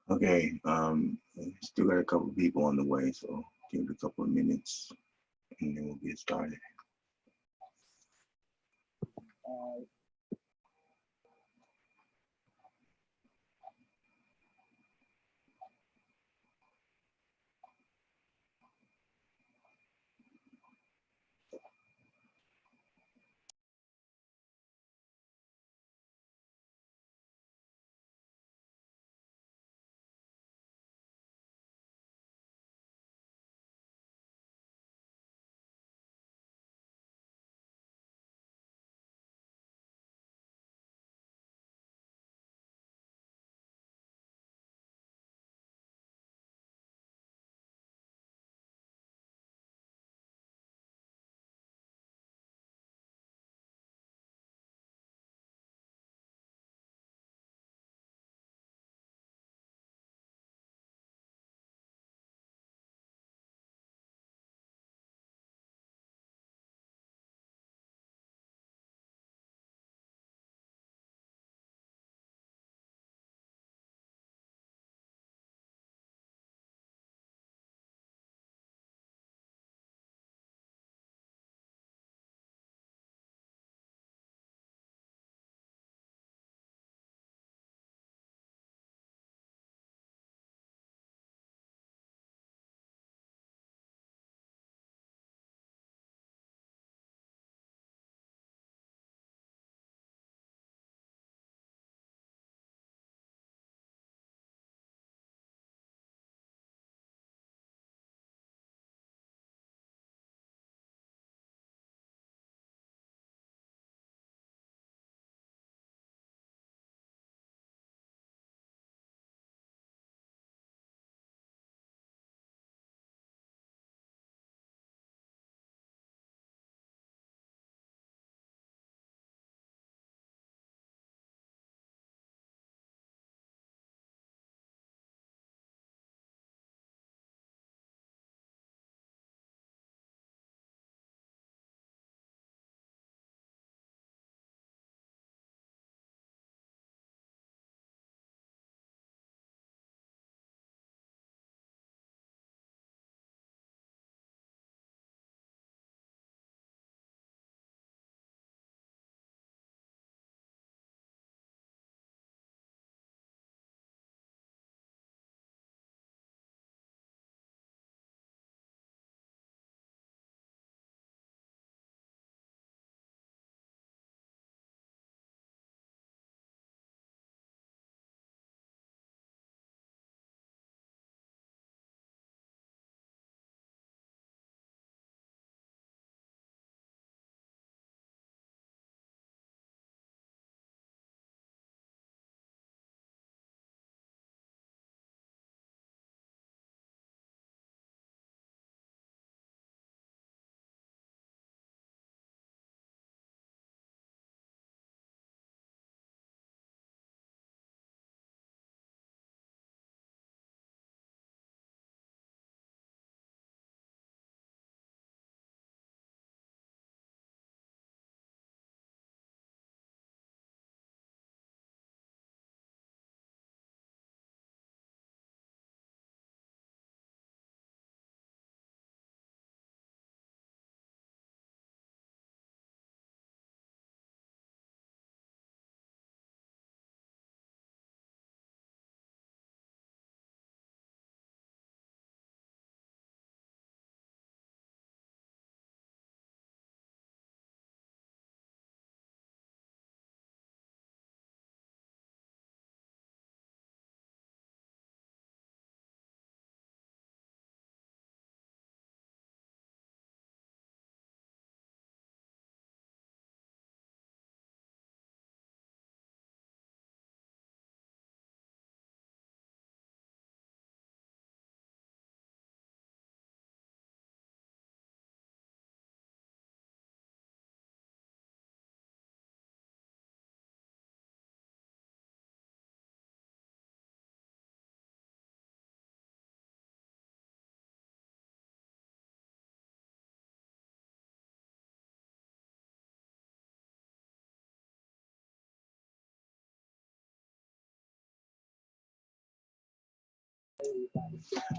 Okay, still got a couple of people on the way, so give it a couple of minutes and then we'll get started.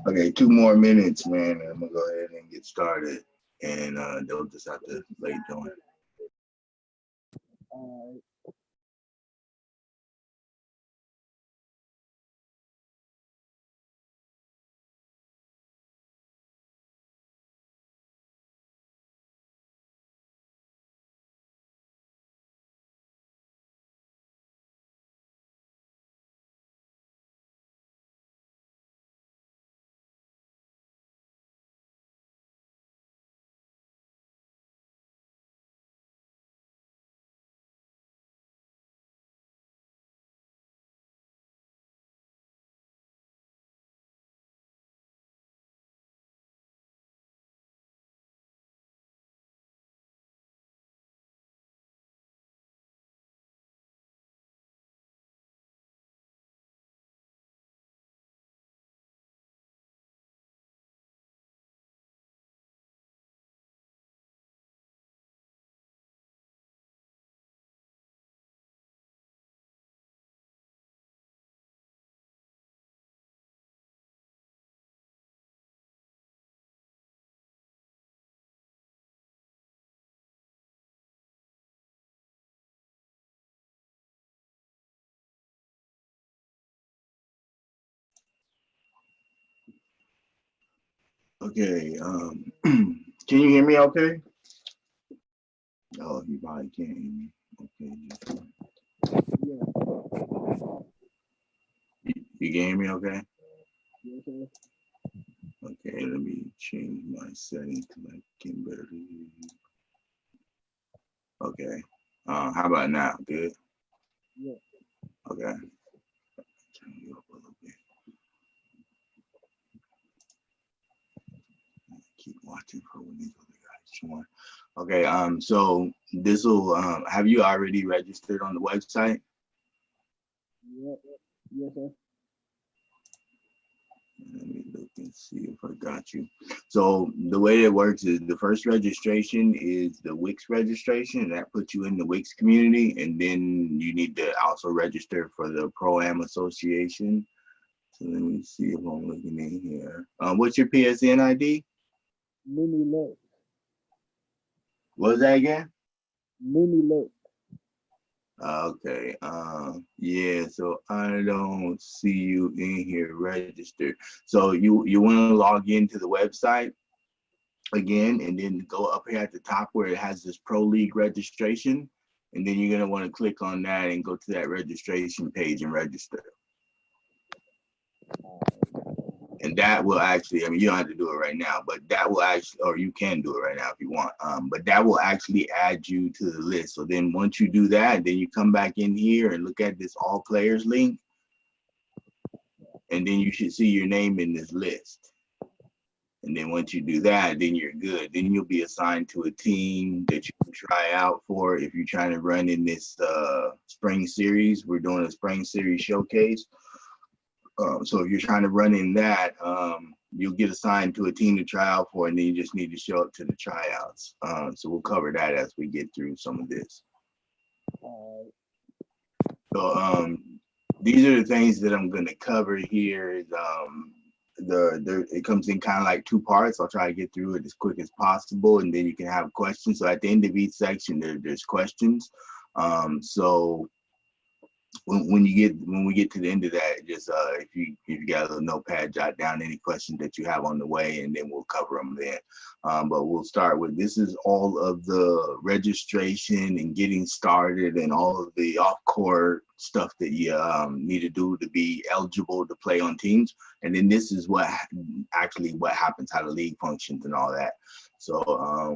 Okay, 2 more minutes, man, and I'm gonna go ahead and get started, and they'll just have to lay join. Okay, can you hear me okay? Oh, you probably can't hear me. Okay, you can hear me okay? Okay, let me change my settings because I can barely hear you. Okay, how about now? Good? Okay, turn you up a little bit. Keep watching for when these other guys join. Okay, so this will, have you already registered on the website? Yes, sir. Let me look and see if I got you. So the way it works is the first registration is the Wix registration, and that puts you in the Wix community, and then you need to also register for the ProAm Association. So let me see if I'm looking in here. What's your PSN ID? Mini Lex. What was that again? Mini Lex. Okay. Yeah. So I don't see you in here registered. So you want to log into the website again, and then go up here at the top where it has this Pro League registration, and then you're gonna want to click on that and go to that registration page and register. And that will actually, I mean, you don't have to do it right now, but that will actually, or you can do it right now if you want, but that will actually add you to the list. So then once you do that, then you come back in here and look at this all players link, and then you should see your name in this list. And then once you do that, then you're good. Then you'll be assigned to a team that you can try out for if you're trying to run in this spring series. We're doing a spring series showcase. So if you're trying to run in that, you'll get assigned to a team to try out for, and then you just need to show up to the tryouts. So we'll cover that as we get through some of this. So these are the things that I'm going to cover here. Is it comes in kind of like two parts. I'll try to get through it as quick as possible, and then you can have questions. So at the end of each section, there's questions. So when we get to the end of that, just if you got a little notepad, jot down any questions that you have on the way, and then we'll cover them then. But we'll start with, this is all of the registration and getting started and all of the off-court stuff that you need to do to be eligible to play on teams. And then this is what happens, how the league functions and all that. So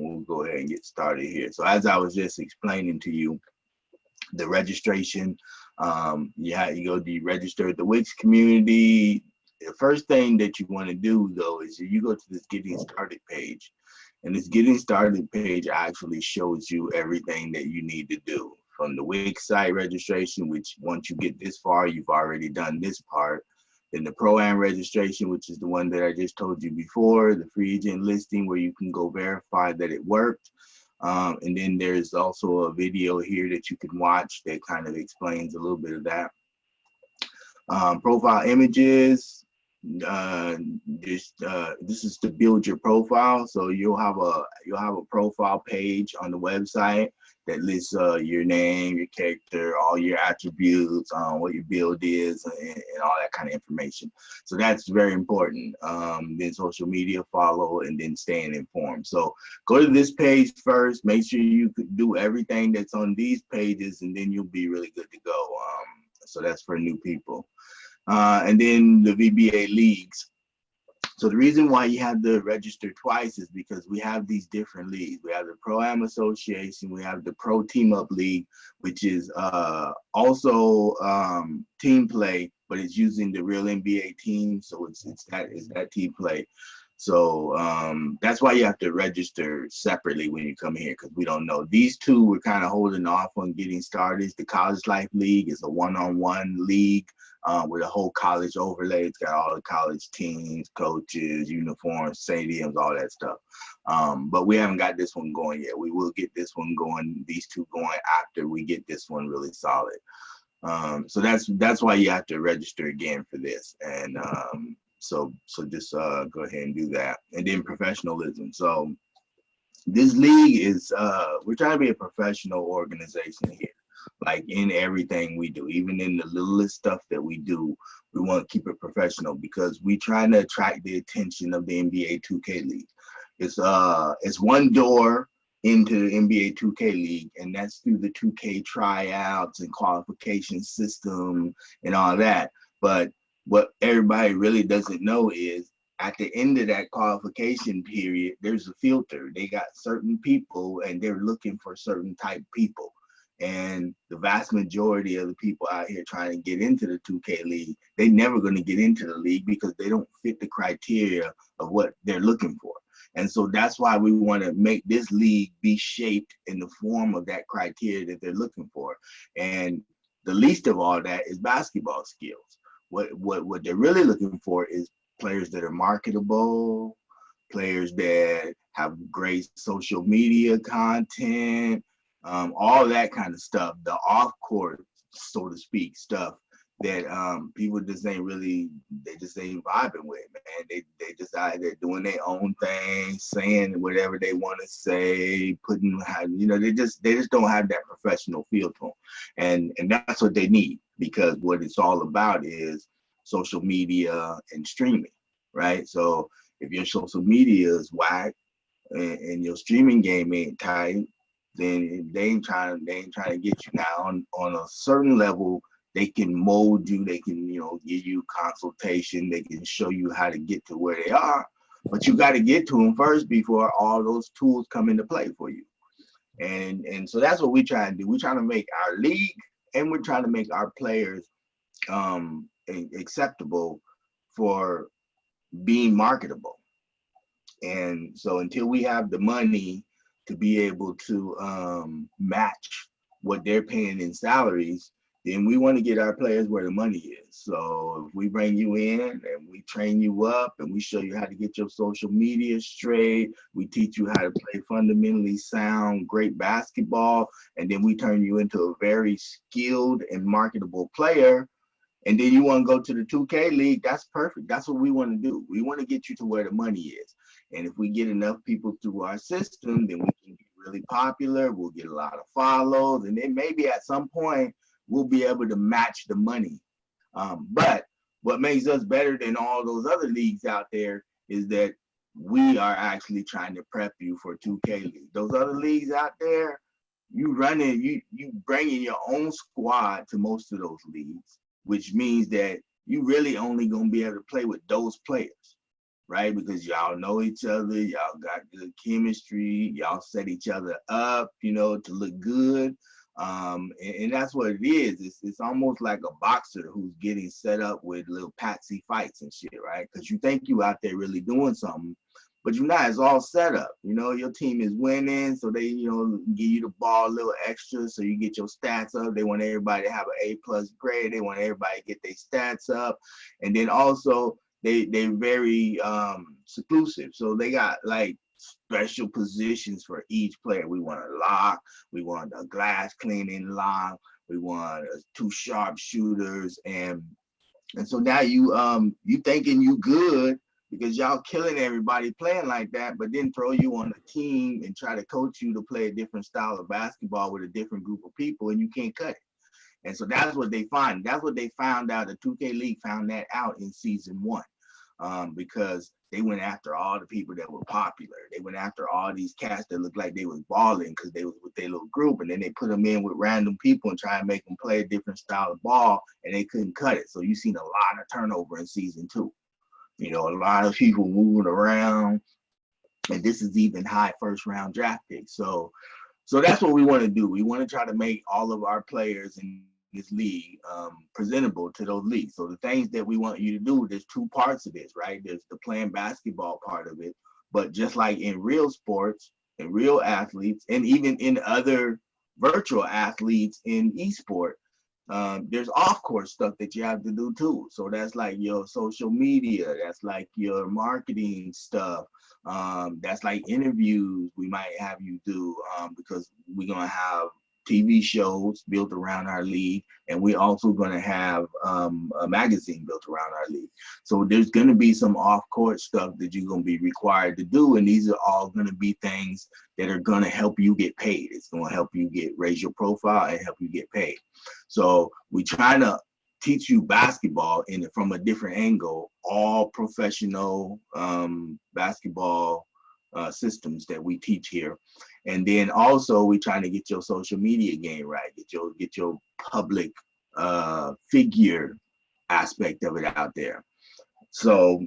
we'll go ahead and get started here. So as I was just explaining to you, the registration, you go to register the Wix community. The first thing that you want to do though is you go to this getting started page, and this getting started page actually shows you everything that you need to do from the Wix site registration, which once you get this far, you've already done this part. Then the ProAm registration, which is the one that I just told you before, the free agent listing where you can go verify that it worked. And then there's also a video here that you can watch that kind of explains a little bit of that. Profile images, this is to build your profile. So you'll have a profile page on the website that lists your name, your character, all your attributes, what your build is, and all that kind of information. So that's very important. Then social media follow, and then staying informed. So go to this page first. Make sure you do everything that's on these pages, and then you'll be really good to go. So that's for new people. And then the VBA leagues. So the reason why you have to register twice is because we have these different leagues. We have the ProAm Association, we have the Pro Team Up League, which is also team play, but it's using the real NBA team. So it's that team play. So that's why you have to register separately when you come here, because we don't know. These two we're kind of holding off on getting started. The College Life League is a one-on-one league with a whole college overlay. It's got all the college teams, coaches, uniforms, stadiums, all that stuff. But we haven't got this one going yet. We will get this one going, these two going after we get this one really solid. So that's why you have to register again for this. And so just go ahead and do that. And then professionalism. So this league is we're trying to be a professional organization here, like in everything we do, even in the littlest stuff that we do. We want to keep it professional because we trying to attract the attention of the NBA 2K League. It's one door into the NBA 2K League, and that's through the 2K tryouts and qualification system and all that. But what everybody really doesn't know is at the end of that qualification period, there's a filter. They got certain people and they're looking for certain type people. And the vast majority of the people out here trying to get into the 2K League, they never going to get into the league because they don't fit the criteria of what they're looking for. And so that's why we want to make this league be shaped in the form of that criteria that they're looking for. And the least of all that is basketball skills. What they're really looking for is players that are marketable, players that have great social media content, all that kind of stuff, the off court, so to speak, stuff that people just ain't really, they just ain't vibing with, man. They just out there doing their own thing, saying whatever they want to say, putting, they just don't have that professional feel to them, and that's what they need, because what it's all about is social media and streaming, right? So if your social media is whack and your streaming game ain't tight, then they ain't trying to get you. Now on a certain level, they can mold you, they can, give you consultation, they can show you how to get to where they are, but you got to get to them first before all those tools come into play for you. And so that's what we try and do. We're trying to make our league, and we're trying to make our players acceptable for being marketable. And so until we have the money to be able to match what they're paying in salaries, then we want to get our players where the money is. So if we bring you in and we train you up and we show you how to get your social media straight, we teach you how to play fundamentally sound, great basketball, and then we turn you into a very skilled and marketable player, and then you want to go to the 2K League, that's perfect. That's what we want to do. We want to get you to where the money is. And if we get enough people through our system, then we can get really popular. We'll get a lot of follows. And then maybe at some point, we'll be able to match the money. But what makes us better than all those other leagues out there is that we are actually trying to prep you for 2K League. Those other leagues out there, you bringing your own squad to most of those leagues, which means that you really only gonna be able to play with those players, right? Because y'all know each other, y'all got good chemistry, y'all set each other up, to look good. And that's what it is. It's almost like a boxer who's getting set up with little patsy fights and shit, right? Because you think you out there really doing something, but you're not. It's all set up. Your team is winning, so they, give you the ball a little extra so you get your stats up. They want everybody to have an A+ grade. They want everybody to get their stats up. And then also they're very seclusive. So they got like special positions for each player. We want a lock, we want a glass cleaning lock, we want 2 sharpshooters, and And so now you thinking you good because y'all killing everybody playing like that, but then throw you on a team and try to coach you to play a different style of basketball with a different group of people, and you can't cut it. And so that's what they find. That's what they found out. The 2K League found that out in season one, because they went after all the people that were popular. They went after all these cats that looked like they was balling because they was with their little group, and then they put them in with random people and try and make them play a different style of ball, and they couldn't cut it. So you seen a lot of turnover in season two. You know, a lot of people moving around, and this is even high first round draft picks. So that's what we want to do. We want to try to make all of our players in this league presentable to those leagues. So the things that we want you to do, there's two parts of this, right? There's the playing basketball part of it, but just like in real sports and real athletes, and even in other virtual athletes in esport, there's off-court stuff that you have to do too. So that's like your social media, that's like your marketing stuff, that's like interviews we might have you do, because we're gonna have TV shows built around our league, and we're also going to have a magazine built around our league. So there's going to be some off-court stuff that you're going to be required to do, and these are all going to be things that are going to help you get paid. It's going to help you raise your profile and help you get paid. So we trying to teach you basketball from a different angle, all professional basketball systems that we teach here. And then also we trying to get your social media game right, get your public figure aspect of it out there. So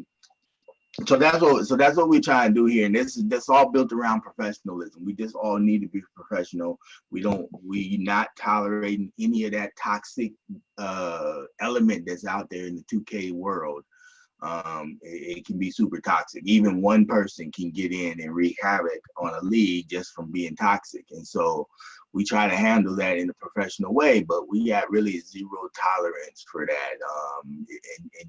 that's what we try and do here, and that's all built around professionalism. We just all need to be professional. We not tolerating any of that toxic element that's out there in the 2K world. It can be super toxic. Even one person can get in and wreak havoc on a league just from being toxic. And so we try to handle that in a professional way, but we got really zero tolerance for that. And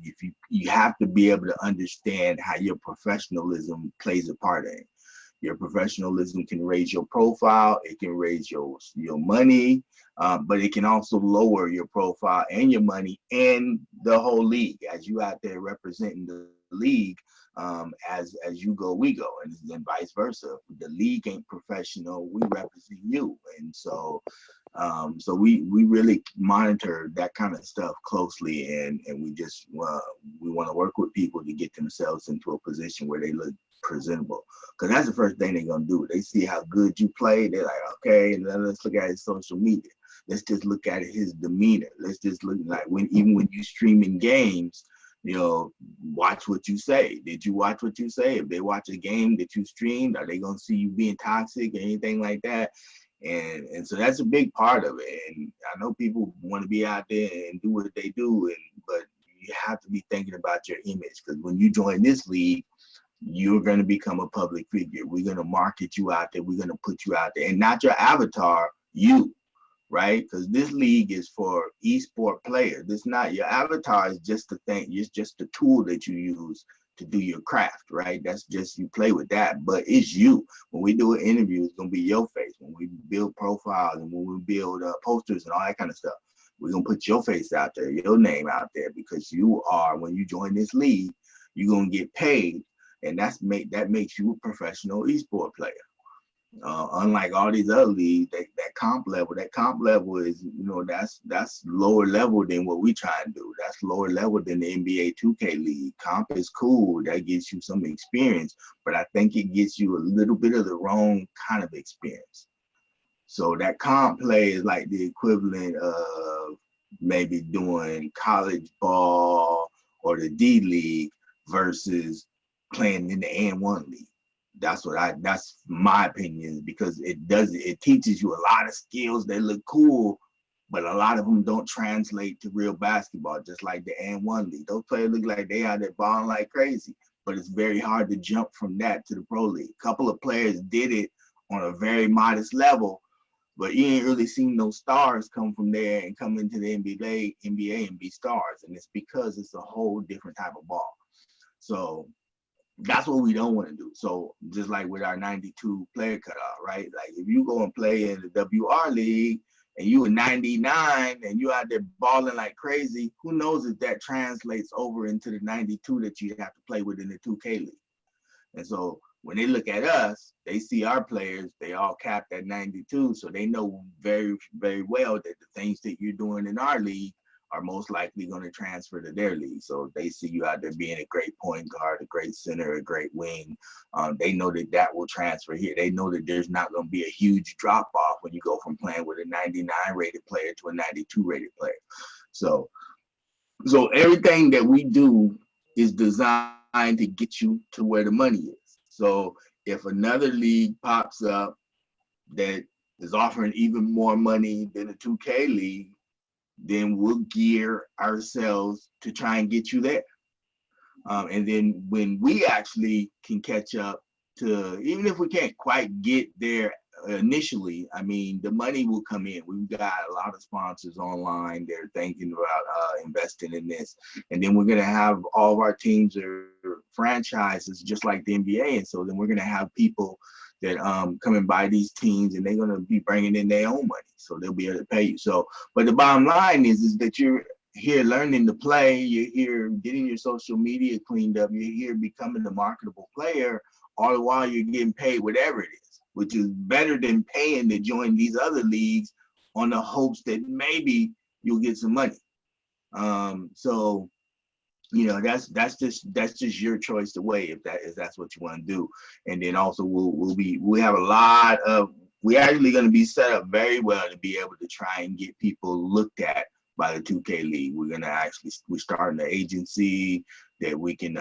if you have to be able to understand how your professionalism plays a part in it. Your professionalism can raise your profile, it can raise your money, but it can also lower your profile and your money and the whole league as you out there representing the league. As you go, we go, and then vice versa. The league ain't professional, we represent you, and so we really monitor that kind of stuff closely, and we want to work with people to get themselves into a position where they look presentable, because that's the first thing they're gonna do. They see how good you play, they're like, okay, and then let's look at his social media. Let's just look at his demeanor. Let's just look like even when you streaming games, watch what you say. Did you watch what you say? If they watch a game that you streamed, are they gonna see you being toxic or anything like that? And so that's a big part of it. And I know people want to be out there and do what they do, but you have to be thinking about your image, because when you join this league, you're going to become a public figure. We're going to market you out there. We're going to put you out there, and not your avatar, you, right? Because this league is for esport players. This not your avatar is just the thing. It's just the tool that you use to do your craft, right? That's just, you play with that, but it's you. When we do an interview, it's going to be your face. When we build profiles and when we build posters and all that kind of stuff, we're going to put your face out there, your name out there, because you are, when you join this league, you're going to get paid, and that makes you a professional esport player. Unlike all these other leagues, that comp level is, that's lower level than what we try and do. That's lower level than the NBA 2K League. Comp is cool, that gets you some experience, but I think it gets you a little bit of the wrong kind of experience. So that comp play is like the equivalent of maybe doing college ball or the D League versus playing in the N1 League. That's my opinion, because it teaches you a lot of skills that look cool, but a lot of them don't translate to real basketball, just like the N1 League. Those players look like they out there balling like crazy, but it's very hard to jump from that to the pro league. A couple of players did it on a very modest level, but you ain't really seen those stars come from there and come into the NBA and be stars. And it's because it's a whole different type of ball. So that's what we don't want to do. So just like with our 92 player cutoff, right? Like if you go and play in the WR League, and you a 99 and you out there balling like crazy, who knows if that translates over into the 92 that you have to play with in the 2K league. And so when they look at us, they see our players, they all capped at 92. So they know very, very well that the things that you're doing in our league are most likely going to transfer to their league. So they see you out there being a great point guard, a great center, a great wing. They know that that will transfer here. They know that there's not going to be a huge drop off when you go from playing with a 99 rated player to a 92 rated player. So everything that we do is designed to get you to where the money is. So if another league pops up that is offering even more money than a 2K league, then we'll gear ourselves to try and get you there. And then when we actually can catch up to, even if we can't quite get there initially, I mean, the money will come in. We've got a lot of sponsors online. They're thinking about investing in this. And then we're going to have all of our teams are franchises just like the NBA. And so then we're going to have people that come and buy these teams, and they're going to be bringing in their own money. So they'll be able to pay you. So, but the bottom line is that you're here learning to play, you're here getting your social media cleaned up, you're here becoming a marketable player, all the while you're getting paid whatever it is, which is better than paying to join these other leagues on the hopes that maybe you'll get some money. So you know, that's just your choice to weigh if that's what you want to do. And then also we have a lot of, we're actually going to be set up very well to be able to try and get people looked at by the 2K league. We're starting an agency that we can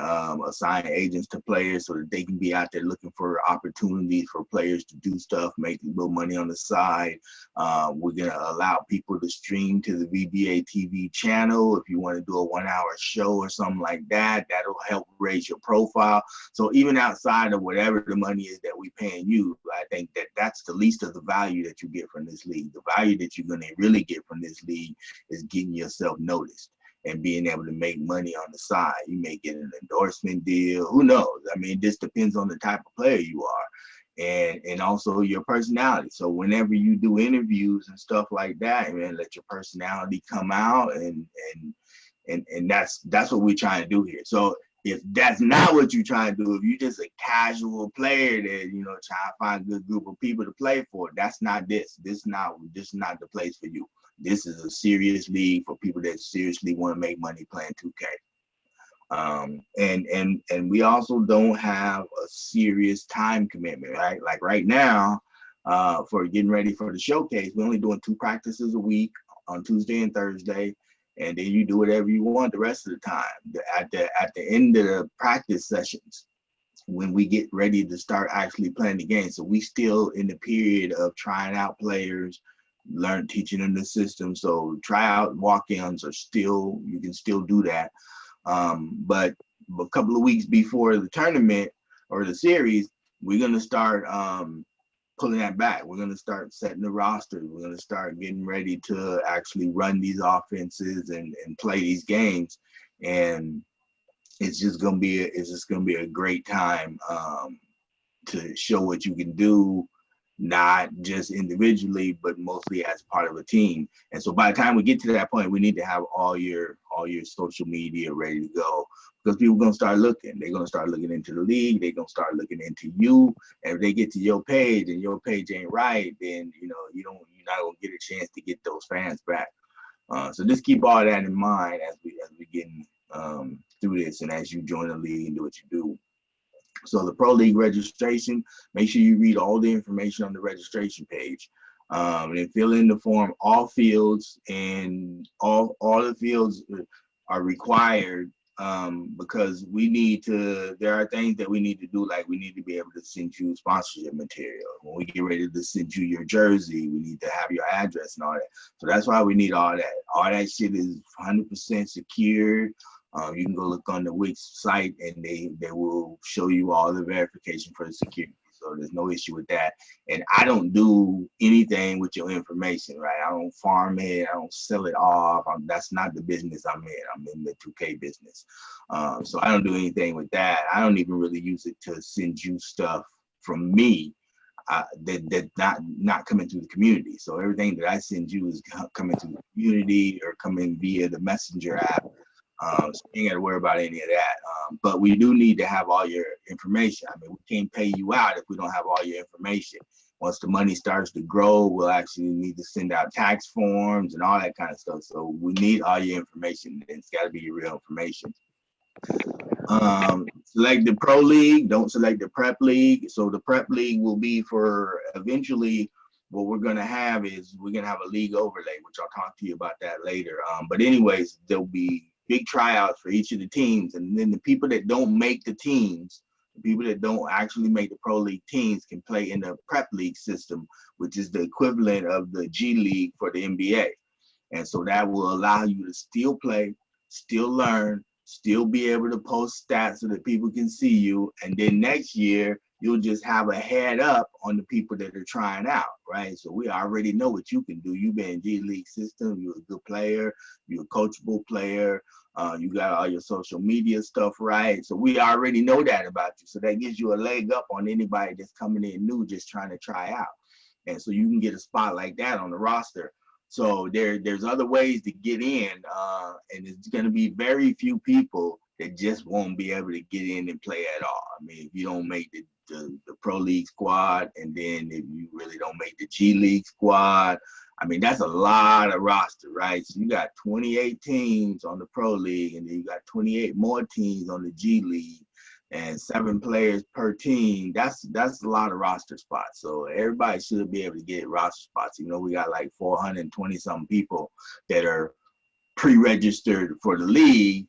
assign agents to players so that they can be out there looking for opportunities for players to do stuff, make a little money on the side. We're going to allow people to stream to the VBA TV channel. If you want to do a 1 hour show or something like that, that'll help raise your profile. So even outside of whatever the money is that we're paying you, I think that that's the least of the value that you get from this league. The value that you're going to really get from this league is getting yourself noticed and being able to make money on the side. You may get an endorsement deal, who knows? I mean, this depends on the type of player you are and also your personality. So whenever you do interviews and stuff like that, man, let your personality come out and that's what we're trying to do here. So if that's not what you're trying to do, if you're just a casual player that, you know, try to find a good group of people to play for, that's not this. This is not the place for you. This is a serious league for people that seriously want to make money playing 2K. And we also don't have a serious time commitment, right? Like right now, for getting ready for the showcase, we're only doing 2 practices a week on Tuesday and Thursday, and then you do whatever you want the rest of the time. At the end of the practice sessions, when we get ready to start actually playing the game, so we still in the period of trying out players, teaching them the system. So tryout walk-ins are still, you can still do that. But a couple of weeks before the tournament or the series, we're going to start pulling that back. We're going to start setting the roster. We're going to start getting ready to actually run these offenses and play these games. And it's just going to be a great time to show what you can do, not just individually, but mostly as part of a team. And so by the time we get to that point, we need to have all your social media ready to go, because people are going to start looking. They're going to start looking into the league. They're going to start looking into you. And if they get to your page and your page ain't right, then, you know, you're not going to get a chance to get those fans back. So just keep all that in mind as we get through this, and as you join the league and do what you do. So the Pro League registration, make sure you read all the information on the registration page, and fill in the form. All fields and all the fields are required, because there are things that we need to do, like we need to be able to send you sponsorship material. When we get ready to send you your jersey, we need to have your address and all that. So that's why we need all that. All that shit is 100% secured. You can go look on the Wix site and they will show you all the verification for the security. So there's no issue with that. And I don't do anything with your information, right? I don't farm it. I don't sell it off. That's not the business I'm in. I'm in the 2K business. So I don't do anything with that. I don't even really use it to send you stuff from me. that not coming through the community. So everything that I send you is coming through the community or coming via the messenger app. So you ain't got to worry about any of that. But we do need to have all your information. I mean, we can't pay you out if we don't have all your information. Once the money starts to grow, we'll actually need to send out tax forms and all that kind of stuff. So we need all your information, and it's got to be your real information. Select the Pro League, don't select the Prep League. So the Prep League will be for eventually what we're going to have is we're going to have a league overlay, which I'll talk to you about that later. But anyways, there'll be big tryouts for each of the teams. And then the people that don't make the teams, the people that don't actually make the Pro League teams can play in the Prep League system, which is the equivalent of the G League for the NBA. And so that will allow you to still play, still learn, still be able to post stats so that people can see you. And then next year, you'll just have a head up on the people that are trying out, right? So we already know what you can do. You've been in G League system, you're a good player, you're a coachable player, you got all your social media stuff right. So we already know that about you. So that gives you a leg up on anybody that's coming in new, just trying to try out. And so you can get a spot like that on the roster. So there's other ways to get in, and it's going to be very few people that just won't be able to get in and play at all. I mean, if you don't make the Pro League squad, and then if you really don't make the G League squad, I mean, that's a lot of roster, right? So you got 28 teams on the Pro League, and then you got 28 more teams on the G League, and 7 players per team. That's a lot of roster spots. So everybody should be able to get roster spots. You know, we got like 420 something people that are pre-registered for the league,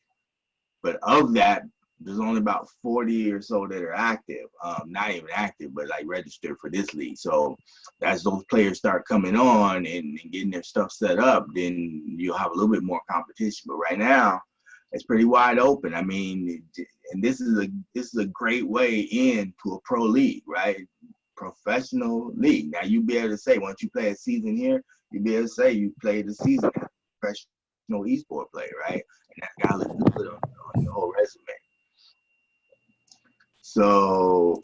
but of that, there's only about 40 or so that are active, not even active, but like registered for this league. So as those players start coming on and getting their stuff set up, then you'll have a little bit more competition. But right now, it's pretty wide open. I mean, and this is a great way into a pro league, right? Professional league. Now you be able to say once you play a season here, you be able to say you played the season as a professional esport player, right? And that guy looks good on your whole resume. So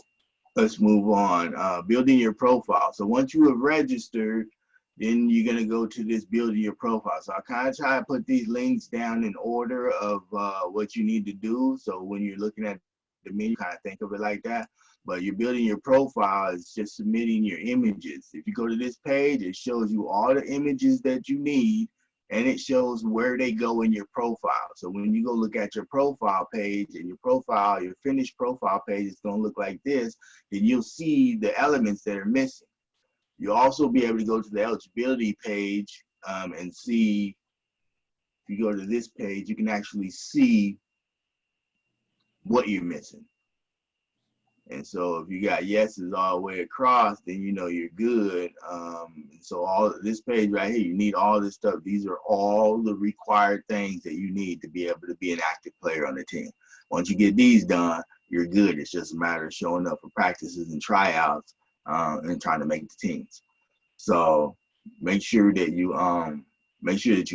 let's move on. Building your profile. So once you have registered, then you're going to go to this building your profile. So I kind of try to put these links down in order of what you need to do. So when you're looking at the menu, kind of think of it like that. But you're building your profile is just submitting your images. If you go to this page, it shows you all the images that you need, and it shows where they go in your profile. So when you go look at your profile page, and your profile, your finished profile page is going to look like this, then you'll see the elements that are missing. You'll also be able to go to the eligibility page and see, if you go to this page, you can actually see what you're missing. And so if you got yeses all the way across, then you know you're good. So all this page right here, you need all this stuff. These are all the required things that you need to be able to be an active player on the team. Once you get these done, you're good. It's just a matter of showing up for practices and tryouts and trying to make the teams. So make sure that you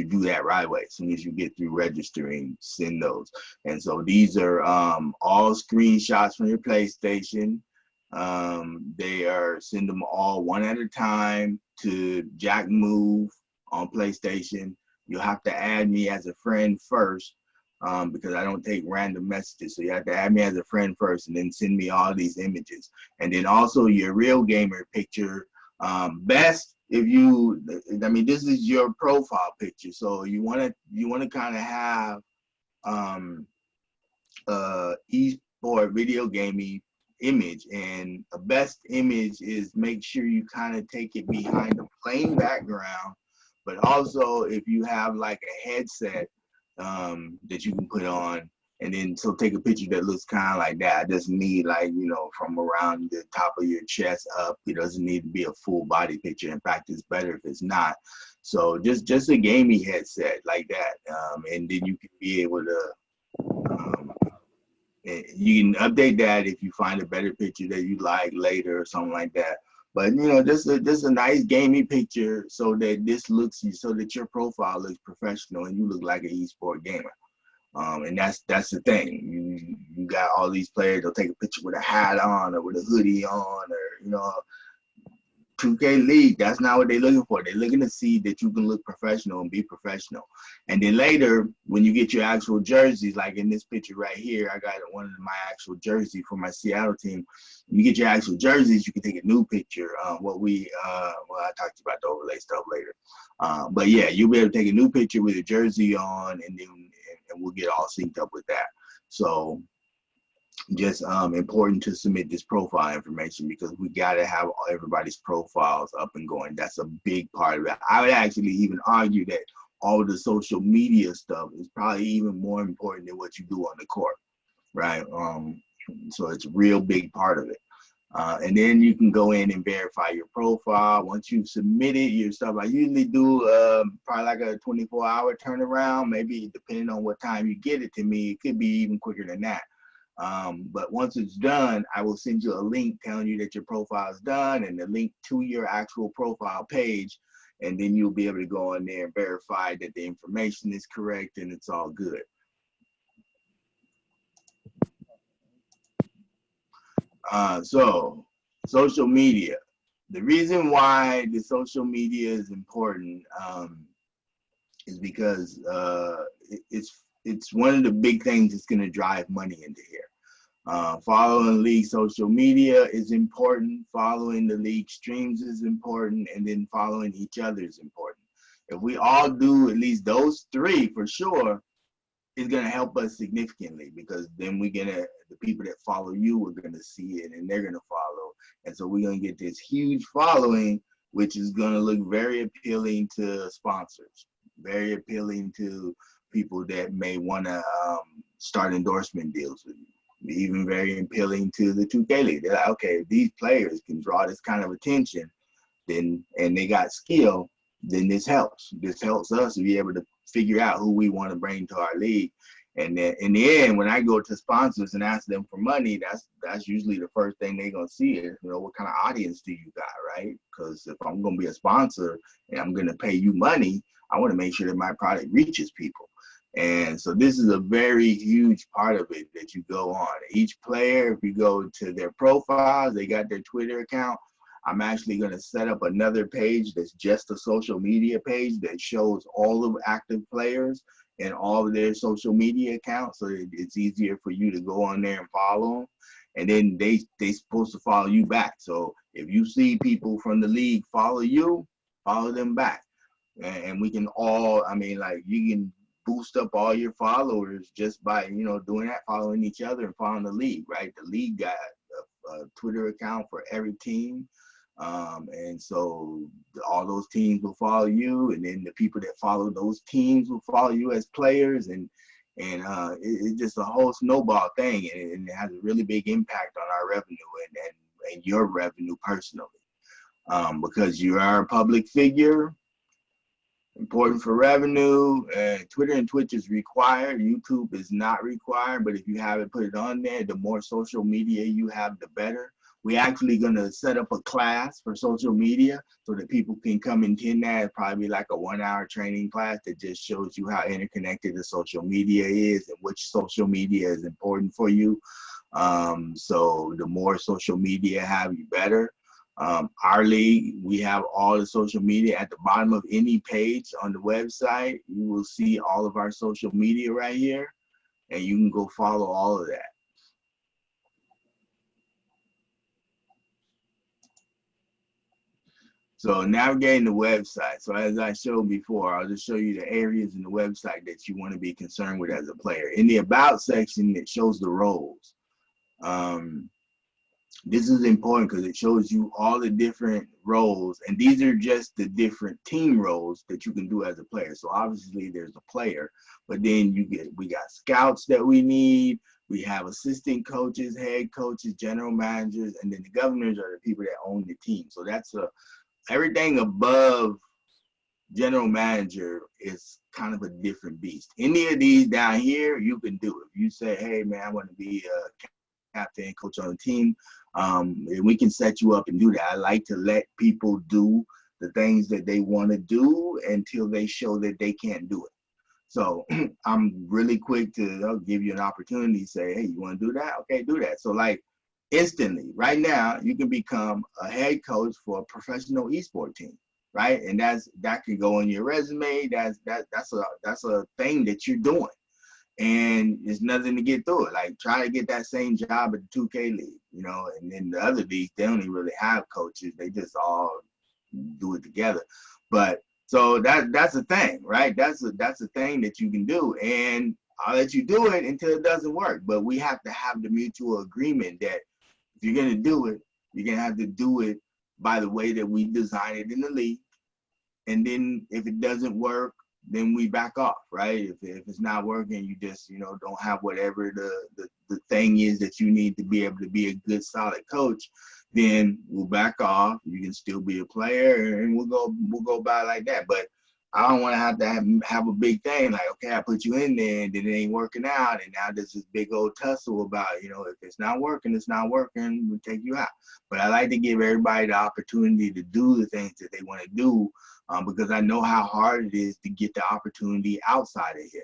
do that right away. As soon as you get through registering, send those. And so these are all screenshots from your PlayStation. Send them all one at a time to Jack Move on PlayStation. You'll have to add me as a friend first because I don't take random messages. So you have to add me as a friend first and then send me all these images. And then also your real gamer picture. Best if you, I mean, this is your profile picture, so you want to kind of have esport video gaming image, and a best image is make sure you kind of take it behind a plain background, but also if you have like a headset that you can put on. And then so take a picture that looks kind of like that. It doesn't need like, you know, from around the top of your chest up. It doesn't need to be a full body picture. In fact, it's better if it's not. So just a gaming headset like that. And then you can be able to, you can update that if you find a better picture that you like later or something like that. But, you know, just a nice gaming picture so that your profile looks professional and you look like an esport gamer. And that's the thing. You got all these players. They'll take a picture with a hat on or with a hoodie on, or you know, 2K League, that's not what they're looking for. They're looking to see that you can look professional and be professional. And then later, when you get your actual jerseys, like in this picture right here, I got one of my actual jerseys for my Seattle team. When you get your actual jerseys, you can take a new picture. Well, I talked about the overlay stuff later. But yeah, you'll be able to take a new picture with your jersey on, and then and we'll get all synced up with that. So just important to submit this profile information because we got to have everybody's profiles up and going. That's a big part of it. I would actually even argue that all the social media stuff is probably even more important than what you do on the court, right? So it's a real big part of it. And then you can go in and verify your profile. Once you've submitted your stuff, I usually do probably like a 24-hour turnaround, maybe depending on what time you get it to me. It could be even quicker than that. But once it's done, I will send you a link telling you that your profile is done and the link to your actual profile page. And then you'll be able to go on there and verify that the information is correct and it's all good. So social media. The reason why the social media is important is because it's one of the big things that's going to drive money into here. Following league social media is important. Following the league streams is important, and then following each other is important. If we all do at least those three for sure, it's gonna help us significantly because then the people that follow you are gonna see it and they're gonna follow, and so we're gonna get this huge following, which is gonna look very appealing to sponsors, very appealing to people that may want to start endorsement deals with you, even very appealing to the 2K League. They're like, okay, if these players can draw this kind of attention, then and they got skill, then this helps. This helps us to be able to figure out who we want to bring to our league. And then in the end, when I go to sponsors and ask them for money, that's usually the first thing they're gonna see is, what kind of audience do you got, right? Because if I'm gonna be a sponsor and I'm gonna pay you money, I want to make sure that my product reaches people. And so this is a very huge part of it that you go on. Each player, if you go to their profiles, they got their Twitter account. I'm actually going to set up another page that's just a social media page that shows all of active players and all of their social media accounts, so it's easier for you to go on there and follow them. And then they supposed to follow you back. So if you see people from the league follow you, follow them back. And we can all, like you can boost up all your followers just by, doing that, following each other and following the league, right? The league got a Twitter account for every team. And so all those teams will follow you, and then the people that follow those teams will follow you as players, and it's just a whole snowball thing, and it has a really big impact on our revenue and your revenue personally, because you are a public figure. Important for revenue. Twitter and Twitch is required. YouTube is not required, but if you have it, put it on there. The more social media you have, the better. We're actually going to set up a class for social media so that people can come and attend that. It'll probably be like a 1-hour training class that just shows you how interconnected the social media is and which social media is important for you. So the more social media have, you better. Our league, we have all the social media at the bottom of any page on the website. You will see all of our social media right here, and you can go follow all of that. So navigating the website. So as I showed before, I'll just show you the areas in the website that you want to be concerned with as a player. In the About section, it shows the roles. This is important because it shows you all the different roles, and these are just the different team roles that you can do as a player. So obviously there's a player, but then we got scouts that we need. We have assistant coaches, head coaches, general managers, and then the governors are the people that own the team. So that's everything above general manager is kind of a different beast. Any of these down here, you can do it. If you say, hey man, I want to be a captain, coach on the team, we can set you up and do that. I like to let people do the things that they want to do until they show that they can't do it. So I'm really quick to give you an opportunity to say, hey, you want to do that? Okay, do that. So like instantly. Right now, you can become a head coach for a professional esports team, right? And that can go on your resume. That's a thing that you're doing, and it's nothing to get through it. Like, try to get that same job at the 2K league, you know, and then the other leagues, they don't even really have coaches. They just all do it together. But so that's a thing, right? That's a thing that you can do, and I'll let you do it until it doesn't work. But we have to have the mutual agreement that if you're gonna do it, you're gonna have to do it by the way that we design it in the league. And then if it doesn't work, then we back off, right? If it's not working, you just, you know, don't have whatever the thing is that you need to be able to be a good, solid coach, then we'll back off. You can still be a player, and we'll go by like that. But I don't want to have a big thing like, okay, I put you in there and then it ain't working out, and now there's this big old tussle about, you know, if it's not working, it's not working, we'll take you out. But I like to give everybody the opportunity to do the things that they want to do, because I know how hard it is to get the opportunity outside of here,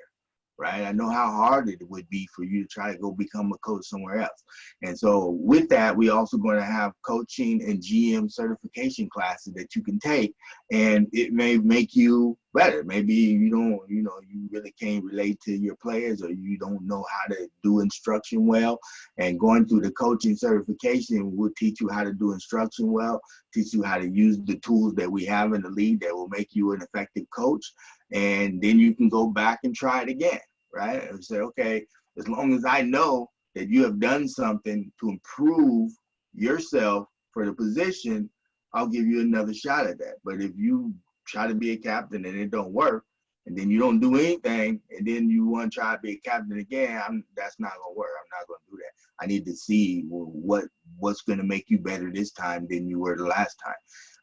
right? I know how hard it would be for you to try to go become a coach somewhere else. And so with that, we also going to have coaching and GM certification classes that you can take, and it may make you better. Maybe you don't, you know, you really can't relate to your players, or you don't know how to do instruction well, and going through the coaching certification will teach you how to do instruction well, teach you how to use the tools that we have in the league that will make you an effective coach. And then you can go back and try it again, right? And say, okay, as long as I know that you have done something to improve yourself for the position, I'll give you another shot at that. But if you try to be a captain and it don't work, and then you don't do anything, and then you want to try to be a captain again, that's not gonna work. I'm not gonna do that. I need to see what's gonna make you better this time than you were the last time.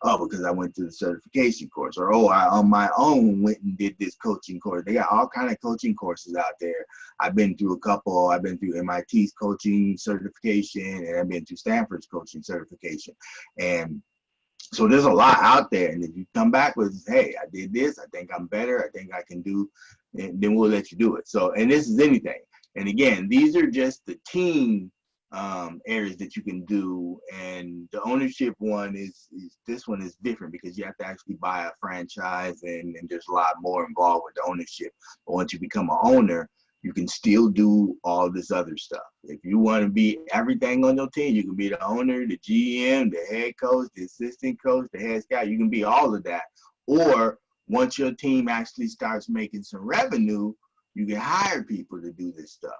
Oh, because I went to the certification course, or oh, I on my own went and did this coaching course. They got all kind of coaching courses out there. I've been through a couple. I've been through MIT's coaching certification, and I've been through Stanford's coaching certification. And so there's a lot out there. And if you come back with, hey, I did this, I think I'm better, I think I can do, and then we'll let you do it. So, and this is anything. And again, these are just the team areas that you can do. And the ownership one is this one is different, because you have to actually buy a franchise, and there's a lot more involved with the ownership. But once you become an owner, you can still do all this other stuff. If you want to be everything on your team, you can be the owner, the GM, the head coach, the assistant coach, the head scout. You can be all of that. Or once your team actually starts making some revenue, you can hire people to do this stuff,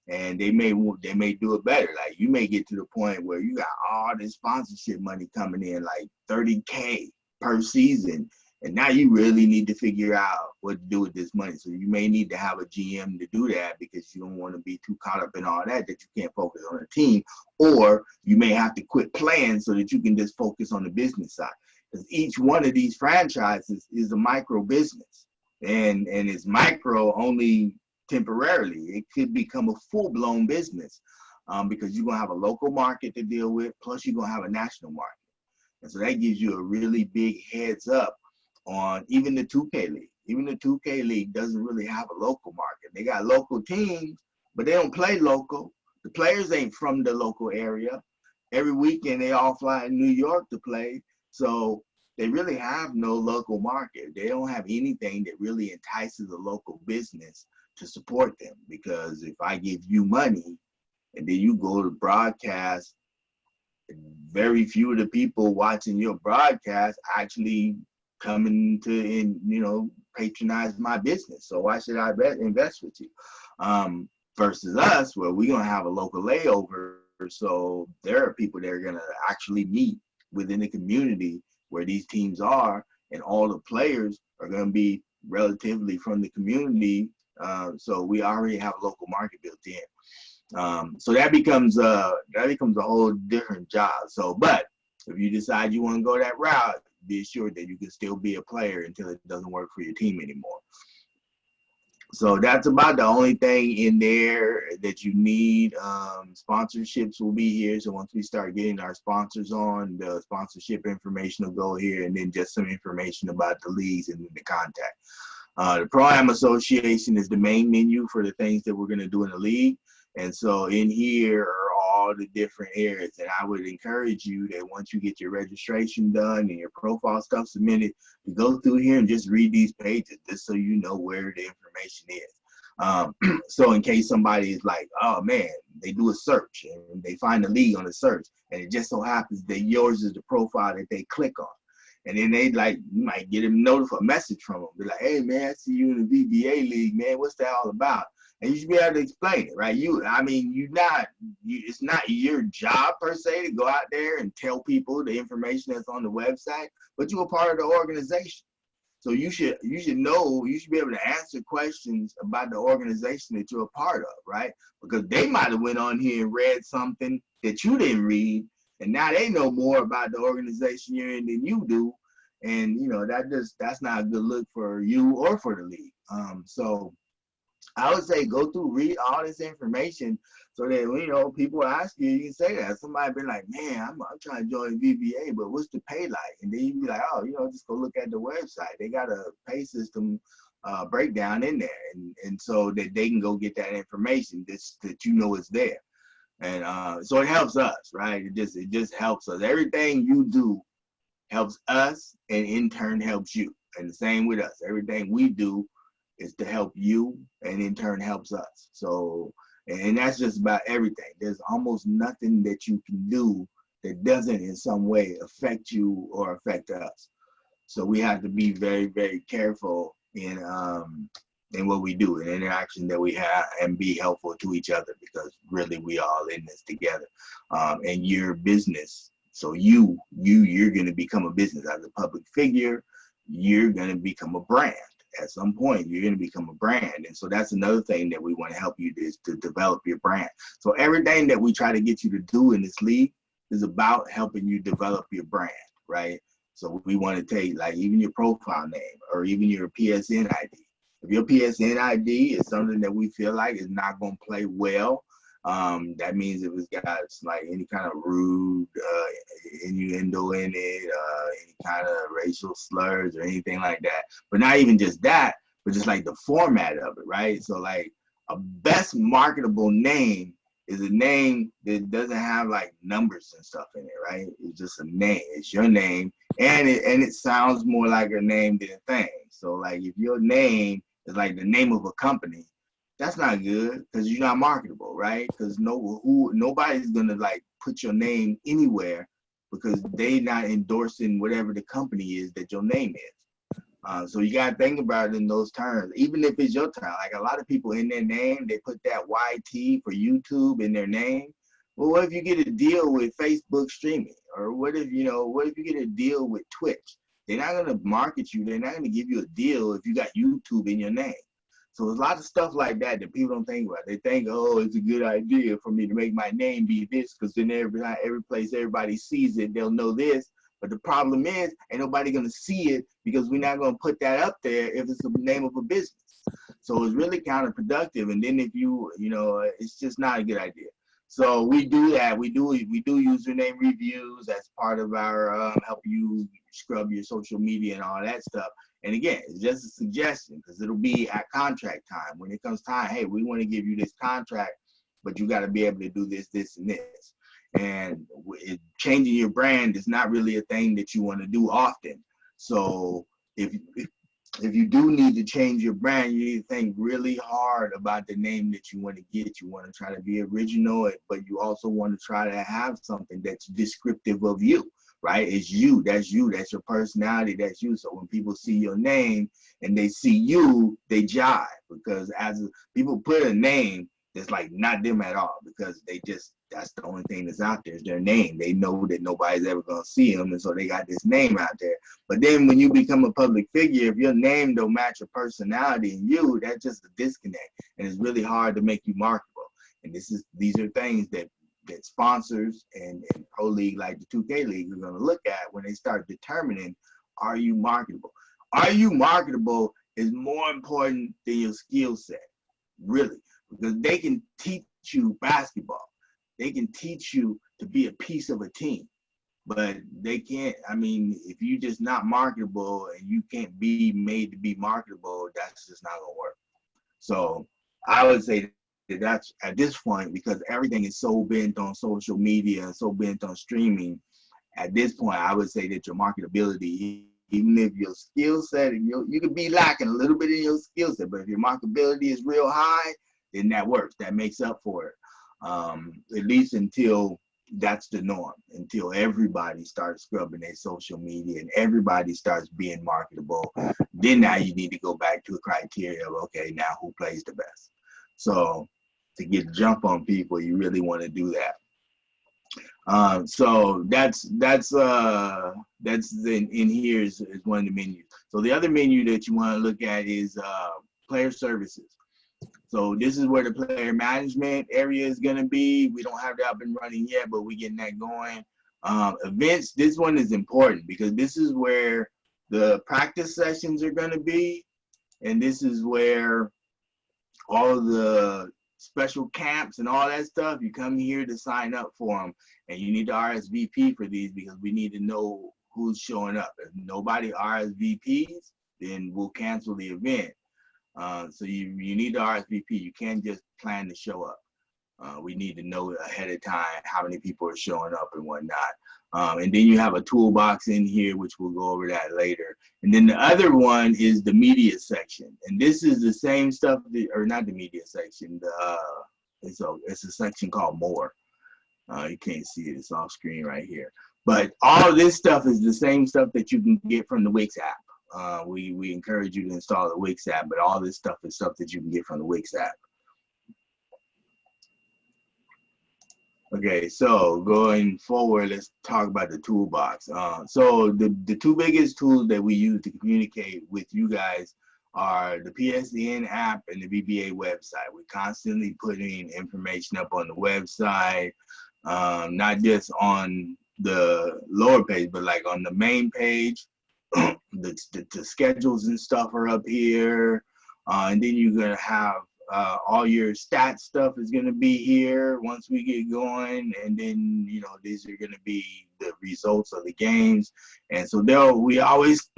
and they may do it better. Like, you may get to the point where you got all this sponsorship money coming in, like $30K per season, and now you really need to figure out what to do with this money. So you may need to have a GM to do that, because you don't want to be too caught up in all that you can't focus on the team. Or you may have to quit playing so that you can just focus on the business side. Because each one of these franchises is a micro business, and it's micro only temporarily. It could become a full-blown business, because you're going to have a local market to deal with, plus you're going to have a national market. And so that gives you a really big heads up on even the 2K League. Even the 2K League doesn't really have a local market. They got local teams, but they don't play local. The players ain't from the local area. Every weekend they all fly in New York to play. So they really have no local market. They don't have anything that really entices a local business to support them. Because if I give you money and then you go to broadcast, very few of the people watching your broadcast actually coming to, you know, patronize my business. So why should I invest with you? Versus us, where we're gonna have a local layover. So there are people that are gonna actually meet within the community where these teams are, and all the players are gonna be relatively from the community. So we already have a local market built in. So that becomes a whole different job. So, but if you decide you want to go that route, be assured that you can still be a player until it doesn't work for your team anymore. So that's about the only thing in there that you need. Sponsorships will be here. So once we start getting our sponsors on, the sponsorship information will go here, and then just some information about the leagues and the contact. The ProAm Association is the main menu for the things that we're going to do in the league. And so in here are all the different areas. And I would encourage you that once you get your registration done and your profile stuff submitted, to go through here and just read these pages, just so you know where the information is. So in case somebody is like, oh man, they do a search and they find a league on the search, and it just so happens that yours is the profile that they click on. And then they like, you might get a message from them. Be like, hey man, I see you in the VBA League, man. What's that all about? And you should be able to explain it, right? It's not your job per se to go out there and tell people the information that's on the website, but you're a part of the organization. So you should be able to answer questions about the organization that you're a part of, right? Because they might have went on here and read something that you didn't read, and now they know more about the organization you're in than you do. And that's not a good look for you or for the league. So I would say go through, read all this information, so that people ask you, you can say that. Somebody be like, man, I'm trying to join VBA, but what's the pay like? And then you be like, oh, just go look at the website. They got a pay system breakdown in there, and so that they can go get that information that it's there. And so it helps us, right? It just helps us. Everything you do helps us, and in turn helps you. And the same with us. Everything we do is to help you, and in turn helps us. So, and that's just about everything. There's almost nothing that you can do that doesn't in some way affect you or affect us. So we have to be very, very careful in what we do, in interaction that we have, and be helpful to each other, because really we all in this together. And your business, so you're going to become a business as a public figure. You're going to become a brand. At some point, you're going to become a brand. And so that's another thing that we want to help you is to develop your brand. So everything that we try to get you to do in this league is about helping you develop your brand, right? So we want to take, like, even your profile name or even your PSN ID. If your PSN ID is something that we feel like is not going to play well, that means if it's got like any kind of rude innuendo in it, any kind of racial slurs or anything like that. But not even just that, but just like the format of it, right? So like a best marketable name is a name that doesn't have like numbers and stuff in it, right? It's just a name. It's your name, and it sounds more like a name than a thing. So like if your name is like the name of a company, that's not good, because you're not marketable, right? Because nobody's gonna like put your name anywhere, because they not endorsing whatever the company is that your name is. So you gotta think about it in those terms. Even if it's your term, like a lot of people in their name, they put that YT for YouTube in their name. Well, what if you get a deal with Facebook streaming, or what if you get a deal with Twitch? They're not gonna market you. They're not gonna give you a deal if you got YouTube in your name. So there's a lot of stuff like that that people don't think about. They think, oh, it's a good idea for me to make my name be this, because then every place everybody sees it, they'll know this. But the problem is, ain't nobody gonna see it, because we're not gonna put that up there if it's the name of a business. So it's really counterproductive. And then if it's just not a good idea. So we do that. We do username reviews. That's part of our help you scrub your social media and all that stuff. And again, it's just a suggestion, because it'll be at contract time. When it comes time, hey, we want to give you this contract, but you got to be able to do this, this, and this. And changing your brand is not really a thing that you want to do often. So if you do need to change your brand, you need to think really hard about the name that you want to get. You want to try to be original, but you also want to try to have something that's descriptive of you. Right? It's you. That's your personality. That's you. So when people see your name and they see you, they jive, because people put a name that's like not them at all, because that's the only thing that's out there is their name. They know that nobody's ever going to see them, and so they got this name out there. But then when you become a public figure, if your name don't match your personality and you, that's just a disconnect, and it's really hard to make you marketable. And these are things that sponsors and pro league like the 2K League are going to look at when they start determining, are you marketable? Are you marketable is more important than your skill set, really, because they can teach you basketball. They can teach you to be a piece of a team, but they can't, if you're just not marketable and you can't be made to be marketable, that's just not going to work. So I would say that's at this point, because everything is so bent on social media and so bent on streaming, at this point, I would say that your marketability, even if your skill set, and you could be lacking a little bit in your skill set, but if your marketability is real high, then that works. That makes up for it. At least until that's the norm, until everybody starts scrubbing their social media and everybody starts being marketable. Then now you need to go back to a criteria of, okay, now who plays the best? So to get a jump on people, you really want to do that. So that's in here is one of the menus. So the other menu that you want to look at is player services. So this is where the player management area is going to be. We don't have that up and running yet, but we're getting that going. Events, this one is important because this is where the practice sessions are going to be, and this is where all the special camps and all that stuff, you come here to sign up for them, and you need to RSVP for these because we need to know who's showing up. If nobody RSVPs, then we'll cancel the event. So you need to RSVP. You can't just plan to show up. We need to know ahead of time how many people are showing up and whatnot. And then you have a toolbox in here, which we'll go over that later. And then the other one is the media section. And this is the same stuff, or not the media section. It's a section called More. You can't see it, it's off screen right here. But all this stuff is the same stuff that you can get from the Wix app. We encourage you to install the Wix app, but all this stuff is stuff that you can get from the Wix app. Okay, so going forward, let's talk about the toolbox. So the two biggest tools that we use to communicate with you guys are the PSN app and the VBA website. We're constantly putting information up on the website, not just on the lower page, but like on the main page. The schedules and stuff are up here, and then you're gonna have all your stat stuff is gonna be here once we get going, and then these are gonna be the results of the games, and so we always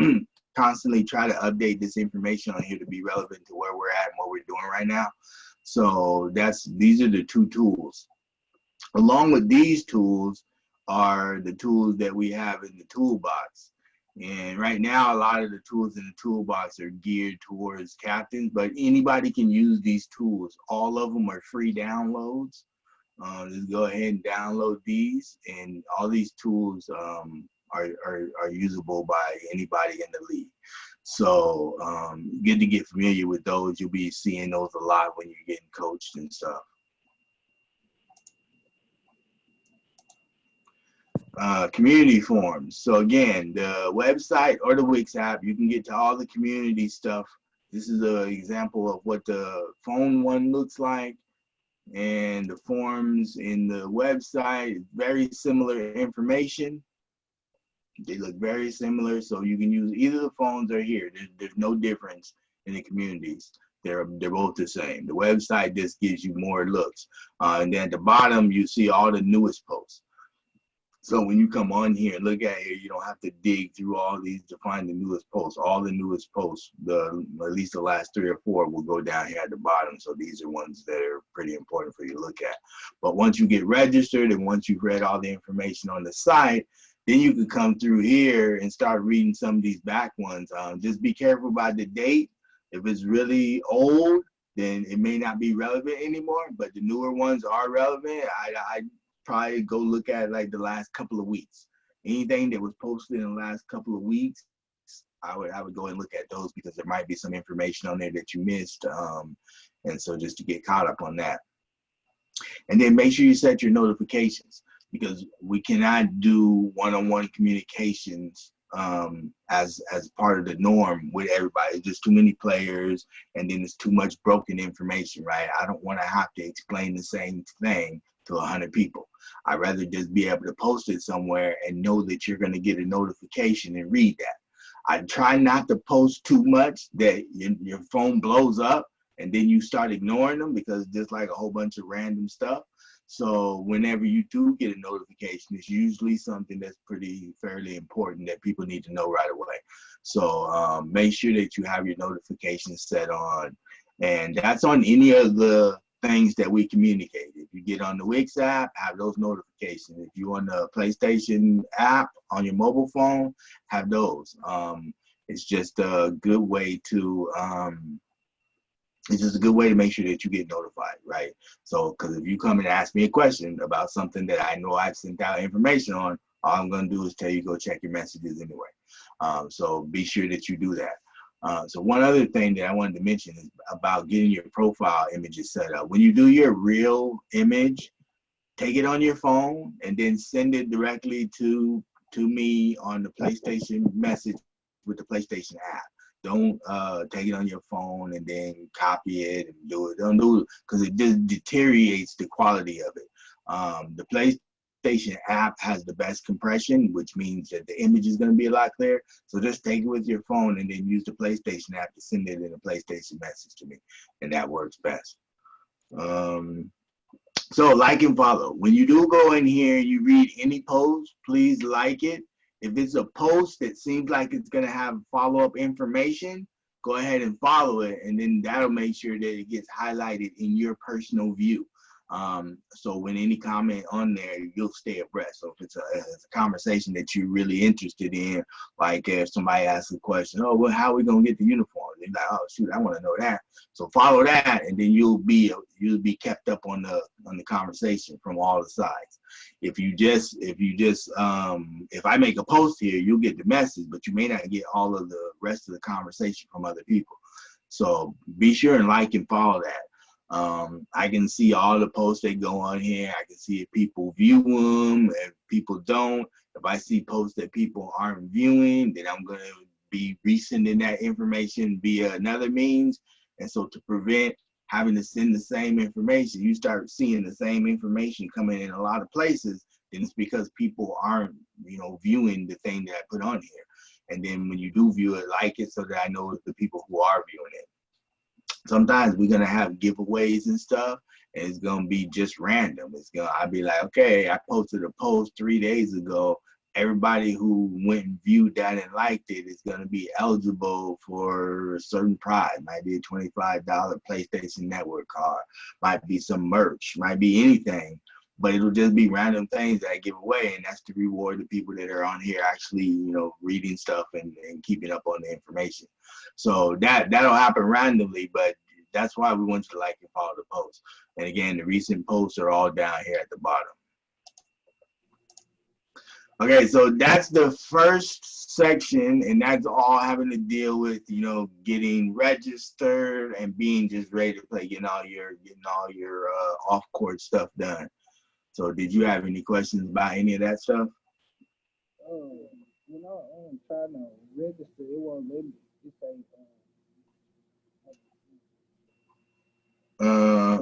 constantly try to update this information on here to be relevant to where we're at and what we're doing right now. So these are the two tools. Along with these tools are the tools that we have in the toolbox. And right now, a lot of the tools in the toolbox are geared towards captains, but anybody can use these tools. All of them are free downloads. Just go ahead and download these, and all these tools are usable by anybody in the league. So good to get familiar with those. You'll be seeing those a lot when you're getting coached and stuff. Community forums. So again, the website or the Wix app, you can get to all the community stuff. This is an example of what the phone one looks like, and the forums in the website, very similar information. They look very similar, so you can use either the phones or here. There's no difference in the communities. They're both the same. The website just gives you more looks, and then at the bottom you see all the newest posts. So when you come on here and look at here, you don't have to dig through all these to find the newest posts. All the newest posts, at least the last 3 or 4, will go down here at the bottom. So these are ones that are pretty important for you to look at. But once you get registered and once you've read all the information on the site, then you can come through here and start reading some of these back ones. Just be careful about the date. If it's really old, then it may not be relevant anymore, but the newer ones are relevant. I probably go look at like the last couple of weeks. Anything that was posted in the last couple of weeks, I would go and look at those because there might be some information on there that you missed, and so just to get caught up on that. And then make sure you set your notifications, because we cannot do one-on-one communications as part of the norm with everybody. It's just too many players, and then it's too much broken information, right? I don't want to have to explain the same thing to 100 people. I'd rather just be able to post it somewhere and know that you're going to get a notification and read that. I try not to post too much that your phone blows up and then you start ignoring them, because there's like a whole bunch of random stuff. So whenever you do get a notification, it's usually something that's fairly important that people need to know right away. So make sure that you have your notifications set on, and that's on any of the things that we communicate. If you get on the Wix app, have those notifications. If you're on the PlayStation app on your mobile phone, have those. It's just a good way to make sure that you get notified, right? So, because if you come and ask me a question about something that I know I've sent out information on, all I'm going to do is tell you go check your messages anyway. So be sure that you do that. So one other thing that I wanted to mention is about getting your profile images set up. When you do your real image, take it on your phone and then send it directly to me on the PlayStation message with the PlayStation app. Don't take it on your phone and then copy it and do it. Don't do it because it just deteriorates the quality of it. The PlayStation app has the best compression, which means that the image is going to be a lot clearer. So just take it with your phone and then use the PlayStation app to send it in a PlayStation message to me, and that works best. So like and follow. When you do go in here and you read any post, please like it. If it's a post that seems like it's going to have follow-up information, go ahead and follow it, and then that'll make sure that it gets highlighted in your personal view. So when any comment on there, you'll stay abreast. So if it's a conversation that you're really interested in, like if somebody asks a question, oh, well, how are we gonna get the uniform? They're like, oh shoot, I want to know that. So follow that, and then you'll be kept up on the conversation from all the sides. If I make a post here, you'll get the message, but you may not get all of the rest of the conversation from other people. So be sure and like and follow that. I can see all the posts that go on here. I can see if people view them, if people don't. If I see posts that people aren't viewing, then I'm going to be resending that information via another means. And so to prevent having to send the same information, you start seeing the same information coming in a lot of places, then it's because people aren't, viewing the thing that I put on here. And then when you do view it, like it so that I know the people who are viewing it. Sometimes we're gonna have giveaways and stuff, and it's gonna be just random. I'll be like, okay, I posted a post 3 days ago. Everybody who went and viewed that and liked it is gonna be eligible for a certain prize. Might be a $25 PlayStation Network card, might be some merch, might be anything. But it'll just be random things that I give away, and that's to reward the people that are on here actually, reading stuff and keeping up on the information. So that'll happen randomly, but that's why we want you to like and follow the posts. And again, the recent posts are all down here at the bottom. Okay, so that's the first section, and that's all having to deal with, getting registered and being just ready to play, getting all your off-court stuff done. So did you have any questions about any of that stuff? I'm trying to register. It won't let me. It say,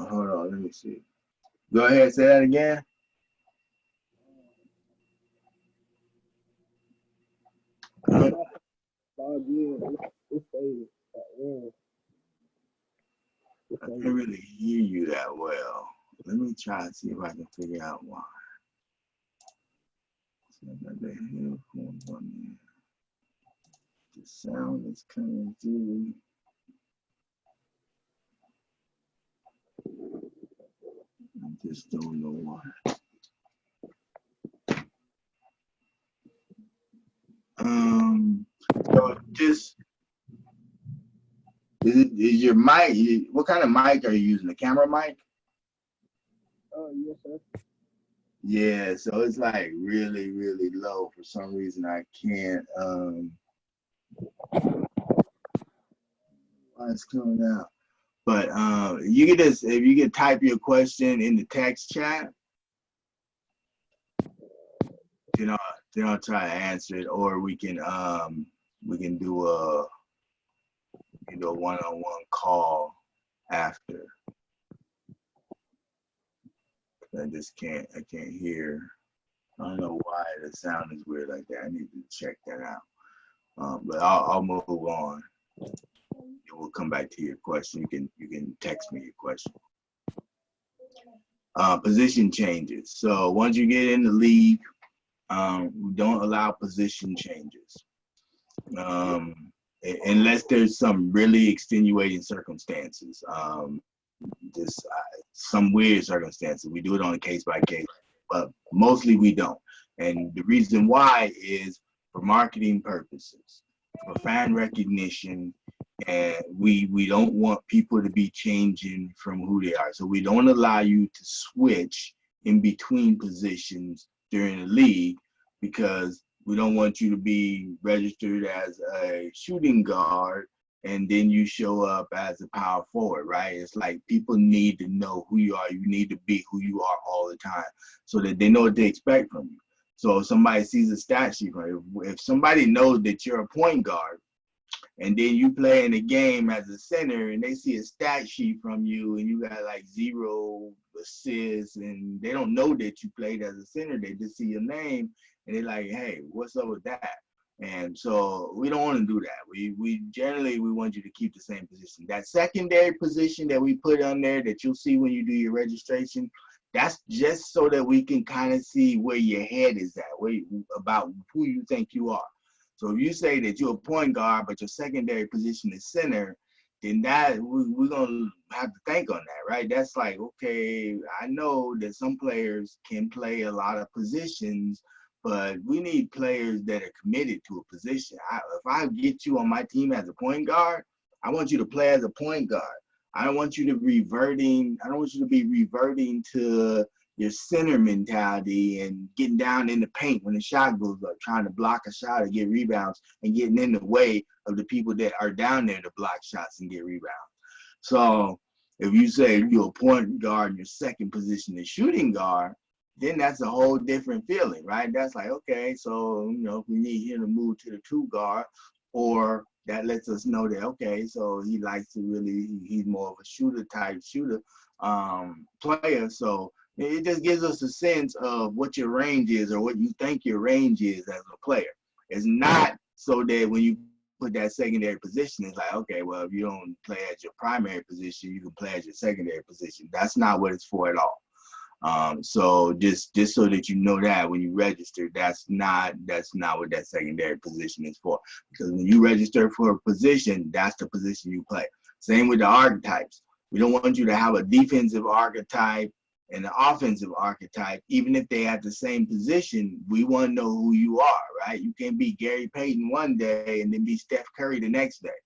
hold on, let me see. Go ahead, say that again. I can't really hear you that well. Let me try and see if I can figure out why. So I got the headphones on there. The sound is coming through. I just don't know why. So just is your mic? What kind of mic are you using? A camera mic? Oh yes, sir. Yeah, so it's like really, really low. For some reason, I can't. Why it's coming out? But you can just, if you could type your question in the text chat, then I'll try to answer it, or we can do a one-on-one call after. I can't hear. I don't know why the sound is weird like that. I need to check that out. But I'll move on. And we'll come back to your question. You can text me your question. Position changes. So once you get in the league, we don't allow position changes. Unless there's some really extenuating circumstances. just some weird circumstances. We do it on a case by case, but mostly we don't. And the reason why is for marketing purposes, for fan recognition, and we don't want people to be changing from who they are. So we don't allow you to switch in between positions during the league because we don't want you to be registered as a shooting guard and then you show up as a power forward, right? It's like people need to know who you are. You need to be who you are all the time so that they know what they expect from you. So if somebody sees a stat sheet, right? If somebody knows that you're a point guard and then you play in a game as a center and they see a stat sheet from you and you got like 0 assists and they don't know that you played as a center, they just see your name and they're like, hey, what's up with that? And so we don't want to do that. We generally we want you to keep the same position. That secondary position that we put on there that you'll see when you do your registration, that's just so that we can kind of see where your head is at, about who you think you are. So if you say that you're a point guard, but your secondary position is center, then that we're gonna have to think on that, right? That's like, okay, I know that some players can play a lot of positions, but we need players that are committed to a position. If I get you on my team as a point guard, I want you to play as a point guard. I don't want you to be reverting to your center mentality and getting down in the paint when the shot goes up, trying to block a shot or get rebounds and getting in the way of the people that are down there to block shots and get rebounds. So if you say you're a point guard and your second position is shooting guard, then that's a whole different feeling, right? That's like, okay, so, if we need him to move to the 2 guard, or that lets us know that, okay, so he likes to he's more of a shooter player. So it just gives us a sense of what your range is or what you think your range is as a player. It's not so that when you put that secondary position, it's like, okay, well, if you don't play at your primary position, you can play at your secondary position. That's not what it's for at all. So just so that you know that when you register, that's not what that secondary position is for. Because when you register for a position, that's the position you play. Same with the archetypes. We don't want you to have a defensive archetype and an offensive archetype, even if they have the same position. We want to know who you are, right? You can't be Gary Payton one day and then be Steph Curry the next day.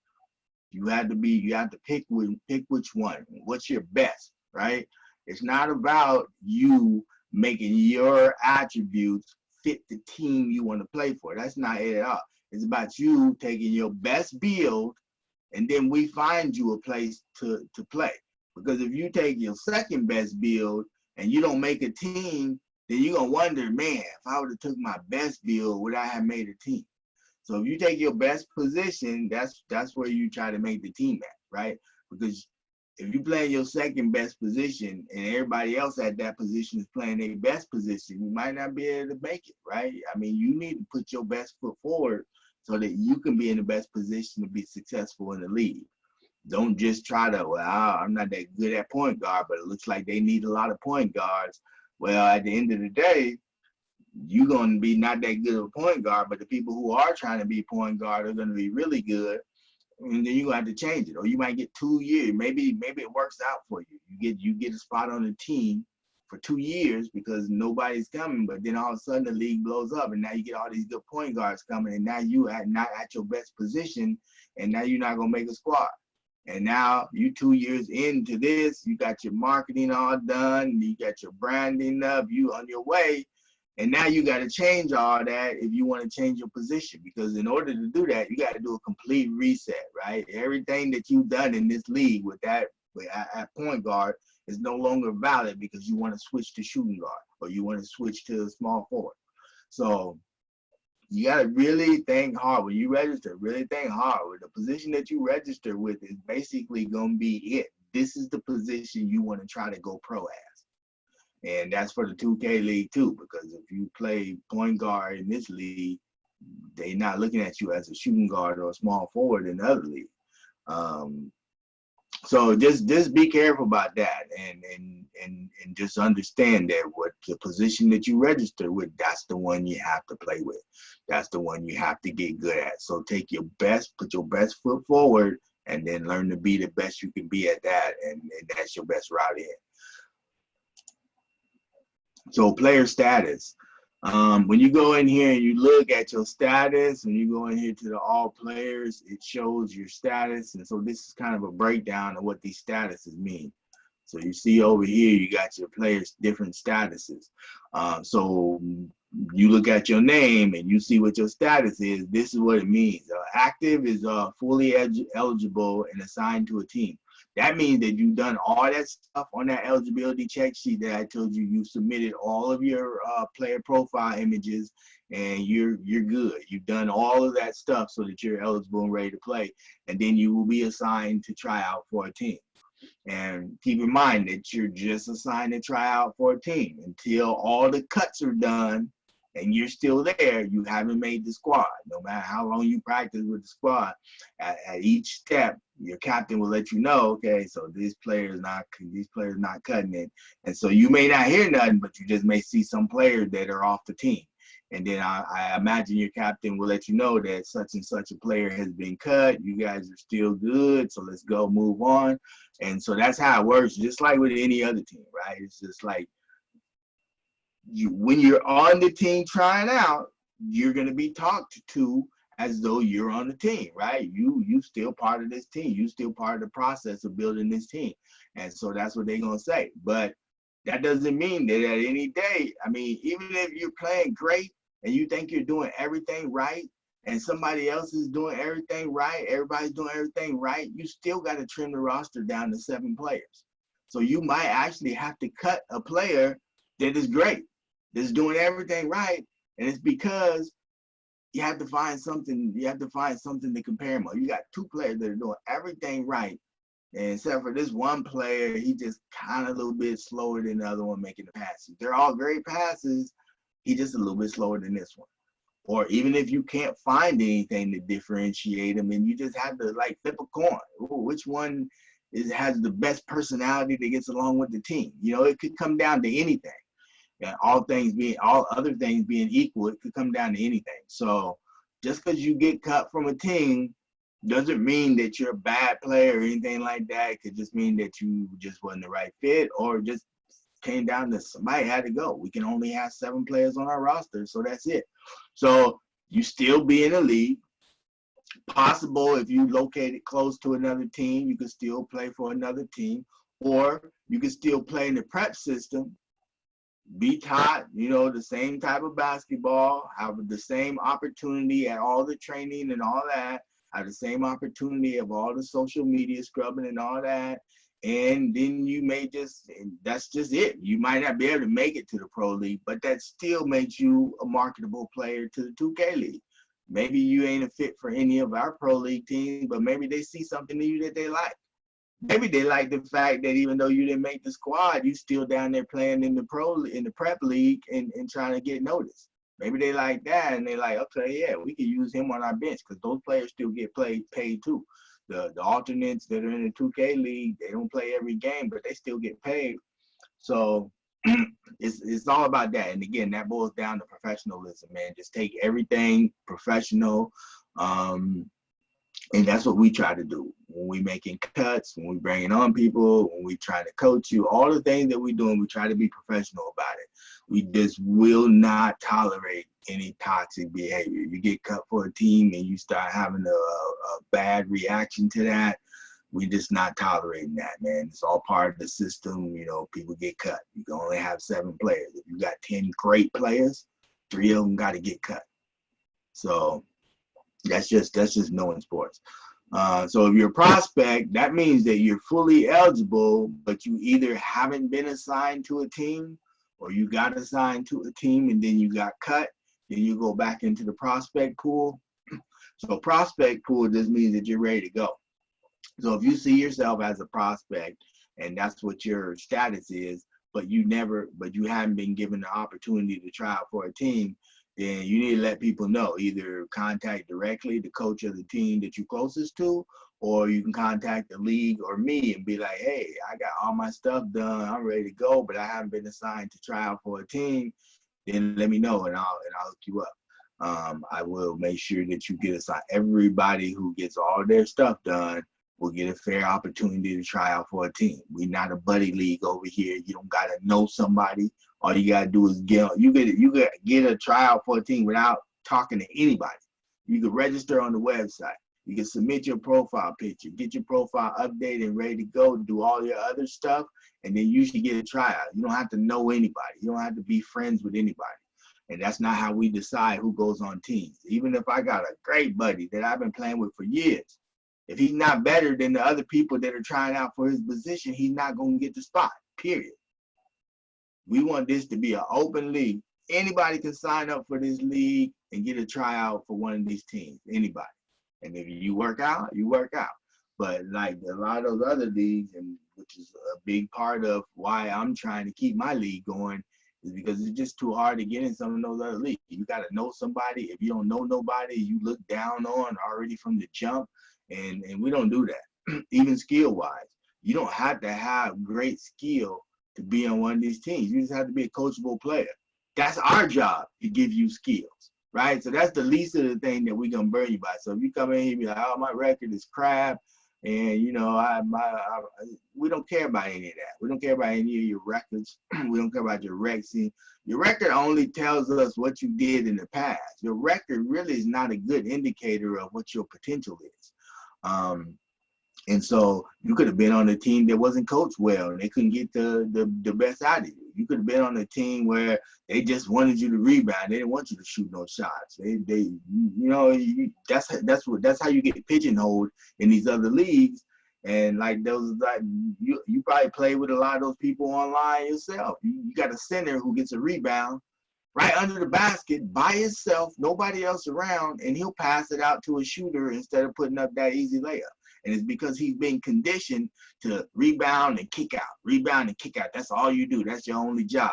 You have to pick which one. What's your best, right? It's not about you making your attributes fit the team you want to play for. That's not it at all. It's about you taking your best build and then we find you a place to play. Because if you take your second best build and you don't make a team, then you're going to wonder, man, if I would have took my best build, would I have made a team? So if you take your best position, that's where you try to make the team at, right? Because if you play in your second best position and everybody else at that position is playing their best position, you might not be able to make it, right? I mean, you need to put your best foot forward so that you can be in the best position to be successful in the league. Don't just try to, well, I'm not that good at point guard, but it looks like they need a lot of point guards. Well, at the end of the day, you're going to be not that good of a point guard, but the people who are trying to be point guard are going to be really good. And then you're gonna have to change it, or you might get 2 years. Maybe it works out for you. You get a spot on the team for 2 years because nobody's coming, but then all of a sudden the league blows up, and now you get all these good point guards coming, and now you are not at your best position, and now you're not gonna make a squad. And now you 2 years into this, you got your marketing all done, you got your branding up, you on your way. And now you got to change all that if you want to change your position, because in order to do that, you got to do a complete reset, right? Everything that you've done in this league at point guard is no longer valid because you want to switch to shooting guard or you want to switch to small forward. So you got to really think hard when you register. Really think hard. The position that you register with is basically going to be it. This is the position you want to try to go pro as. And that's for the 2K league too, because if you play point guard in this league, they're not looking at you as a shooting guard or a small forward in the other league. So just be careful about that, and just understand that what the position that you register with, that's the one you have to play with. That's the one you have to get good at. So put your best foot forward and then learn to be the best you can be at that, and that's your best route in. So player status. When you go in here and you look at your status, when you go in here to the all players, it shows your status. And so this is kind of a breakdown of what these statuses mean. So you see over here, you got your players' different statuses. So you look at your name and you see what your status is. This is what it means. Active is fully eligible and assigned to a team. That means that you've done all that stuff on that eligibility check sheet that I told you. You submitted all of your player profile images, and you're good. You've done all of that stuff so that you're eligible and ready to play, and then you will be assigned to try out for a team. And keep in mind that you're just assigned to try out for a team until all the cuts are done and you're still there. You haven't made the squad. No matter how long you practice with the squad, at each step, your captain will let you know, okay, so these players not cutting it. And so you may not hear nothing, but you just may see some players that are off the team. And then I imagine your captain will let you know that such and such a player has been cut. You guys are still good, so let's go move on. And so that's how it works, just like with any other team, right? It's just like when you're on the team trying out, you're going to be talked to as though you're on the team, right? You still part of this team. You still part of the process of building this team. And so that's what they're going to say. But that doesn't mean that at any day, I mean, even if you're playing great and you think you're doing everything right, and somebody else is doing everything right, everybody's doing everything right, you still got to trim the roster down to 7 players. So you might actually have to cut a player that is great, that's doing everything right, and it's because you have to find something, to compare them on. You got 2 players that are doing everything right, and except for this one player, he just kind of a little bit slower than the other one making the passes. They're all great passes, he just a little bit slower than this one. Or even if you can't find anything to differentiate them, and you just have to like flip a coin. Ooh, which one has the best personality that gets along with the team? You know, it could come down to anything. And all other things being equal, it could come down to anything. So just because you get cut from a team doesn't mean that you're a bad player or anything like that. It could just mean that you just wasn't the right fit, or just came down to somebody had to go. We can only have 7 players on our roster, so that's it. So you still be in the league. Possible if you located close to another team, you could still play for another team, or you could still play in the prep system, be taught, you know, the same type of basketball, have the same opportunity at all the training and all that, have the same opportunity of all the social media scrubbing and all that. And then you may just, that's just it. You might not be able to make it to the Pro League, but that still makes you a marketable player to the 2K League. Maybe you ain't a fit for any of our Pro League teams, but maybe they see something in you that they like. Maybe they like the fact that even though you didn't make the squad, you still down there playing in the prep league and trying to get noticed. Maybe they like that, and they like, okay, yeah, we can use him on our bench, because those players still get paid too. The alternates that are in the 2K League, they don't play every game, but they still get paid. So it's all about that. And again, that boils down to professionalism, man. Just take everything professional. And that's what we try to do when we making cuts, when we bringing on people, when we try to coach you, all the things that we doing, we try to be professional about it. We just will not tolerate any toxic behavior. You get cut for a team and you start having a bad reaction to that, we just not tolerating that, man. It's all part of the system. You know, people get cut. You can only have 7 players. If you got 10 great players, 3 of them got to get cut. So that's just knowing sports. So if you're a prospect, that means that you're fully eligible, but you either haven't been assigned to a team, or you got assigned to a team and then you got cut, then you go back into the prospect pool. So prospect pool just means that you're ready to go. So if you see yourself as a prospect and that's what your status is, but you haven't been given the opportunity to try out for a team, then you need to let people know. Either contact directly the coach of the team that you're closest to, or you can contact the league or me and be like, hey, I got all my stuff done, I'm ready to go, but I haven't been assigned to try out for a team. Then let me know and I'll hook you up. I will make sure that you get assigned. Everybody who gets all their stuff done will get a fair opportunity to try out for a team. We're not a buddy league over here. You don't gotta know somebody. All you gotta do is get a tryout for a team without talking to anybody. You can register on the website. You can submit your profile picture, get your profile updated and ready to go, do all your other stuff, and then you should get a tryout. You don't have to know anybody. You don't have to be friends with anybody. And that's not how we decide who goes on teams. Even if I got a great buddy that I've been playing with for years, if he's not better than the other people that are trying out for his position, he's not going to get the spot, period. We want this to be an open league. Anybody can sign up for this league and get a tryout for one of these teams, anybody. And if you work out, you work out. But like a lot of those other leagues, and which is a big part of why I'm trying to keep my league going, is because it's just too hard to get in some of those other leagues. You got to know somebody. If you don't know nobody, you look down on already from the jump. And we don't do that. Even skill-wise, you don't have to have great skill to be on one of these teams. You just have to be a coachable player. That's our job, to give you skills, right? So that's the least of the thing that we're going to burn you by. So if you come in here and be like, oh, my record is crap, and, you know, we don't care about any of that. We don't care about any of your records. We don't care about your rec. Your record only tells us what you did in the past. Your record really is not a good indicator of what your potential is. And so you could have been on a team that wasn't coached well and they couldn't get the best out of you. You could have been on a team where they just wanted you to rebound. They didn't want you to shoot no shots. That's how you get pigeonholed in these other leagues. And like you probably play with a lot of those people online yourself. You got a center who gets a rebound right under the basket by himself, nobody else around, and he'll pass it out to a shooter instead of putting up that easy layup. And it's because he's been conditioned to rebound and kick out, rebound and kick out. That's all you do. That's your only job.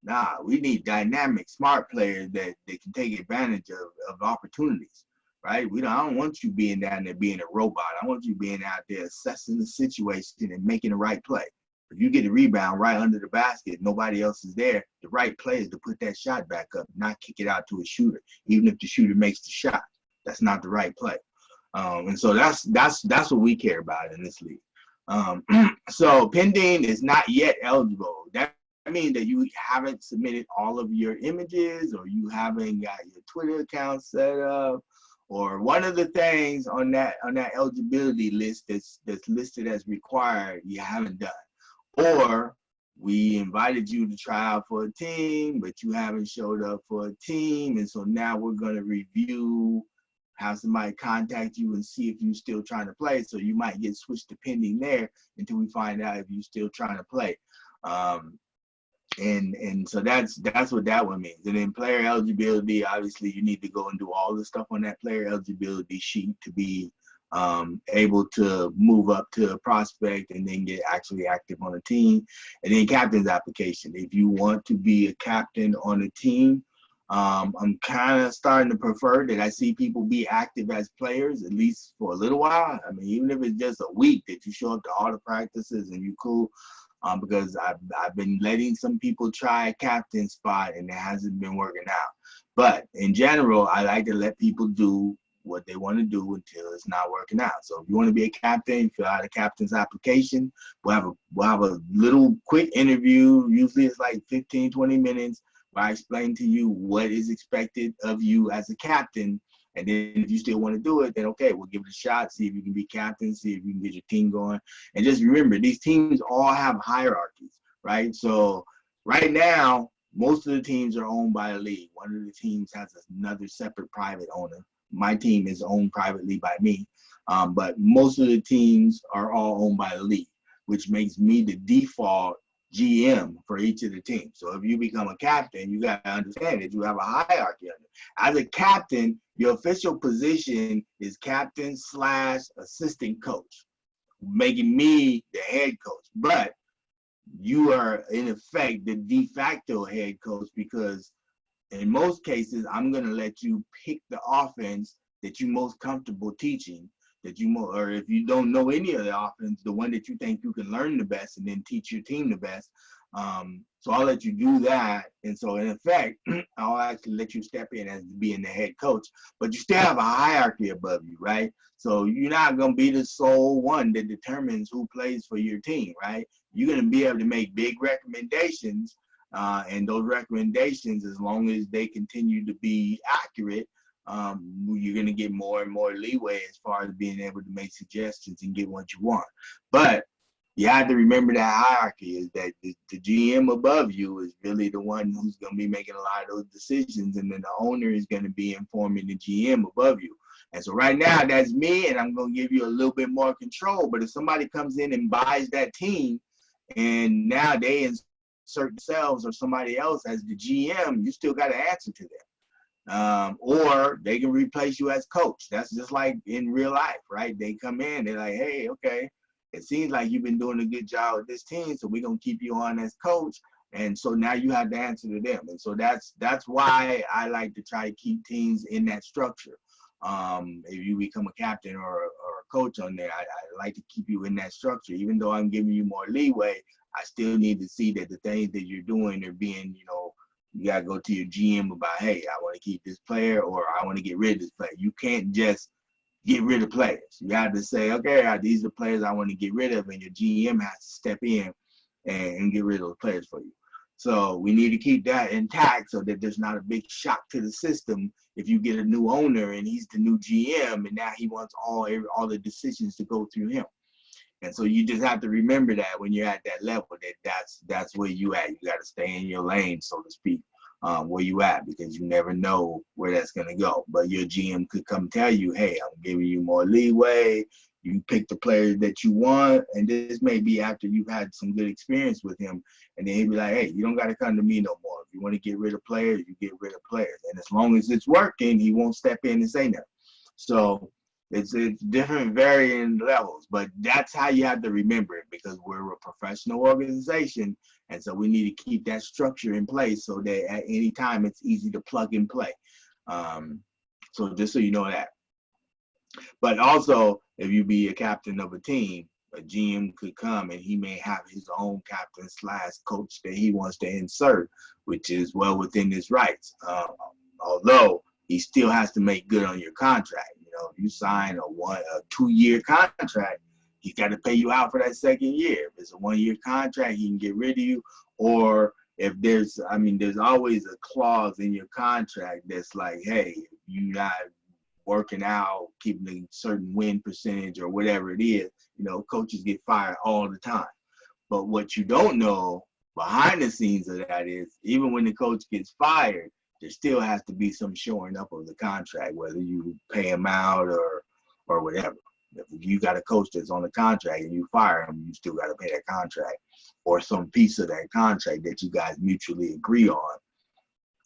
Nah, we need dynamic, smart players that can take advantage of opportunities, right? I don't want you being down there being a robot. I want you being out there assessing the situation and making the right play. If you get a rebound right under the basket, nobody else is there, the right play is to put that shot back up, not kick it out to a shooter, even if the shooter makes the shot. That's not the right play. And so that's what we care about in this league. So pending is not yet eligible. That means that you haven't submitted all of your images, or you haven't got your Twitter account set up, or one of the things on that eligibility list that's listed as required you haven't done. Or we invited you to try out for a team, but you haven't showed up for a team. And so now we're going to review, have somebody contact you and see if you're still trying to play. So you might get switched to pending there until we find out if you're still trying to play. And so that's what that one means. And then player eligibility, obviously you need to go and do all the stuff on that player eligibility sheet to be able to move up to a prospect and then get actually active on a team. And then captain's application. If you want to be a captain on a team, I'm kind of starting to prefer that I see people be active as players, at least for a little while. I mean, even if it's just a week that you show up to all the practices and you cool, because I've been letting some people try a captain spot and it hasn't been working out. But in general, I like to let people do what they want to do until it's not working out. So if you want to be a captain, fill out a captain's application. We'll have a little quick interview. Usually it's like 15, 20 minutes where I explain to you what is expected of you as a captain. And then if you still want to do it, then okay, we'll give it a shot, see if you can be captain, see if you can get your team going. And just remember, these teams all have hierarchies, right? So right now, most of the teams are owned by a league. One of the teams has another separate private owner. My team is owned privately by me, but most of the teams are all owned by the league, which makes me the default GM for each of the teams. So if you become a captain, you got to understand that you have a hierarchy under. As a captain, your official position is captain/assistant coach, making me the head coach. But you are, in effect, the de facto head coach, because in most cases, I'm going to let you pick the offense that you're most comfortable teaching, or if you don't know any of the offense, the one that you think you can learn the best and then teach your team the best. So I'll let you do that. And so in effect, I'll actually let you step in as being the head coach, but you still have a hierarchy above you, right? So you're not going to be the sole one that determines who plays for your team, right? You're going to be able to make big recommendations, and those recommendations, as long as they continue to be accurate, you're going to get more and more leeway as far as being able to make suggestions and get what you want. But you have to remember that hierarchy is that the GM above you is really the one who's going to be making a lot of those decisions, and then the owner is going to be informing the GM above you. And so right now, that's me, and I'm going to give you a little bit more control. But if somebody comes in and buys that team, and now they insert themselves or somebody else as the GM, you still got to answer to them. Or they can replace you as coach. That's just like in real life, right? They come in, they're like, hey, okay, it seems like you've been doing a good job with this team, so we're going to keep you on as coach. And so now you have to answer to them. And so that's why I like to try to keep teams in that structure. If you become a captain or a coach on there, I like to keep you in that structure. Even though I'm giving you more leeway, I still need to see that the things that you're doing are being, you got to go to your GM about, hey, I want to keep this player or I want to get rid of this player. You can't just get rid of players. You have to say, okay, these are players I want to get rid of, and your GM has to step in and get rid of those players for you. So we need to keep that intact so that there's not a big shock to the system if you get a new owner and he's the new GM and now he wants all the decisions to go through him. And so you just have to remember that when you're at that level, that's where you at. You got to stay in your lane, so to speak, where you at, because you never know where that's going to go. But your GM could come tell you, hey, I'm giving you more leeway. You pick the players that you want, and this may be after you've had some good experience with him, and then he'll be like, hey, you don't got to come to me no more. If you want to get rid of players, you get rid of players. And as long as it's working, he won't step in and say nothing. So it's different varying levels, but that's how you have to remember it, because we're a professional organization, and so we need to keep that structure in place so that at any time it's easy to plug and play. So just so you know that. But also, if you be a captain of a team, a GM could come and he may have his own captain / coach that he wants to insert, which is well within his rights. Although he still has to make good on your contract. If you sign a 2-year contract, he's got to pay you out for that second year. If it's a 1-year contract, he can get rid of you. Or if there's always a clause in your contract that's like, hey, if you're not working out, keeping a certain win percentage or whatever it is, coaches get fired all the time. But what you don't know behind the scenes of that is, even when the coach gets fired, there still has to be some shoring up of the contract, whether you pay him out or whatever. If you got a coach that's on the contract and you fire him, you still got to pay that contract or some piece of that contract that you guys mutually agree on,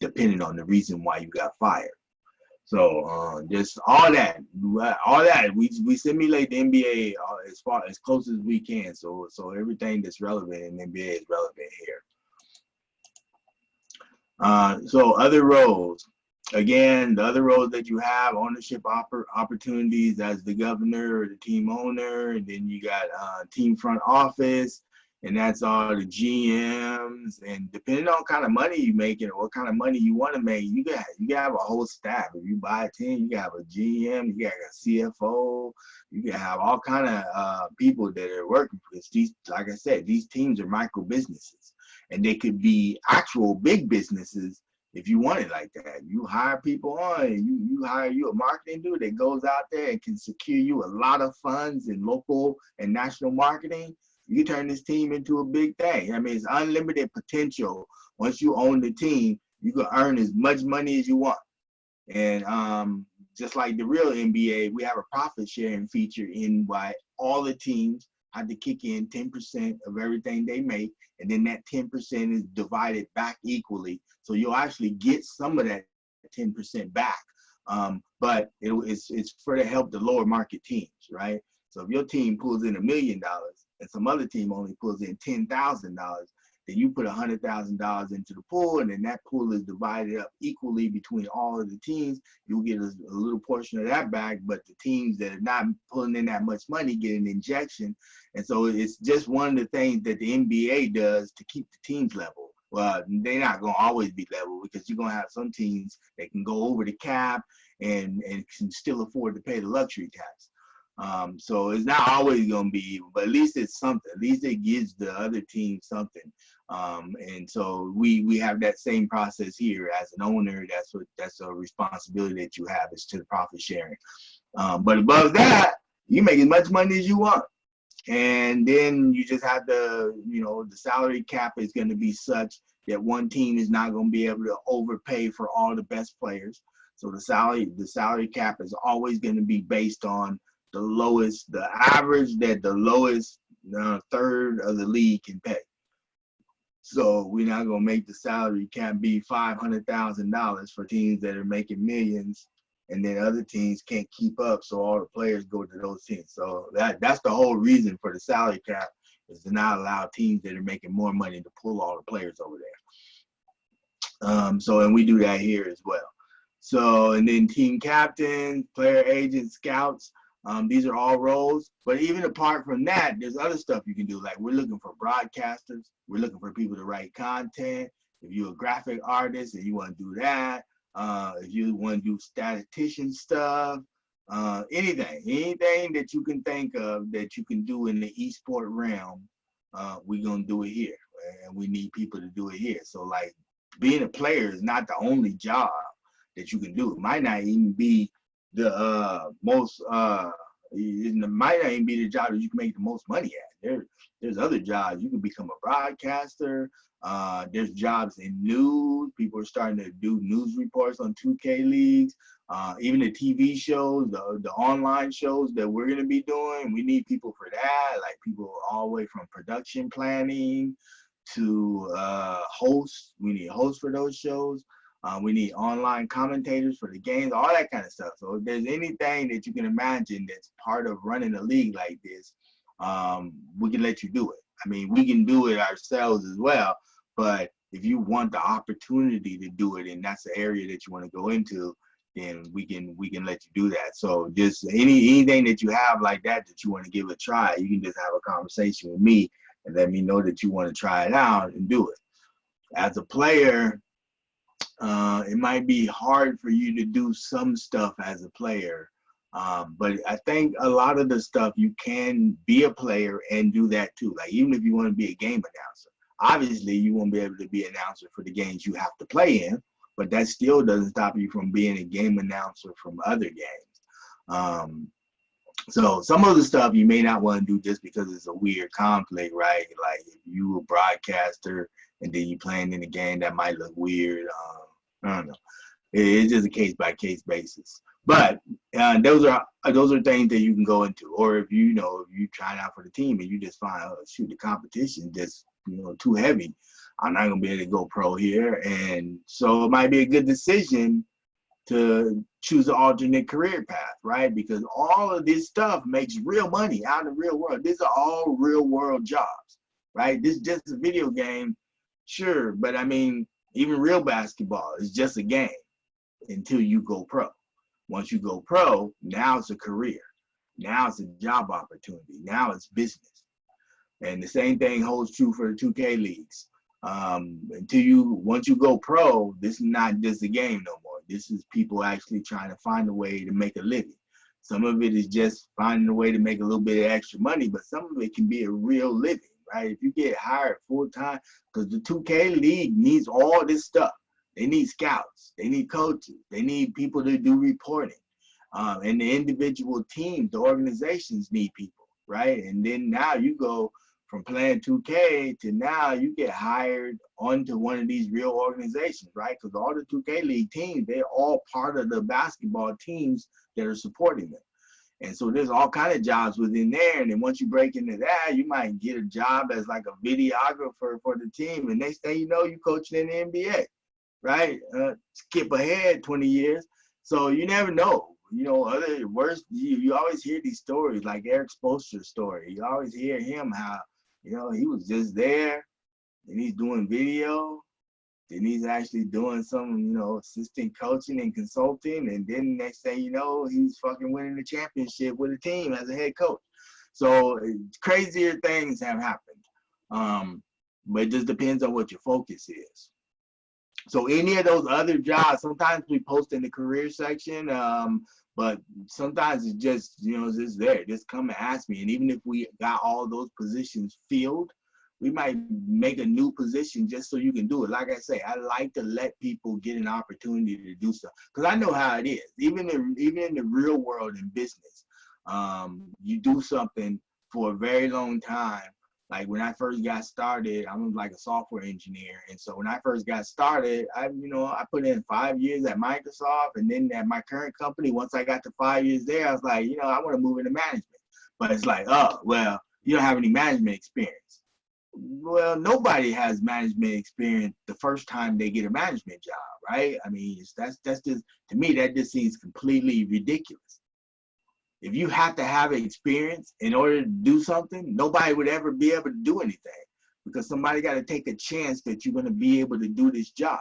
depending on the reason why you got fired. So just all that we simulate the NBA as close as we can. So everything that's relevant in the NBA is relevant here. So other roles, again, the other roles that you have, ownership opportunities as the governor or the team owner, and then you got team front office, and that's all the GMs. And depending on kind of money you making or what kind of money you want to make, you can have a whole staff. If you buy a team, you can have a GM, you can have a CFO, you can have all kind of people that are working for this. These, like I said, these teams are micro businesses. And they could be actual big businesses if you want it like that. You hire people on, and you hire a marketing dude that goes out there and can secure you a lot of funds in local and national marketing. You turn this team into a big thing. I mean, it's unlimited potential. Once you own the team, you can earn as much money as you want. And just like the real NBA, we have a profit sharing feature in why all the teams had to kick in 10% of everything they make, and then that 10% is divided back equally. So you'll actually get some of that 10% back, but it's for to help the lower market teams, right? So if your team pulls in $1 million and some other team only pulls in $10,000, then you put $100,000 into the pool, and then that pool is divided up equally between all of the teams. You'll get a little portion of that back, but the teams that are not pulling in that much money get an injection. And so it's just one of the things that the NBA does to keep the teams level. Well, they're not going to always be level, because you're going to have some teams that can go over the cap and can still afford to pay the luxury tax. So it's not always going to be even, but at least it's something. At least it gives the other team something. And so we have that same process here as an owner. That's a responsibility that you have, is to the profit sharing. But above that, you make as much money as you want. And then you just have to, the salary cap is going to be such that one team is not going to be able to overpay for all the best players. So the salary cap is always going to be based on the average that the lowest third of the league can pay. So we're not going to make the salary cap be $500,000 for teams that are making millions, and then other teams can't keep up, so all the players go to those teams. So that's the whole reason for the salary cap, is to not allow teams that are making more money to pull all the players over there. And we do that here as well. So, and then team captains, player agents, scouts, these are all roles. But even apart from that, there's other stuff you can do. Like, we're looking for broadcasters. We're looking for people to write content. If you're a graphic artist and you want to do that, if you want to do statistician stuff, anything that you can think of that you can do in the esport realm, we're going to do it here. And we need people to do it here. So, like, being a player is not the only job that you can do. It might not even be the it might not even be the job that you can make the most money at. There's other jobs. You can become a broadcaster. There's jobs in news. People are starting to do news reports on 2K leagues. Even the TV shows, the online shows that we're going to be doing, we need people for that. Like, people all the way from production planning to hosts. We need hosts for those shows. We need online commentators for the games, all that kind of stuff. So if there's anything that you can imagine that's part of running a league like this, we can let you do it. I mean, we can do it ourselves as well, but if you want the opportunity to do it, and that's the area that you want to go into, then we can let you do that. So just anything that you have like that you want to give a try, you can just have a conversation with me and let me know that you want to try it out and do it. As a player, it might be hard for you to do some stuff as a player, but I think a lot of the stuff you can be a player and do that too. Like, even if you want to be a game announcer, obviously you won't be able to be an announcer for the games you have to play in, but that still doesn't stop you from being a game announcer from other games. So some of the stuff you may not want to do just because it's a weird conflict, right? Like, if you a broadcaster and then you playing in a game, that might look weird. I don't know. It's just a case-by-case basis. But those are things that you can go into. Or if you trying out for the team and you just find, oh, shoot, the competition just too heavy, I'm not gonna be able to go pro here, and so it might be a good decision to choose an alternate career path, right? Because all of this stuff makes real money out in the real world. These are all real world jobs, right? This is just a video game, sure, but I mean, even real basketball is just a game until you go pro. Once you go pro, now it's a career. Now it's a job opportunity. Now it's business. And the same thing holds true for the 2K leagues. Once you go pro, this is not just a game no more. This is people actually trying to find a way to make a living. Some of it is just finding a way to make a little bit of extra money, but some of it can be a real living, right? If you get hired full time, because the 2K league needs all this stuff. They need scouts, they need coaches, they need people to do reporting. And the individual teams, the organizations need people, right? And then now you go from playing 2K to now you get hired onto one of these real organizations, right? Because all the 2K league teams, they're all part of the basketball teams that are supporting them. And so there's all kind of jobs within there. And then once you break into that, you might get a job as like a videographer for the team. And next thing you know, you coaching in the NBA, right? Skip ahead 20 years. So you never know. You always hear these stories, like Eric Spoelstra's story. You always hear him how, he was just there, then he's doing video, then he's actually doing some, you know, assistant coaching and consulting, and then next thing you know, he's fucking winning the championship with a team as a head coach. So crazier things have happened, but it just depends on what your focus is. So any of those other jobs, sometimes we post in the career section, but sometimes it's just, you know, it's just there. Just come and ask me. And even if we got all those positions filled, we might make a new position just so you can do it. Like I say, I like to let people get an opportunity to do stuff because I know how it is. Even in the real world in business, you do something for a very long time. Like when I first got started, I'm like a software engineer. And so when I first got started, I put in 5 years at Microsoft, and then at my current company, once I got to 5 years there, I was like, you know, I want to move into management. But it's like, oh, well, you don't have any management experience. Well, nobody has management experience the first time they get a management job, right? I mean, that's just, to me, that just seems completely ridiculous. If you have to have experience in order to do something, nobody would ever be able to do anything because somebody got to take a chance that you're going to be able to do this job.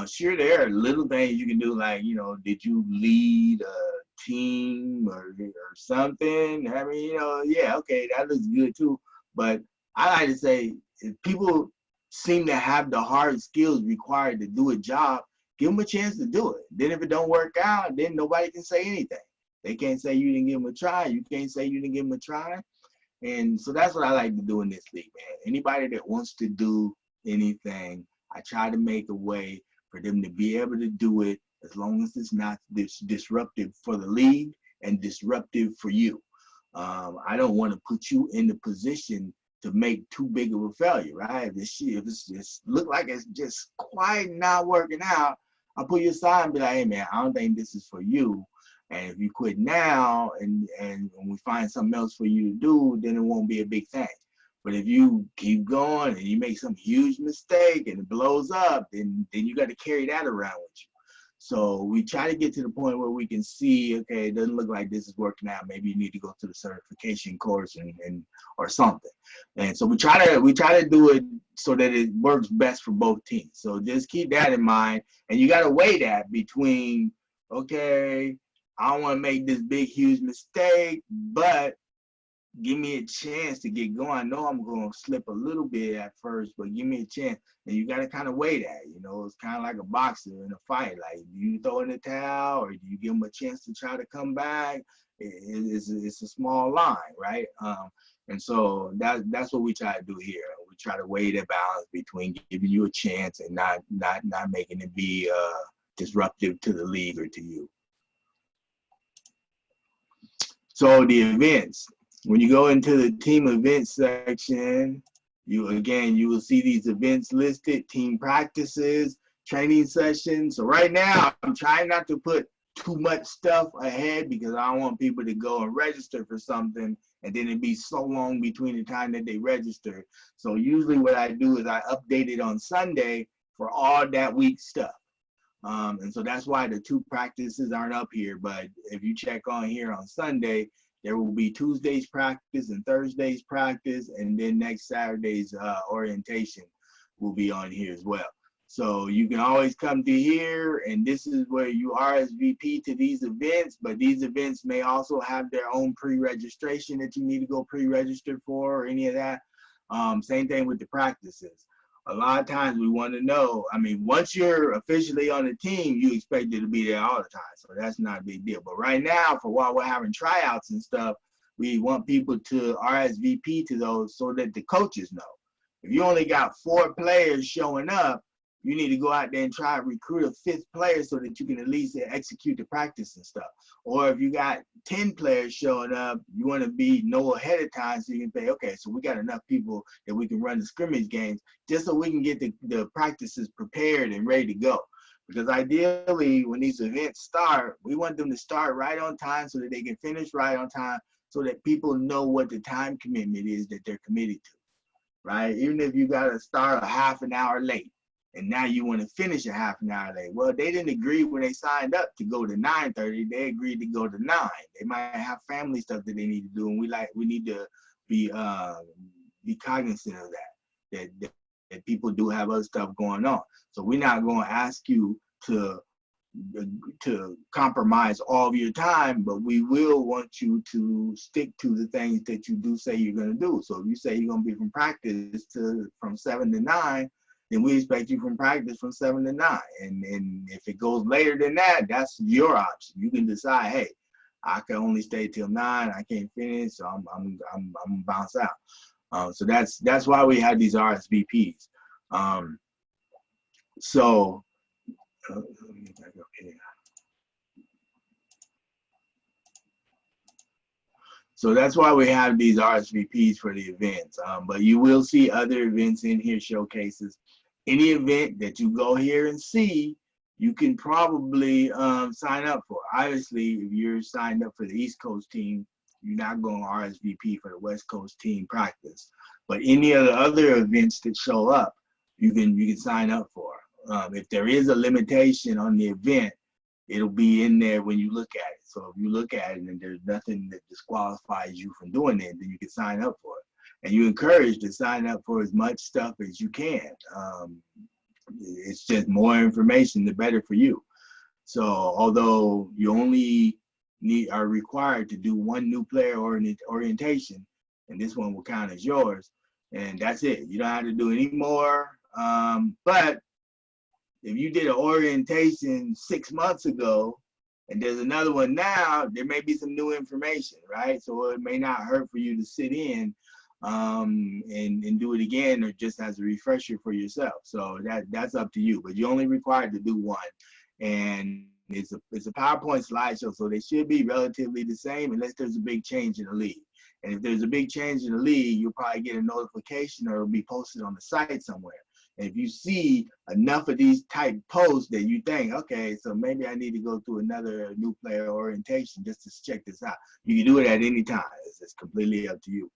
Sure, there are little things you can do, like, you know, did you lead a team or something? I mean, you know, yeah, okay, that looks good too. But I like to say, if people seem to have the hard skills required to do a job, give them a chance to do it. Then if it don't work out, then nobody can say anything. They can't say you didn't give them a try. You can't say you didn't give them a try. And so that's what I like to do in this league, man. Anybody that wants to do anything, I try to make a way for them to be able to do it as long as it's not disruptive for the league and disruptive for you. I don't want to put you in the position to make too big of a failure, right? If it's just look like it's just quite not working out, I'll put you aside and be like, hey, man, I don't think this is for you. And if you quit now and when we find something else for you to do, then it won't be a big thing. But if you keep going and you make some huge mistake and it blows up, then you got to carry that around with you. So we try to get to the point where we can see, okay, it doesn't look like this is working out. Maybe you need to go to the certification course and or something. And so we try to do it so that it works best for both teams. So just keep that in mind. And you got to weigh that between, okay, I don't want to make this big, huge mistake, but give me a chance to get going. I know I'm going to slip a little bit at first, but give me a chance. And you got to kind of weigh that. You know, it's kind of like a boxer in a fight. Like, do you throw in the towel or do you give them a chance to try to come back? It's a small line, right? And so that's what we try to do here. We try to weigh the balance between giving you a chance and not making it be disruptive to the league or to you. So the events, when you go into the team events section, you will see these events listed, team practices, training sessions. So right now, I'm trying not to put too much stuff ahead because I don't want people to go and register for something and then it'd be so long between the time that they register. So usually what I do is I update it on Sunday for all that week's stuff. And so that's why the 2 practices aren't up here. But if you check on here on Sunday, there will be Tuesday's practice and Thursday's practice, and then next Saturday's orientation will be on here as well. So you can always come to here, and this is where you RSVP to these events, but these events may also have their own pre-registration that you need to go pre-register for or any of that. Same thing with the practices. A lot of times we want to know, I mean, once you're officially on the team, you expect it to be there all the time. So that's not a big deal. But right now, for while we're having tryouts and stuff, we want people to RSVP to those so that the coaches know. If you only got 4 players showing up, you need to go out there and try to recruit a 5th player so that you can at least execute the practice and stuff. Or if you got 10 players showing up, you want to know ahead of time so you can say, okay, so we got enough people that we can run the scrimmage games just so we can get the practices prepared and ready to go. Because ideally, when these events start, we want them to start right on time so that they can finish right on time so that people know what the time commitment is that they're committed to, right? Even if you got to start a half an hour late, and now you want to finish a half an hour late. Well, they didn't agree when they signed up to go to 9:30. They agreed to go to 9. They might have family stuff that they need to do, and we need to be cognizant of that people do have other stuff going on. So we're not going to ask you to compromise all of your time, but we will want you to stick to the things that you do say you're going to do. So if you say you're going to be from practice from 7 to 9, then we expect you from practice from 7 to 9. And if it goes later than that, that's your option. You can decide, hey, I can only stay till 9. I can't finish, so I'm bounce out. So that's why we have these RSVPs. So let me back up here. So that's why we have these RSVPs for the events. But you will see other events in here, showcases. Any event that you go here and see, you can probably sign up for. Obviously, if you're signed up for the East Coast team, you're not going to RSVP for the West Coast team practice. But any of the other events that show up, you can sign up for. If there is a limitation on the event, it'll be in there when you look at it. So if you look at it and there's nothing that disqualifies you from doing it, then you can sign up for it. And you're encouraged to sign up for as much stuff as you can. It's just more information, the better for you. So although you only are required to do one new player orientation, and this one will count as yours, and that's it. You don't have to do any more. But if you did an orientation 6 months ago and there's another one now, there may be some new information, right? So it may not hurt for you to sit in and do it again, or just as a refresher for yourself. So that's up to you, but you're only required to do one. And it's a PowerPoint slideshow, so they should be relatively the same unless there's a big change in the league. And if there's a big change in the league, you'll probably get a notification or it'll be posted on the site somewhere. And if you see enough of these type posts that you think, okay, so maybe I need to go through another new player orientation just to check this out, you can do it at any time. It's completely up to you.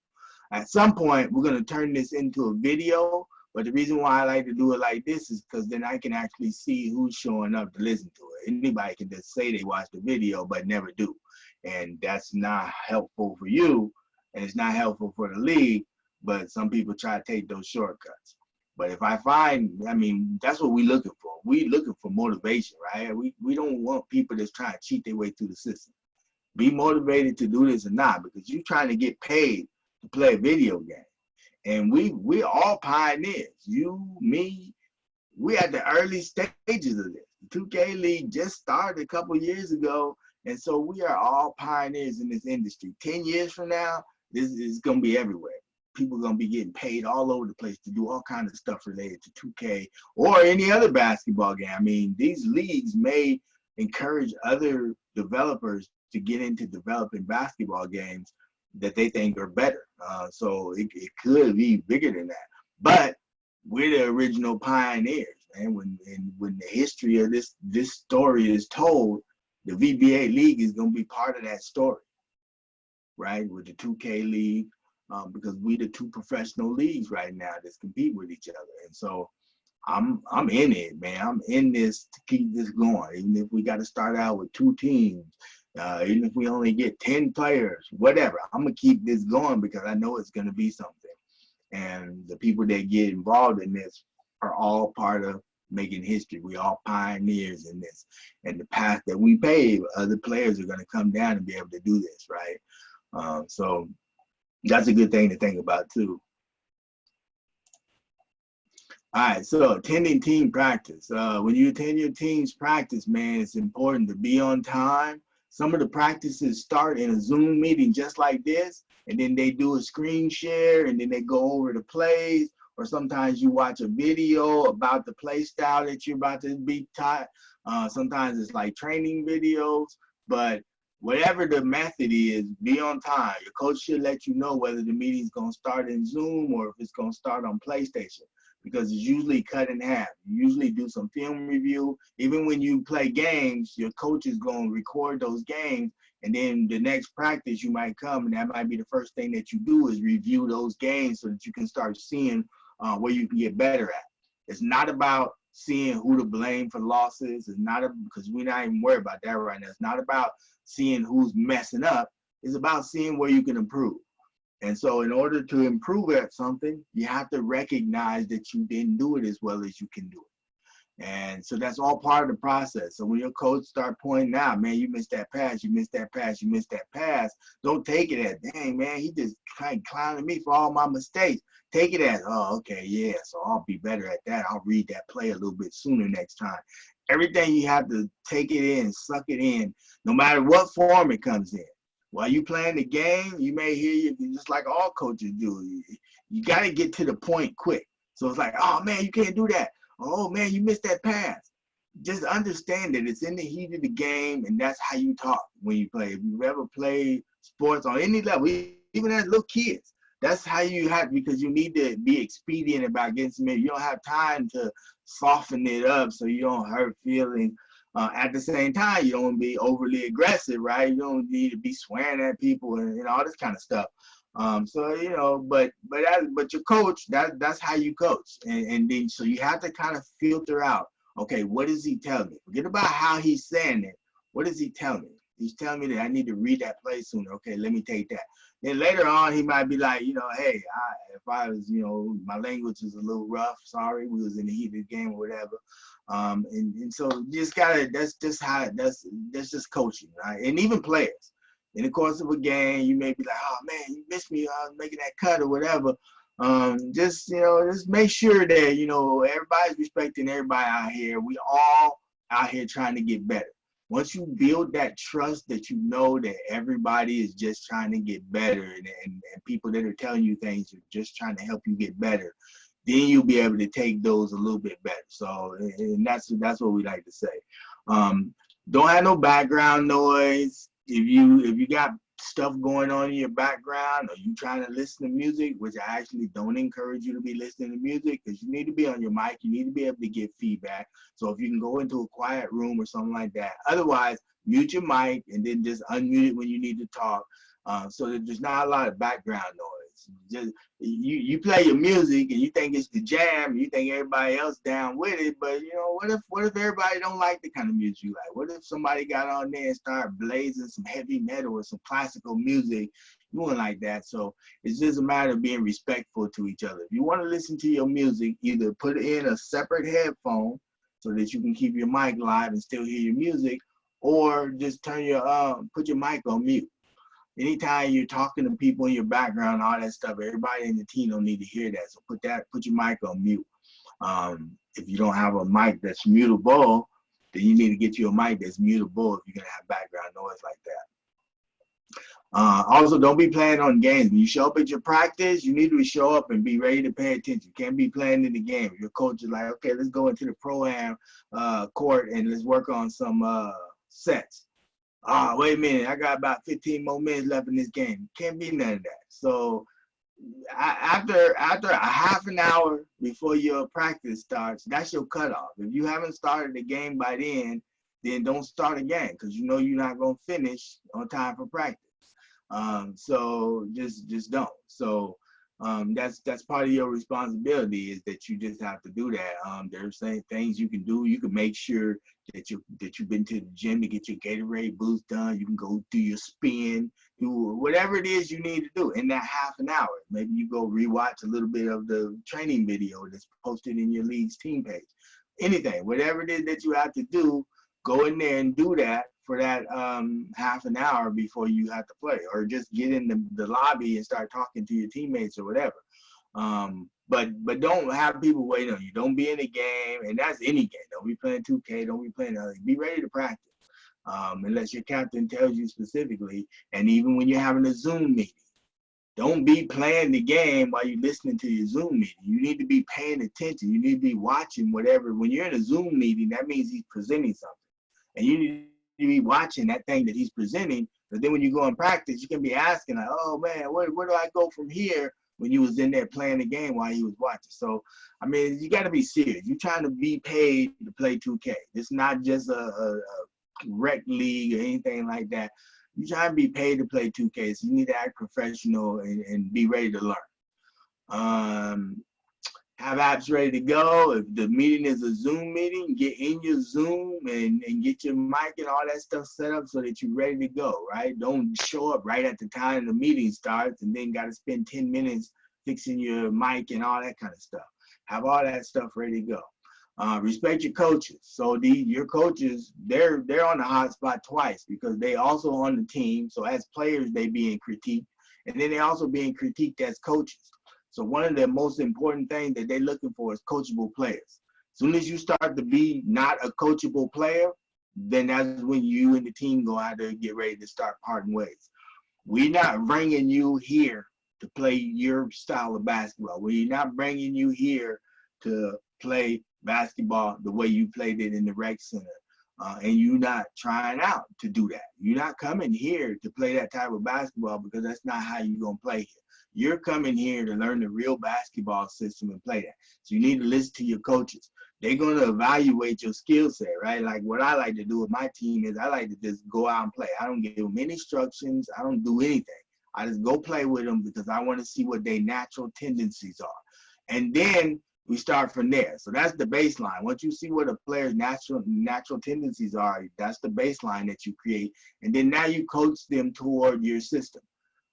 At some point, we're going to turn this into a video, but the reason why I like to do it like this is because then I can actually see who's showing up to listen to it. Anybody can just say they watched the video but never do. And that's not helpful for you, and it's not helpful for the league, but some people try to take those shortcuts. But if I find, I mean, that's what we're looking for. We're looking for motivation, right? We don't want people that's trying to cheat their way through the system. Be motivated to do this or not, because you're trying to get paid to play a video game. And we're all pioneers. You, me, we at the early stages of this. The 2K League just started a couple years ago, and so we are all pioneers in this industry. 10 years from now, this is going to be everywhere. People are going to be getting paid all over the place to do all kinds of stuff related to 2K or any other basketball game. I mean, these leagues may encourage other developers to get into developing basketball games that they think are better. So it could be bigger than that. But we're the original pioneers, man. When the history of this story is told, the VBA League is going to be part of that story, right? With the 2K League. Because we the two professional leagues right now that compete with each other. And so I'm in it, man. I'm in this to keep this going. Even if we got to start out with 2 teams, even if we only get 10 players, whatever, I'm going to keep this going because I know it's going to be something. And the people that get involved in this are all part of making history. We all pioneers in this. And the path that we pave, other players are going to come down and be able to do this, right? So that's a good thing to think about too. All right, so attending team practice. When you attend your team's practice, man, it's important to be on time. Some of the practices start in a Zoom meeting just like this, and then they do a screen share, and then they go over the plays, or sometimes you watch a video about the play style that you're about to be taught. Sometimes it's like training videos, but whatever the method is, be on time. Your coach should let you know whether the meeting's going to start in Zoom or if it's going to start on PlayStation, because it's usually cut in half. You usually do some film review. Even when you play games, your coach is going to record those games, and then the next practice you might come, and that might be the first thing that you do is review those games so that you can start seeing where you can get better at. It's not about seeing who to blame for losses. It's not because we're not even worried about that right now. It's not about seeing who's messing up. It's about seeing where you can improve. And so in order to improve at something, you have to recognize that you didn't do it as well as you can do it. And so that's all part of the process. So when your coach start pointing out, man, you missed that pass, you missed that pass, you missed that pass, don't take it as, dang, man, he just kind of clowning me for all my mistakes. Take it as, oh, okay, yeah, so I'll be better at that. I'll read that play a little bit sooner next time. Everything you have to take it in, suck it in, no matter what form it comes in. While you playing the game, you may hear you, just like all coaches do. You got to get to the point quick. So it's like, oh, man, you can't do that. Oh, man, you missed that pass. Just understand that it's in the heat of the game, and that's how you talk when you play. If you've ever played sports on any level, even as little kids, that's how you have, because you need to be expedient about getting some. You don't have time to soften it up so you don't hurt feelings. At the same time, you don't want to be overly aggressive, right? You don't need to be swearing at people and all this kind of stuff. So but your coach, that's how you coach, and then so you have to kind of filter out. Okay, what does he tell me? Forget about how he's saying it. What does he tell me? He's telling me that I need to read that play sooner. Okay, let me take that. Then later on, he might be like, hey, if I was, my language is a little rough. Sorry, we was in the heat of the game or whatever. And so you just gotta. That's just coaching, right? And even players. In the course of a game, you may be like, oh man, you missed me making that cut or whatever. Just make sure that everybody's respecting everybody out here. We all out here trying to get better. Once you build that trust that you know that everybody is just trying to get better, and people that are telling you things are just trying to help you get better, then you'll be able to take those a little bit better. So, and that's what we like to say. Don't have no background noise. If you got stuff going on in your background, or you trying to listen to music, which I actually don't encourage you to be listening to music, because you need to be on your mic, you need to be able to get feedback. So if you can go into a quiet room or something like that. Otherwise, mute your mic and then just unmute it when you need to talk, so that there's not a lot of background noise. Just you play your music and you think it's the jam, you think everybody else down with it, but what if everybody don't like the kind of music you like? What if somebody got on there and started blazing some heavy metal or some classical music? You wouldn't like that. So it's just a matter of being respectful to each other. If you want to listen to your music, either put in a separate headphone so that you can keep your mic live and still hear your music, or just turn your put your mic on mute. Anytime you're talking to people in your background, all that stuff, everybody in the team don't need to hear that. So put your mic on mute. If you don't have a mic that's mutable, then you need to get you a mic that's mutable if you're gonna have background noise like that. Also, don't be playing on games. When you show up at your practice, you need to show up and be ready to pay attention. You can't be playing in the game. Your coach is like, okay, let's go into the ProAm court and let's work on some sets. Wait a minute, I got about 15 more minutes left in this game. Can't be none of that. So after a half an hour before your practice starts, that's your cutoff. If you haven't started the game by then don't start again, because you're not going to finish on time for practice. So just don't. So that's part of your responsibility, is that you just have to do that. There's things you can do. You can make sure that you've been to the gym to get your Gatorade boost done. You can go do your spin, do whatever it is you need to do in that half an hour. Maybe you go rewatch a little bit of the training video that's posted in your league's team page. Anything, whatever it is that you have to do, go in there and do that for that half an hour before you have to play, or just get in the lobby and start talking to your teammates or whatever. But don't have people waiting on you. Don't be in a game, and that's any game. Don't be playing 2K. Don't be playing other. Be ready to practice, unless your captain tells you specifically. And even when you're having a Zoom meeting, don't be playing the game while you're listening to your Zoom meeting. You need to be paying attention. You need to be watching whatever. When you're in a Zoom meeting, that means he's presenting something, and you need to be watching that thing that he's presenting. But then when you go in practice, you can be asking, like, oh man, where do I go from here, when you was in there playing the game while he was watching. So I mean, you got to be serious. You're trying to be paid to play 2K. It's not just a rec league or anything like that. You're trying to be paid to play 2K, so you need to act professional and be ready to learn. have apps ready to go. If the meeting is a Zoom meeting, get in your Zoom and get your mic and all that stuff set up so that you're ready to go, right? Don't show up right at the time the meeting starts and then got to spend 10 minutes fixing your mic and all that kind of stuff. Have all that stuff ready to go. Respect your coaches. So your coaches, they're on the hot spot twice because they also on the team. So as players, they being critiqued, and then they also being critiqued as coaches. So one of the most important things that they're looking for is coachable players. As soon as you start to be not a coachable player, then that's when you and the team go out there and get ready to start parting ways. We're not bringing you here to play your style of basketball. We're not bringing you here to play basketball the way you played it in the rec center. And you're not trying out to do that. You're not coming here to play that type of basketball because that's not how you're going to play here. You're coming here to learn the real basketball system and play that. So you need to listen to your coaches. They're going to evaluate your skill set, right? Like what I like to do with my team is I like to just go out and play. I don't give them any instructions. I don't do anything. I just go play with them because I want to see what their natural tendencies are. And then we start from there. So that's the baseline. Once you see what a player's natural tendencies are, that's the baseline that you create. And then now you coach them toward your system,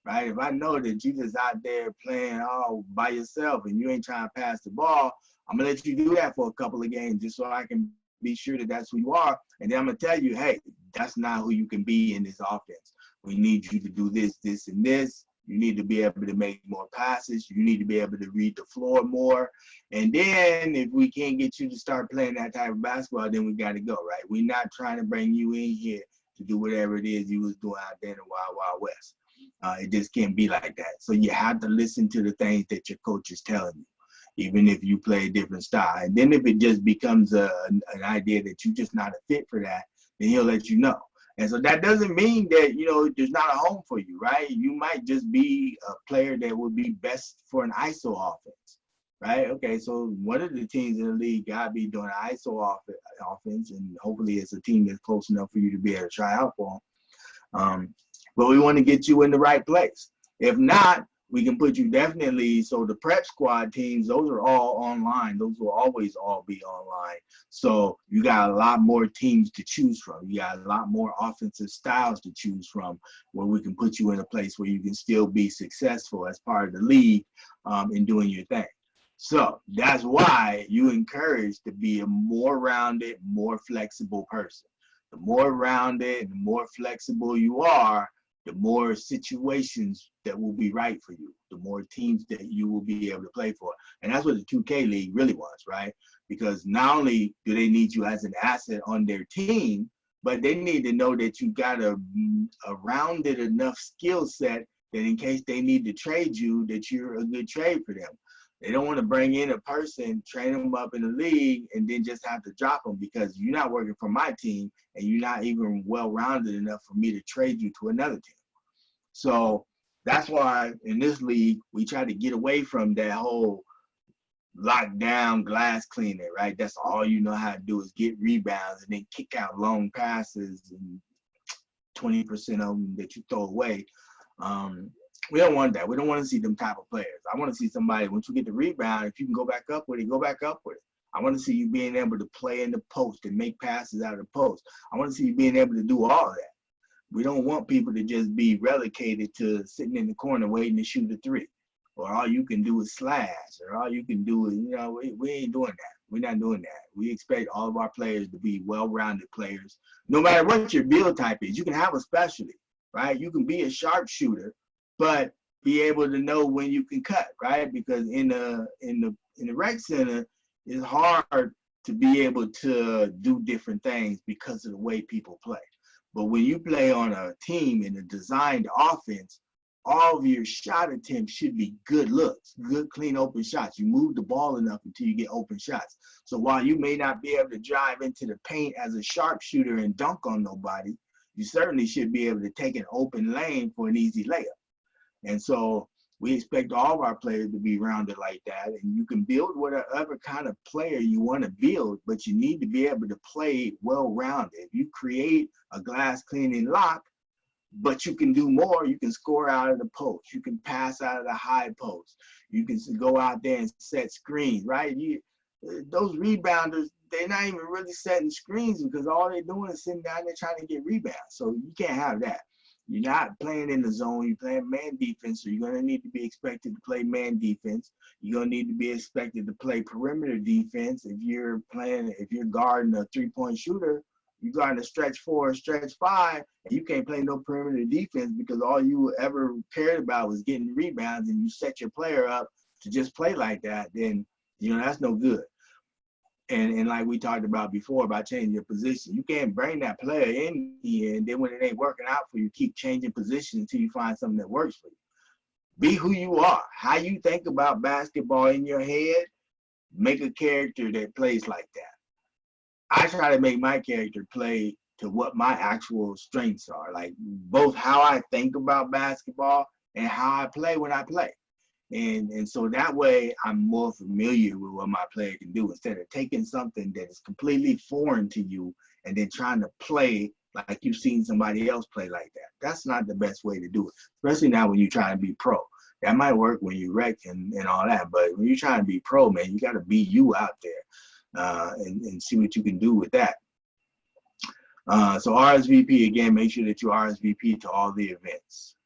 right? If I know that you just out there playing all by yourself and you ain't trying to pass the ball, I'm going to let you do that for a couple of games just so I can be sure that that's who you are. And then I'm going to tell you, hey, that's not who you can be in this offense. We need you to do this, this, and this. You need to be able to make more passes. You need to be able to read the floor more. And then if we can't get you to start playing that type of basketball, then we got to go, right? We're not trying to bring you in here to do whatever it is you was doing out there in the Wild Wild West. It just can't be like that. So you have to listen to the things that your coach is telling you, even if you play a different style. And then if it just becomes an idea that you're just not a fit for that, then he'll let you know. And so that doesn't mean that, there's not a home for you, right? You might just be a player that would be best for an ISO offense, right? Okay, so one of the teams in the league got to be doing an ISO offense, and hopefully it's a team that's close enough for you to be able to try out for them. But we want to get you in the right place. If not, we can put you definitely, so the prep squad teams, those are all online. Those will always all be online. So you got a lot more teams to choose from. You got a lot more offensive styles to choose from where we can put you in a place where you can still be successful as part of the league in doing your thing. So that's why you encourage to be a more rounded, more flexible person. The more rounded and the more flexible you are, the more situations that will be right for you, the more teams that you will be able to play for. And that's what the 2K League really wants, right? Because not only do they need you as an asset on their team, but they need to know that you got a rounded enough skill set that in case they need to trade you, that you're a good trade for them. They don't want to bring in a person, train them up in the league, and then just have to drop them because you're not working for my team and you're not even well-rounded enough for me to trade you to another team. So that's why in this league, we try to get away from that whole lockdown glass cleaner, right? That's all you know how to do is get rebounds and then kick out long passes and 20% of them that you throw away. We don't want that. We don't want to see them type of players. I want to see somebody, once you get the rebound, if you can go back up with it, go back up with it. I want to see you being able to play in the post and make passes out of the post. I want to see you being able to do all of that. We don't want people to just be relegated to sitting in the corner waiting to shoot a three. Or all you can do is slash. Or all you can do is, we ain't doing that. We're not doing that. We expect all of our players to be well-rounded players. No matter what your build type is, you can have a specialty, right? You can be a sharpshooter, but be able to know when you can cut, right? Because in the rec center, it's hard to be able to do different things because of the way people play. But when you play on a team in a designed offense, all of your shot attempts should be good looks, good, clean, open shots. You move the ball enough until you get open shots. So while you may not be able to drive into the paint as a sharpshooter and dunk on nobody, you certainly should be able to take an open lane for an easy layup. And so we expect all of our players to be rounded like that. And you can build whatever kind of player you want to build, but you need to be able to play well-rounded. If you create a glass cleaning lock, but you can do more. You can score out of the post. You can pass out of the high post. You can go out there and set screens, right? Those rebounders, they're not even really setting screens because all they're doing is sitting down there trying to get rebounds. So you can't have that. You're not playing in the zone. You're playing man defense, so you're going to need to be expected to play man defense. You're going to need to be expected to play perimeter defense. If you're guarding a three-point shooter, you got a stretch 4, stretch 5, and you can't play no perimeter defense because all you ever cared about was getting rebounds, and you set your player up to just play like that, then, that's no good. And like we talked about before about changing your position, you can't bring that player in here, and then when it ain't working out for you, keep changing position until you find something that works for you. Be who you are. How you think about basketball in your head, make a character that plays like that. I try to make my character play to what my actual strengths are, like both how I think about basketball and how I play when I play. And so that way I'm more familiar with what my player can do instead of taking something that is completely foreign to you and then trying to play like you've seen somebody else play like that. That's not the best way to do it, especially now when you're trying to be pro. That might work when you rec and all that, but when you're trying to be pro, man, you got to be you out there and see what you can do with that. So RSVP, again, make sure that you RSVP to all the events.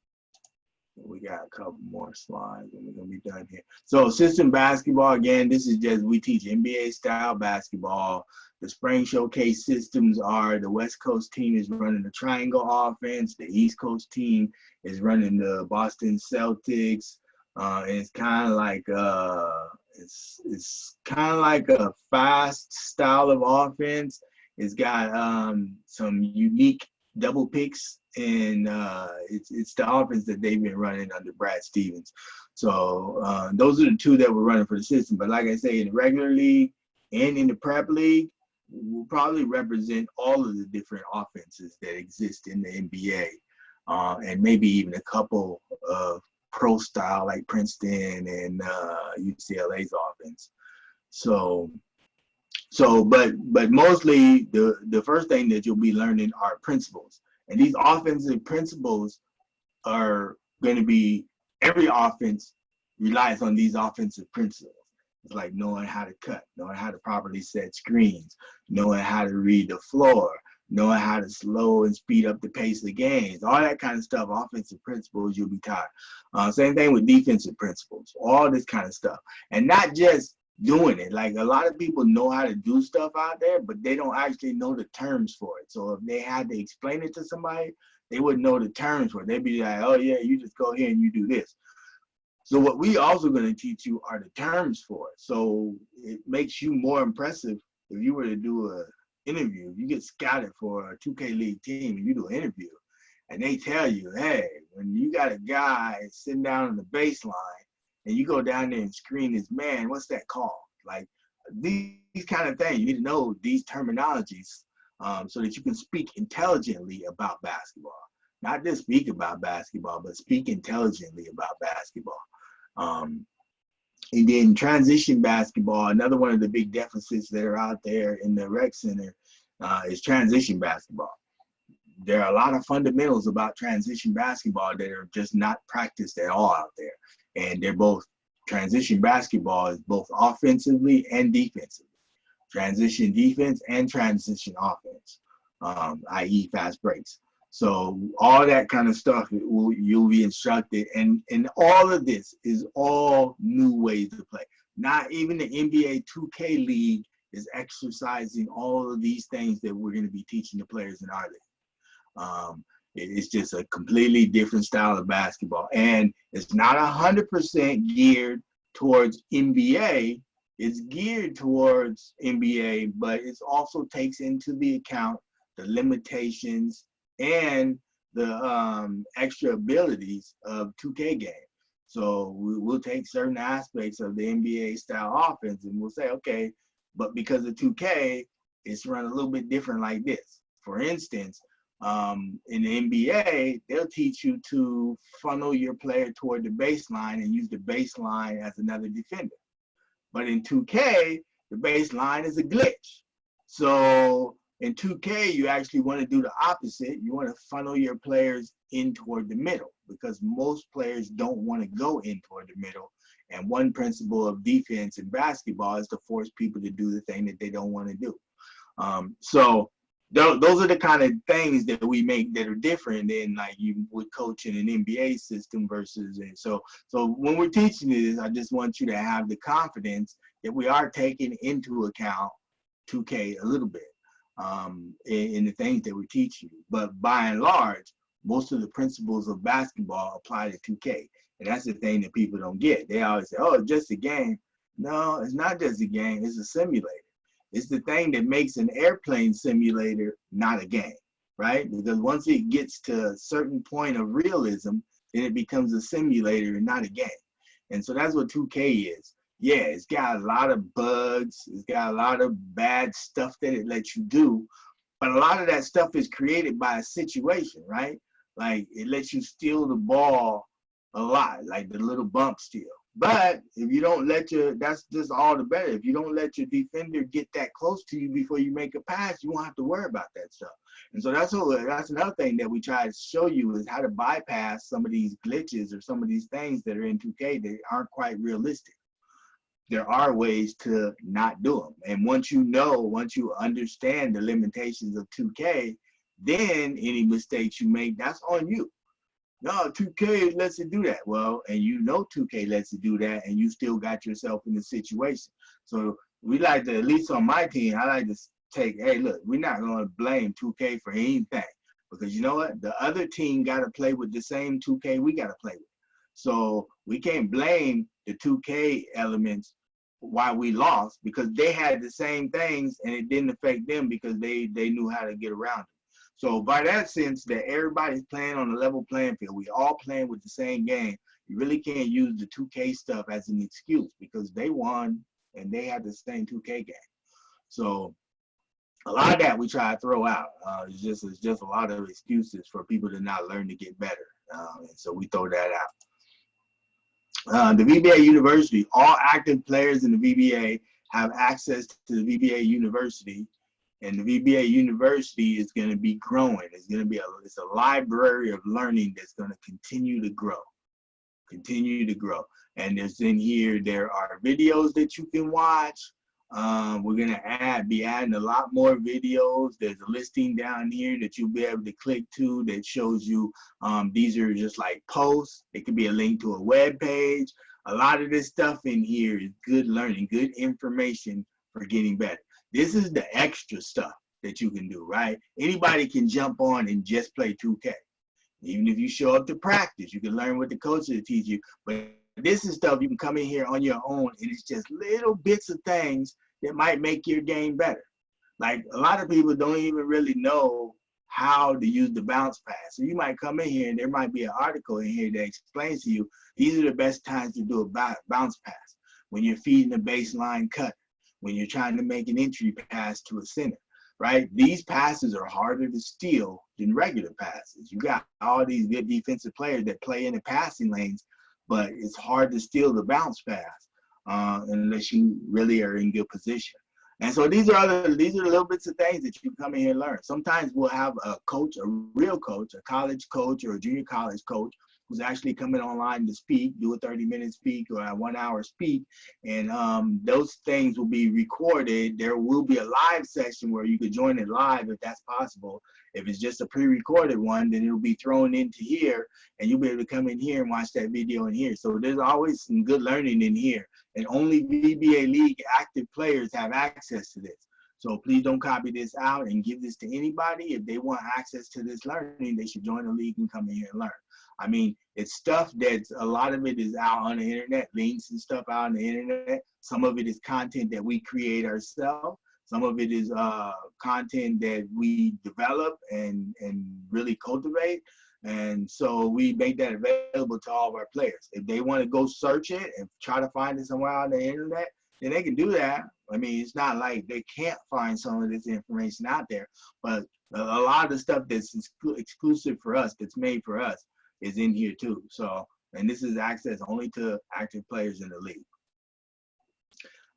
We got a couple more slides and we're going to be done here. So system basketball, again, this is just, we teach NBA style basketball. The spring showcase systems are the West Coast team is running the triangle offense. The East Coast team is running the Boston Celtics. And it's kind of like it's kind of like a fast style of offense. It's got some unique double picks, and it's the offense that they've been running under Brad Stevens. So those are the two that we're running for the system. But like I say, in the regular league and in the prep league, we'll probably represent all of the different offenses that exist in the NBA, and maybe even a couple of pro style like Princeton and UCLA's offense. But mostly the first thing that you'll be learning are principles. And these offensive principles are going to be, every offense relies on these offensive principles. It's like knowing how to cut, knowing how to properly set screens, knowing how to read the floor, knowing how to slow and speed up the pace of games, all that kind of stuff. Offensive principles, you'll be taught. Same thing with defensive principles, all this kind of stuff. And not just doing it. Like, a lot of people know how to do stuff out there, but they don't actually know the terms for it. So if they had to explain it to somebody, they wouldn't know the terms for it. They'd be like, oh yeah, you just go here and you do this. So what we also going to teach you are the terms for it. So it makes you more impressive if you were to do an interview. You get scouted for a 2K League team and you do an interview, and they tell you, hey, when you got a guy sitting down on the baseline and you go down there and screen his man, what's that called? Like, these kind of things, you need to know these terminologies so that you can speak intelligently about basketball. Not just speak about basketball, but speak intelligently about basketball. And then transition basketball, another one of the big deficits that are out there in the rec center is transition basketball. There are a lot of fundamentals about transition basketball that are just not practiced at all out there. And they're both, transition basketball is both offensively and defensively. Transition defense and transition offense, i.e. fast breaks. So all that kind of stuff you'll be instructed, and all of this is all new ways to play. Not even the NBA 2K League is exercising all of these things that we're going to be teaching the players in our league. It's just a completely different style of basketball, and it's not 100% geared towards NBA. It's geared towards NBA, but it also takes into the account the limitations and the extra abilities of 2K game. So we'll take certain aspects of the NBA style offense and we'll say, okay, but because of 2K, it's run a little bit different like this. For instance, in the NBA, they'll teach you to funnel your player toward the baseline and use the baseline as another defender. But in 2K, the baseline is a glitch. So In 2K, you actually want to do the opposite. You want to funnel your players in toward the middle, because most players don't want to go in toward the middle. And one principle of defense in basketball is to force people to do the thing that they don't want to do. So those are the kind of things that we make that are different than like you would coach in an NBA system versus. And so when we're teaching this, I just want you to have the confidence that we are taking into account 2K a little bit in the things that we teach you. But by and large, most of the principles of basketball apply to 2K. And that's the thing that people don't get. They always say, oh, it's just a game. No, it's not just a game. It's a simulator. It's the thing that makes an airplane simulator not a game, right? Because once it gets to a certain point of realism, then it becomes a simulator and not a game. And so that's what 2K is. Yeah, it's got a lot of bugs. It's got a lot of bad stuff that it lets you do. But a lot of that stuff is created by a situation, right? Like it lets you steal the ball a lot, like the little bump steal. But if you don't let that's just all the better. If you don't let your defender get that close to you before you make a pass, you won't have to worry about that stuff. And so that's another thing that we try to show you is how to bypass some of these glitches or some of these things that are in 2K that aren't quite realistic. There are ways to not do them. And once you understand the limitations of 2K, then any mistakes you make, that's on you. No, 2K lets you do that. Well, and 2K lets you do that, and you still got yourself in the situation. So we like to, at least on my team, I like to take, hey, look, we're not going to blame 2K for anything, because you know what? The other team got to play with the same 2K we got to play with. So we can't blame the 2K elements why we lost, because they had the same things and it didn't affect them because they knew how to get around it. So by that sense that everybody's playing on a level playing field, we all playing with the same game, you really can't use the 2K stuff as an excuse, because they won and they had the same 2K game. So a lot of that we try to throw out. It's just a lot of excuses for people to not learn to get better. And so we throw that out. The VBA University, all active players in the VBA have access to the VBA University. And the VBA University is going to be growing. It's going to be it's a library of learning that's going to continue to grow. And there's in here, there are videos that you can watch. We're going to be adding a lot more videos. There's a listing down here that you'll be able to click to that shows you these are just like posts. It could be a link to a web page. A lot of this stuff in here is good learning, good information for getting better. This is the extra stuff that you can do, right? Anybody can jump on and just play 2K. Even if you show up to practice, you can learn what the coaches teach you. But this is stuff you can come in here on your own, and it's just little bits of things that might make your game better. Like a lot of people don't even really know how to use the bounce pass. So you might come in here and there might be an article in here that explains to you, these are the best times to do a bounce pass. When you're feeding a baseline cut, when you're trying to make an entry pass to a center, right? These passes are harder to steal than regular passes. You got all these good defensive players that play in the passing lanes, but it's hard to steal the bounce pass unless you really are in good position. And so these are the little bits of things that you come in here and learn. Sometimes we'll have a coach, a real coach, a college coach or a junior college coach who's actually coming online to speak, do a 30-minute speak or a 1-hour speak. And those things will be recorded. There will be a live session where you could join it live if that's possible. If it's just a pre-recorded one, then it'll be thrown into here and you'll be able to come in here and watch that video in here. So there's always some good learning in here. And only VBA League active players have access to this. So please don't copy this out and give this to anybody. If they want access to this learning, they should join the league and come in here and learn. I mean, it's stuff that's, a lot of it is out on the internet, links and stuff out on the internet. Some of it is content that we create ourselves. Some of it is content that we develop and really cultivate. And so we make that available to all of our players. If they want to go search it and try to find it somewhere on the internet, then they can do that. I mean, it's not like they can't find some of this information out there, but a lot of the stuff that's exclusive for us, that's made for us, is in here too. So, and this is access only to active players in the league.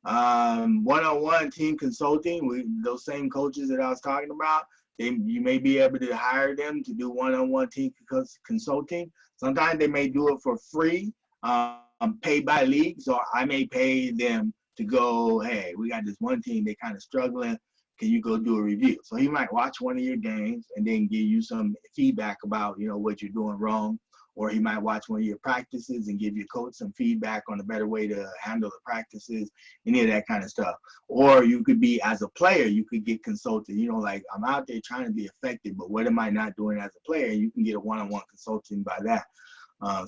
One-on-one team consulting, those same coaches that I was talking about, you may be able to hire them to do one-on-one team consulting. Sometimes they may do it for free, paid by league. So I may pay them to go, hey, we got this one team, they kind of struggling. Can you go do a review? So he might watch one of your games and then give you some feedback about, what you're doing wrong. Or he might watch one of your practices and give your coach some feedback on a better way to handle the practices, any of that kind of stuff. Or you could be, as a player, you could get consulted. Like, I'm out there trying to be effective, but what am I not doing as a player? You can get a one-on-one consulting by that.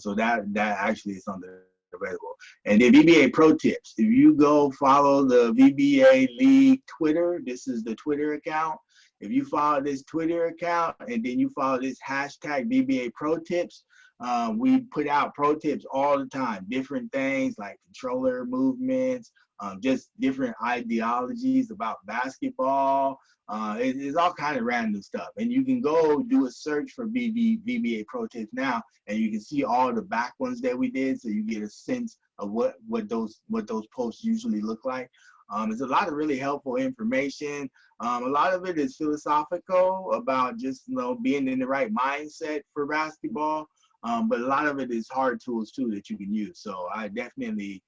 So that actually is something available. And then VBA Pro Tips. If you go follow the VBA League Twitter, this is the Twitter account. If you follow this Twitter account and then you follow this hashtag VBA Pro Tips, we put out pro tips all the time, different things like controller movements, just different ideologies about basketball. It's all kind of random stuff. And you can go do a search for VBA Pro Tips now, and you can see all the back ones that we did, so you get a sense of what those posts usually look like. There's a lot of really helpful information. A lot of it is philosophical about just being in the right mindset for basketball. But a lot of it is hard tools too that you can use. So I definitely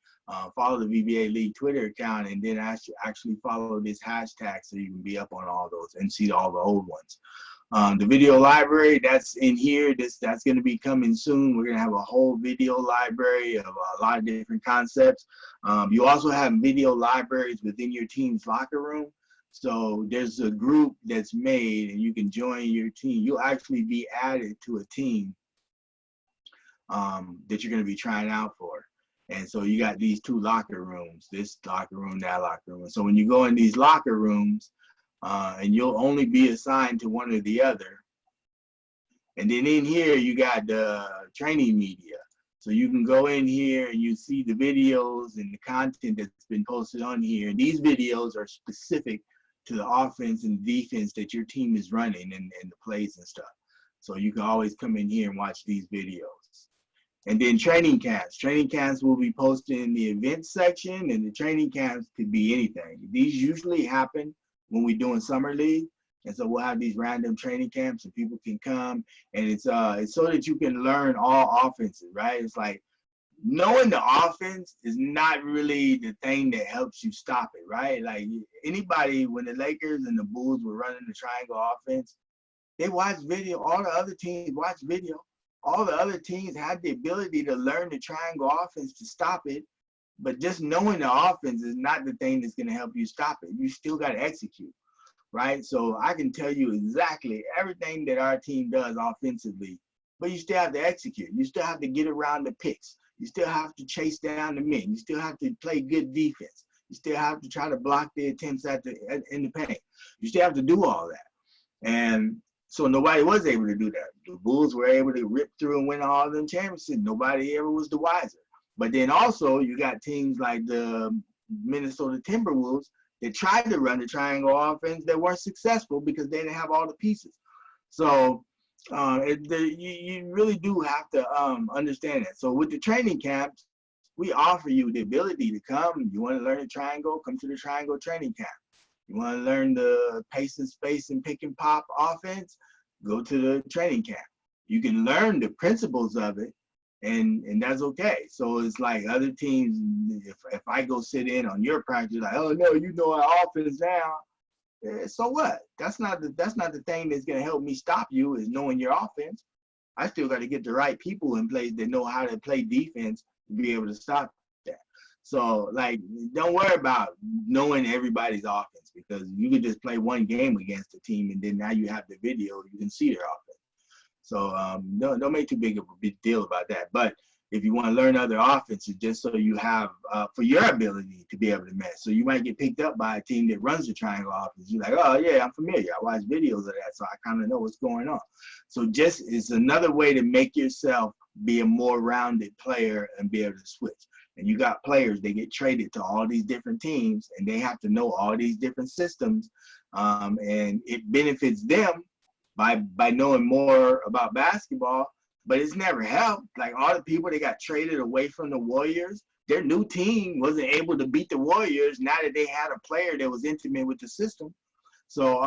follow the VBA League Twitter account, and then actually follow this hashtag so you can be up on all those and see all the old ones. The video library, that's in here. That's going to be coming soon. We're going to have a whole video library of a lot of different concepts. You also have video libraries within your team's locker room. So there's a group that's made, and you can join your team. You'll actually be added to a team that you're going to be trying out for. And so you got these two locker rooms, this locker room, that locker room. So when you go in these locker rooms, and you'll only be assigned to one or the other. And then in here, you got the training media. So you can go in here and you see the videos and the content that's been posted on here. And these videos are specific to the offense and defense that your team is running and the plays and stuff. So you can always come in here and watch these videos. And then training camps. Training camps will be posted in the events section, and the training camps could be anything. These usually happen when we're doing summer league, and so we'll have these random training camps and people can come, and it's so that you can learn all offenses, right? It's like knowing the offense is not really the thing that helps you stop it, right? Like anybody, when the Lakers and the Bulls were running the triangle offense, they watched video. All the other teams watched video. All the other teams had the ability to learn the triangle offense to stop it, but just knowing the offense is not the thing that's going to help you stop it. You still got to execute, right? So I can tell you exactly everything that our team does offensively, but you still have to execute. You still have to get around the picks. You still have to chase down the men. You still have to play good defense. You still have to try to block the attempts in the paint. You still have to do all that. And so nobody was able to do that. The Bulls were able to rip through and win all of them championships. Nobody ever was the wiser. But then also you got teams like the Minnesota Timberwolves that tried to run the triangle offense that weren't successful because they didn't have all the pieces. So you really do have to understand that. So with the training camps, we offer you the ability to come. You want to learn the triangle, come to the triangle training camp. You want to learn the pace and space and pick and pop offense, go to the training camp. You can learn the principles of it, and that's okay. So it's like other teams, if I go sit in on your practice, like, oh no, you know our offense now. So what? That's not the thing that's gonna help me stop you, is knowing your offense. I still got to get the right people in place that know how to play defense to be able to stop that. So like, don't worry about knowing everybody's offense, because you could just play one game against a team and then now you have the video, you can see their offense. So don't make too big of a big deal about that. But if you want to learn other offenses, just so you have for your ability to be able to match. So you might get picked up by a team that runs the triangle offense. You're like, oh yeah, I'm familiar. I watch videos of that, so I kind of know what's going on. So just it's another way to make yourself be a more rounded player and be able to switch. And you got players, they get traded to all these different teams, and they have to know all these different systems, and it benefits them by knowing more about basketball. But it's never helped. Like all the people that got traded away from the Warriors their new team wasn't able to beat the Warriors now that they had a player that was intimate with the system. So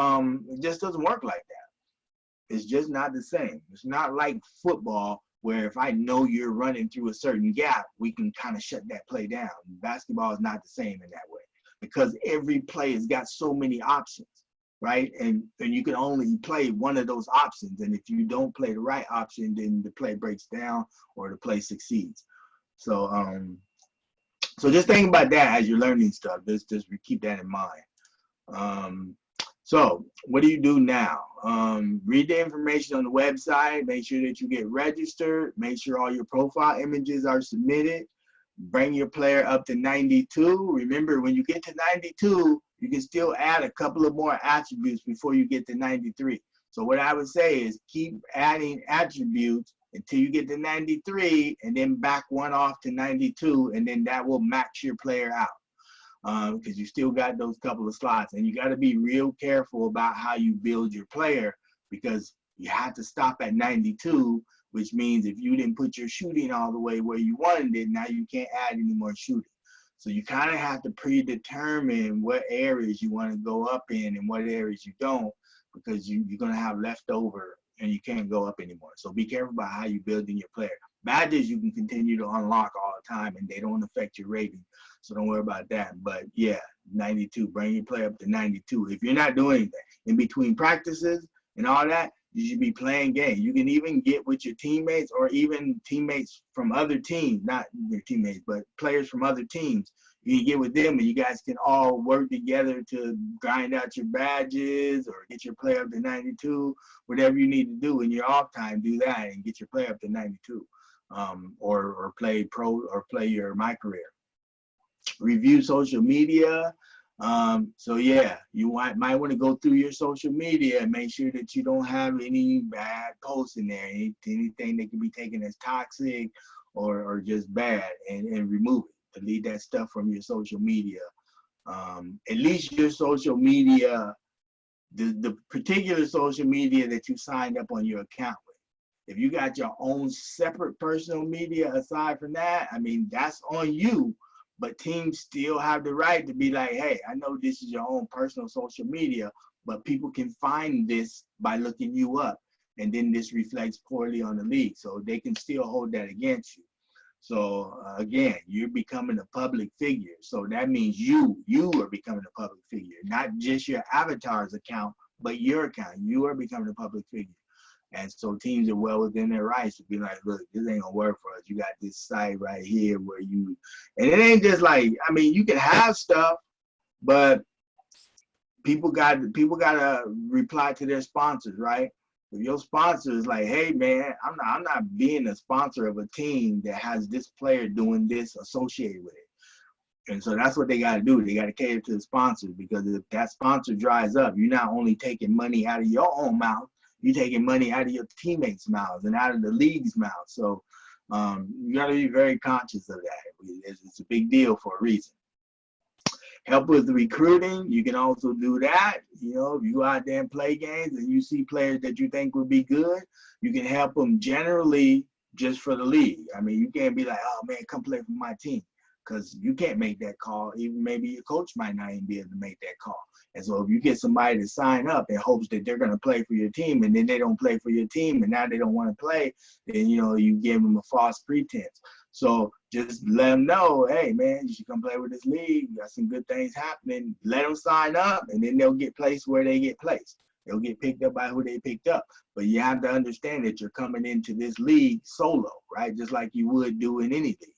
it just doesn't work like that. It's just not the same. It's not like football where if I know you're running through a certain gap, we can kind of shut that play down. Basketball is not the same in that way because every play has got so many options, right? And you can only play one of those options. And if you don't play the right option, then the play breaks down or the play succeeds. So so just think about that as you're learning stuff. Just keep that in mind. So what do you do now? Read the information on the website. Make sure that you get registered. Make sure all your profile images are submitted. Bring your player up to 92. Remember, when you get to 92, you can still add a couple of more attributes before you get to 93. So what I would say is keep adding attributes until you get to 93, and then back one off to 92, and then that will max your player out. Because you still got those couple of slots, and you got to be real careful about how you build your player, because you have to stop at 92, which means if you didn't put your shooting all the way where you wanted it, now you can't add any more shooting. So you kind of have to predetermine what areas you want to go up in and what areas you don't, because you're going to have leftover and you can't go up anymore. So be careful about how you build in your player. Badges you can continue to unlock all the time and they don't affect your rating. So don't worry about that. But yeah, 92, bring your player up to 92. If you're not doing anything in between practices and all that, you should be playing games. You can even get with your teammates or even teammates from other teams, not your teammates, but players from other teams. You can get with them and you guys can all work together to grind out your badges or get your player up to 92, whatever you need to do in your off time, do that and get your player up to 92. Or play pro or play your my career. Review social media. So yeah, you might want to go through your social media and make sure that you don't have any bad posts in there, anything that can be taken as toxic or just bad, and remove it. Delete that stuff from your social media. At least your social media, the particular social media that you signed up on your account with. If you got your own separate personal media aside from that, I mean, that's on you, but teams still have the right to be like, hey, I know this is your own personal social media, but people can find this by looking you up, and then this reflects poorly on the league, so they can still hold that against you. So again, you're becoming a public figure, so that means you are becoming a public figure, not just your avatar's account, but your account. You are becoming a public figure. And so teams are well within their rights to be like, look, this ain't gonna work for us. You got this site right here where you, and it ain't just like, I mean, you can have stuff, but people gotta reply to their sponsors, right? If your sponsor is like, hey man, I'm not being a sponsor of a team that has this player doing this associated with it. And so that's what they got to do. They got to cater to the sponsors, because if that sponsor dries up, you're not only taking money out of your own mouth, you're taking money out of your teammates' mouths and out of the league's mouth. So you got to be very conscious of that. It's a big deal for a reason. Help with the recruiting, you can also do that. You know, if you go out there and play games and you see players that you think would be good, you can help them generally just for the league. I mean, you can't be like, oh man, come play for my team, because you can't make that call. Even maybe your coach might not even be able to make that call. And so if you get somebody to sign up in hopes that they're going to play for your team, and then they don't play for your team, and now they don't want to play, then, you know, you give them a false pretense. So just let them know, hey man, you should come play with this league. We got some good things happening. Let them sign up, and then they'll get placed where they get placed. They'll get picked up by who they picked up. But you have to understand that you're coming into this league solo, right? Just like you would do in any league.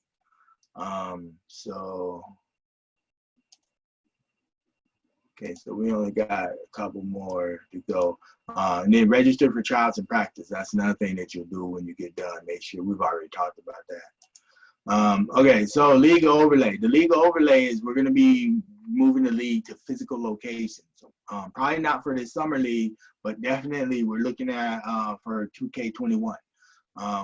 Okay, so we only got a couple more to go. And then register for trials and practice. That's another thing that you'll do when you get done. Make sure we've already talked about that. Okay, so league overlay. The league overlay is we're going to be moving the league to physical locations. Probably not for this summer league, but definitely we're looking at for 2K21.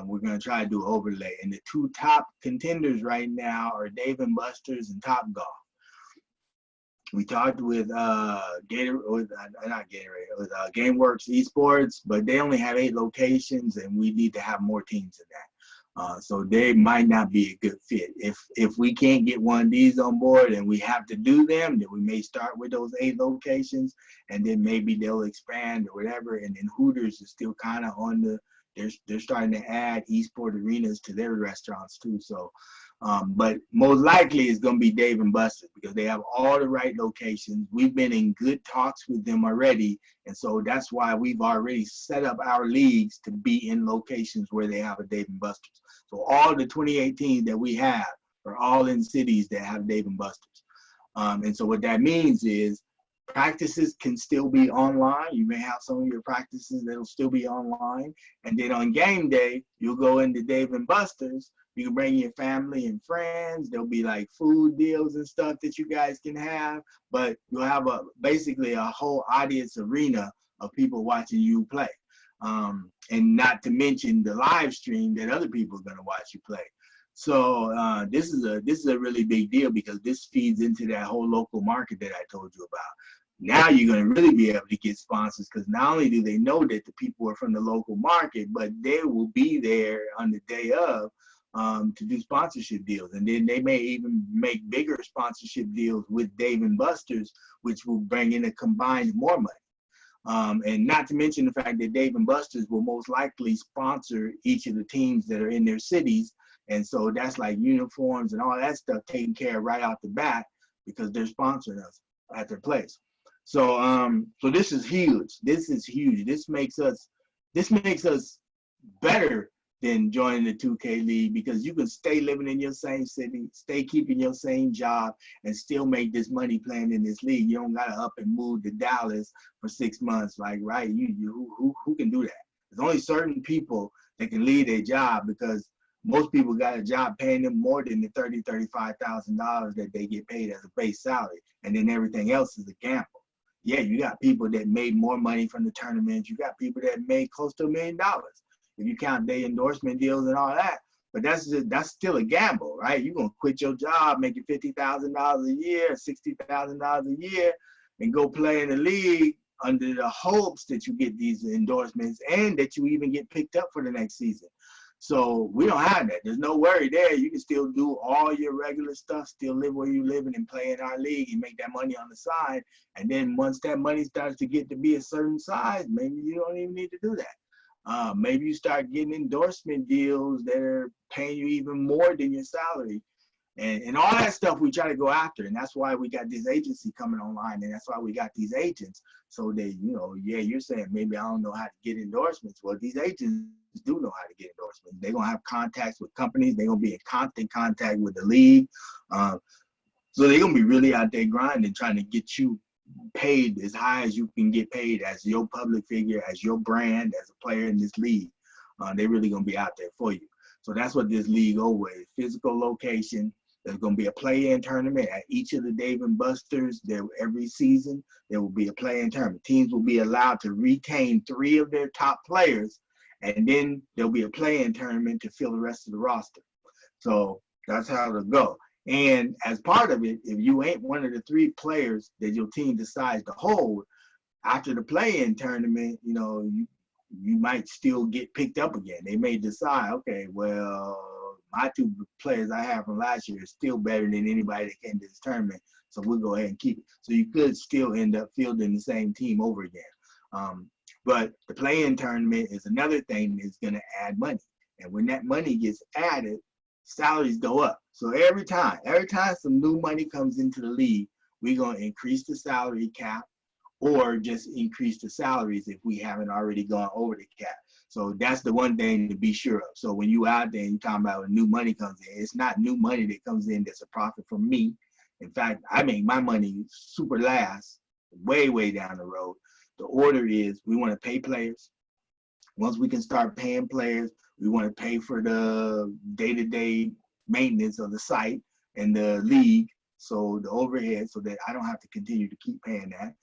We're going to try to do overlay. And the two top contenders right now are Dave & Buster's and Top Golf. We talked with GameWorks Esports, but they only have 8 locations, and we need to have more teams than that. So they might not be a good fit. If we can't get one of these on board and we have to do them, then we may start with those 8 locations, and then maybe they'll expand or whatever. And then Hooters is still kind of on the, they're starting to add esports arenas to their restaurants too. So, but most likely it's going to be Dave and Buster's because they have all the right locations. We've been in good talks with them already. And so that's why we've already set up our leagues to be in locations where they have a Dave and Buster's. So all the 2018 that we have are all in cities that have Dave and Buster's. And so what that means is practices can still be online. You may have some of your practices that'll still be online. And then on game day, you'll go into Dave and Buster's. You can bring your family and friends. There'll be like food deals and stuff that you guys can have, but you'll have basically a whole audience arena of people watching you play. And not to mention the live stream that other people are going to watch you play. So this is a really big deal because this feeds into that whole local market that I told you about. Now you're going to really be able to get sponsors because not only do they know that the people are from the local market, but they will be there on the day of to do sponsorship deals. And then they may even make bigger sponsorship deals with Dave and Buster's, which will bring in a combined more money. And not to mention the fact that Dave and Buster's will most likely sponsor each of the teams that are in their cities. And so that's like uniforms and all that stuff taken care of right off the bat because they're sponsoring us at their place. So so this is huge. This is huge. This makes us better than joining the 2K League because you can stay living in your same city, stay keeping your same job, and still make this money playing in this league. You don't gotta up and move to Dallas for 6 months, like right? Who can do that? There's only certain people that can leave their job because most people got a job paying them more than the $35,000 that they get paid as a base salary, and then everything else is a gamble. Yeah, you got people that made more money from the tournaments. You got people that made close to $1 million. If you count their endorsement deals and all that, but that's still a gamble, right? You're gonna quit your job making $50,000 a year, $60,000 a year, and go play in the league under the hopes that you get these endorsements and that you even get picked up for the next season. So we don't have that. There's no worry there. You can still do all your regular stuff, still live where you live and play in our league and make that money on the side. And then once that money starts to get to be a certain size, maybe you don't even need to do that. Maybe you start getting endorsement deals that are paying you even more than your salary. And all that stuff we try to go after. And that's why we got this agency coming online. And that's why we got these agents. So they, yeah, you're saying maybe I don't know how to get endorsements. Well, these agents do know how to get endorsements. They're going to have contacts with companies. They're going to be in constant contact with the league. So they're going to be really out there grinding, trying to get you paid as high as you can get paid as your public figure, as your brand, as a player in this league. They're really going to be out there for you. So that's what this league over is. Physical location. There's going to be a play-in tournament at each of the Dave & Buster's. Every season, there will be a play-in tournament. Teams will be allowed to retain 3 of their top players, and then there'll be a play-in tournament to fill the rest of the roster. So that's how it'll go. And as part of it, if you ain't one of the 3 players that your team decides to hold, after the play-in tournament, you might still get picked up again. They may decide, okay, well, my 2 players I have from last year are still better than anybody that came to this tournament, so we'll go ahead and keep it. So you could still end up fielding the same team over again. But the play-in tournament is another thing that's going to add money. And when that money gets added, salaries go up. So every time some new money comes into the league, we're going to increase the salary cap or just increase the salaries if we haven't already gone over the cap. So that's the one thing to be sure of. So when you out there and you're talking about when new money comes in, it's not new money that comes in that's a profit for me. In fact, I make my money super last, way, way down the road. The order is we want to pay players. Once we can start paying players, we want to pay for the day-to-day maintenance of the site and the league, so the overhead, so that I don't have to continue to keep paying that.